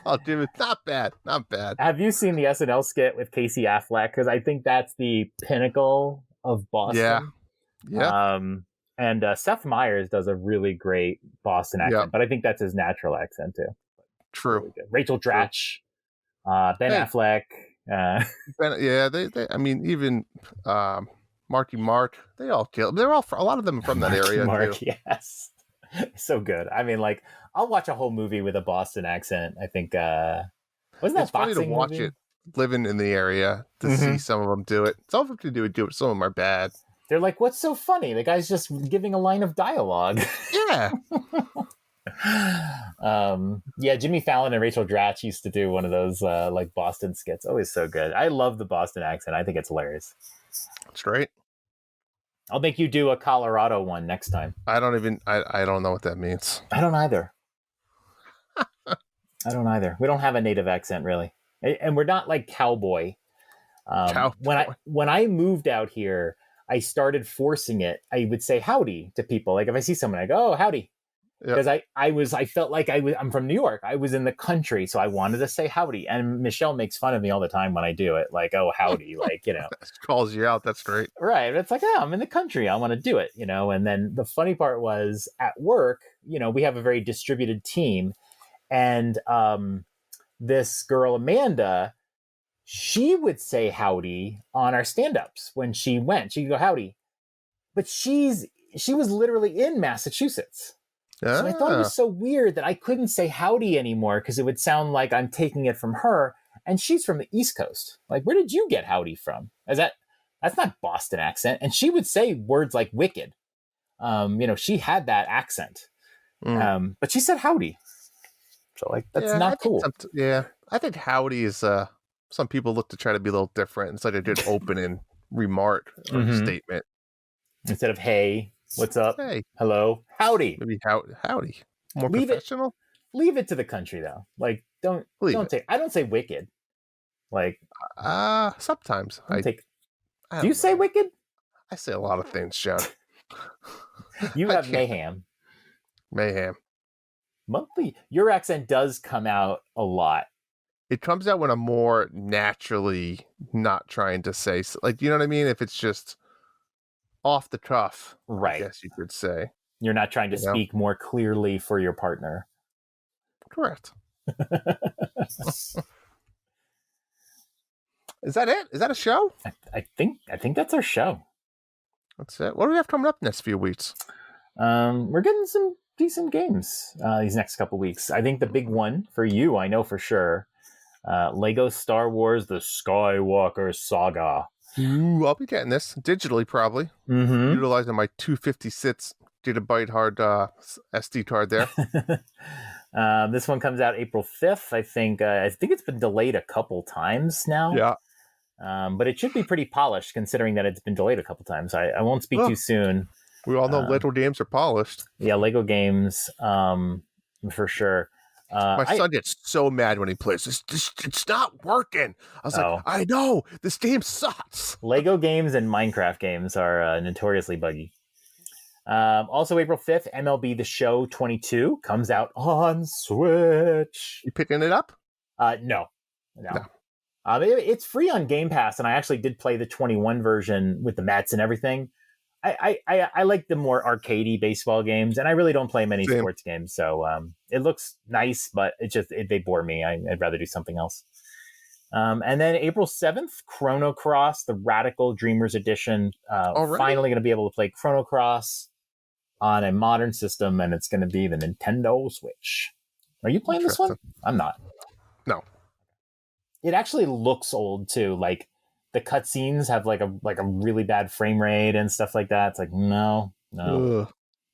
Oh, dude, not bad. Not bad. Have you seen the SNL skit with Casey Affleck? Because I think that's the pinnacle of Boston. Yeah. And Seth Meyers does a really great Boston accent, but I think that's his natural accent too. True. Really Rachel Dratch, Ben Affleck. They. I mean, even Marky Mark. They all kill. They're all. A lot of them from that area. Mark, too. Yes. So good. I mean, like, I'll watch a whole movie with a Boston accent. I think. Wasn't that it's funny to watch movie? it living in the area to see some of them do it. Some of them do it. Some of them are bad. They're like, what's so funny? The guy's just giving a line of dialogue. Yeah. Jimmy Fallon and Rachel Dratch used to do one of those like Boston skits. Always so good. I love the Boston accent. I think it's hilarious. That's great. I'll make you do a Colorado one next time. I don't know what that means. I don't either. We don't have a native accent really. And we're not like cowboy. When I moved out here, I started forcing it. I would say howdy to people. Like if I see someone, I go, oh, howdy. Because I felt like I'm from New York. I was in the country, so I wanted to say howdy. And Michelle makes fun of me all the time when I do it. Like, oh, howdy. Like, calls you out. That's great. Right. It's like, I'm in the country. I want to do it, And then the funny part was at work, we have a very distributed team. And this girl, Amanda, she would say howdy on our stand-ups when she went. She'd go howdy. But she was literally in Massachusetts. So I thought it was so weird that I couldn't say howdy anymore because it would sound like I'm taking it from her. And she's from the East Coast. Like, where did you get howdy from? That's not Boston accent. And she would say words like wicked. She had that accent. But she said howdy. So like, that's not cool. I think howdy is, some people look to try to be a little different. It's like a good opening remark or statement. Instead of, hey, what's up? Hey. Hello. Howdy. Maybe howdy. More professional. Leave it to the country though. Like don't say I don't say wicked. Like sometimes do you say wicked? I say a lot of things, Sean. You have mayhem. Monthly. Your accent does come out a lot. It comes out when I'm more naturally not trying to say, like, you know what I mean? If it's just off the cuff, right? I guess you could say. You're not trying to speak more clearly for your partner. Correct. Is that it? Is that a show? I think that's our show. That's it. What do we have coming up next few weeks? We're getting some decent games these next couple weeks. I think the big one for you, I know for sure, Lego Star Wars: The Skywalker Saga. Ooh, I'll be getting this digitally, probably. Mm-hmm. Utilizing my 256 gigabyte hard SD card there. This one comes out April 5th. I think it's been delayed a couple times now. Yeah. But it should be pretty polished considering that it's been delayed a couple times. I won't speak too soon. We all know Lego games are polished. Yeah, Lego games, for sure. My son gets so mad when he plays. It's not working. I was like, I know. This game sucks. Lego games and Minecraft games are notoriously buggy. Also, April 5th, MLB The Show 22 comes out on Switch. You picking it up? No. It's free on Game Pass, and I actually did play the 21 version with the Mets and everything. I like the more arcadey baseball games, and I really don't play many sports games, so it looks nice, but they bore me. I'd rather do something else. And then April 7th, Chrono Cross, the Radical Dreamers Edition. Finally going to be able to play Chrono Cross on a modern system, and it's going to be the Nintendo Switch. Are you playing this one? I'm not. No. It actually looks old too. Like the cutscenes have like a really bad frame rate and stuff like that. It's like no.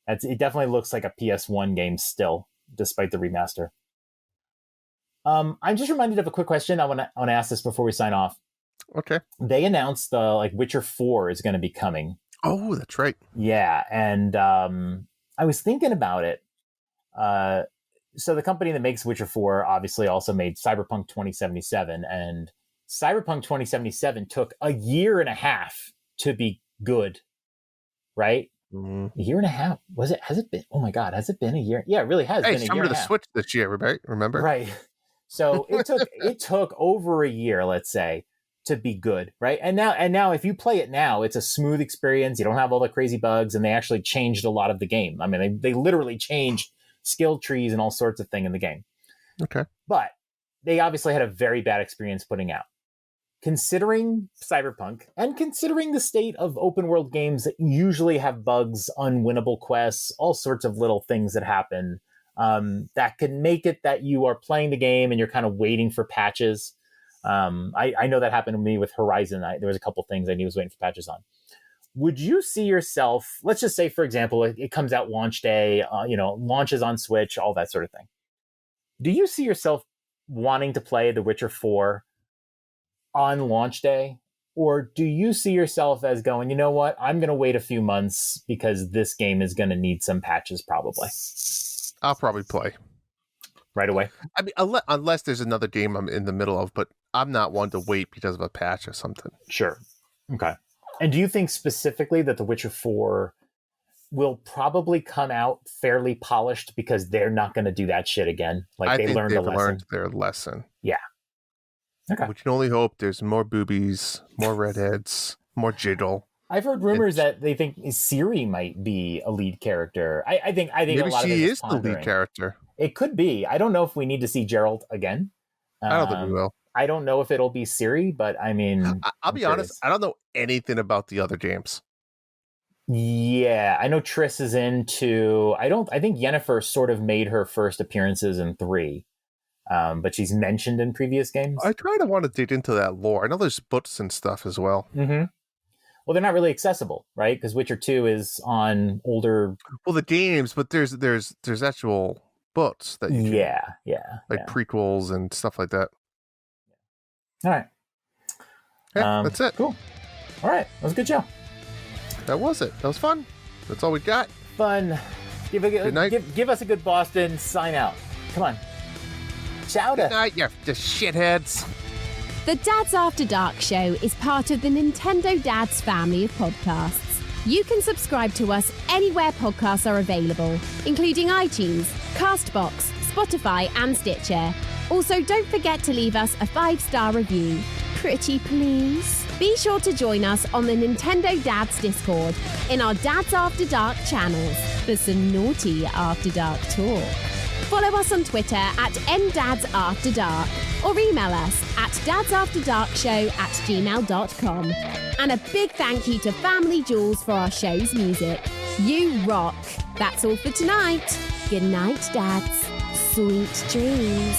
It definitely looks like a PS1 game still, despite the remaster. I'm just reminded of a quick question. I want to ask this before we sign off. Okay. They announced the Witcher 4 is going to be coming. Oh, that's right. Yeah, and I was thinking about it. So the company that makes Witcher 4 obviously also made Cyberpunk 2077, and Cyberpunk 2077 took a year and a half to be good, right? Mm-hmm. A year and a half? Has it been? Oh my God, has it been a year? Yeah, it really has been a year and a half. Hey, the Switch this year, right? Remember? Right. So it took over a year, let's say, to be good, right? And now if you play it now, it's a smooth experience. You don't have all the crazy bugs, and they actually changed a lot of the game. I mean, they literally changed skill trees and all sorts of things in the game. Okay. But they obviously had a very bad experience putting out. Considering Cyberpunk and considering the state of open world games that usually have bugs, unwinnable quests, all sorts of little things that happen that can make it that you are playing the game and you're kind of waiting for patches. I know that happened to me with Horizon. There was a couple things I knew I was waiting for patches on. Would you see yourself, let's just say, for example, it comes out launch day, launches on Switch, all that sort of thing. Do you see yourself wanting to play The Witcher 4 on launch day? Or do you see yourself as going, you know what, I'm going to wait a few months because this game is going to need some patches probably? I'll probably play. Right away? I mean, unless there's another game I'm in the middle of, but I'm not one to wait because of a patch or something. Sure. Okay. And do you think specifically that The Witcher 4 will probably come out fairly polished because they're not going to do that shit again? Like they learned a lesson. Learned their lesson. Yeah. Okay. We can only hope there's more boobies, more redheads, more jiggle. I've heard rumors that they think Ciri might be a lead character. I think maybe a lot of it she is the lead character. It could be. I don't know if we need to see Geralt again. I don't think we will. I don't know if it'll be Ciri, but I mean, I'll be honest. I don't know anything about the other games. Yeah, I know Triss is into. I think Yennefer sort of made her first appearances in 3, but she's mentioned in previous games. I try to want to dig into that lore. I know there's books and stuff as well. Mm-hmm. Well, they're not really accessible, right? Because Witcher 2 is on older. Well, the games, but there's actual books that you can, prequels and stuff like that. All right. Yeah, that's it. Cool. All right. That was a good show. That was it. That was fun. That's all we got. Fun. Give us a good Boston sign out. Come on. Shout Good night, you shitheads. The Dads After Dark show is part of the Nintendo Dads family of podcasts. You can subscribe to us anywhere podcasts are available, including iTunes, Castbox, Spotify, and Stitcher. Also, don't forget to leave us a 5-star review. Pretty please. Be sure to join us on the Nintendo Dads Discord in our Dads After Dark channels for some naughty After Dark talk. Follow us on Twitter at @NDadsAfterDark or email us at dadsafterdarkshow@gmail.com. And a big thank you to Family Jewels for our show's music. You rock. That's all for tonight. Good night, Dads. Sweet dreams.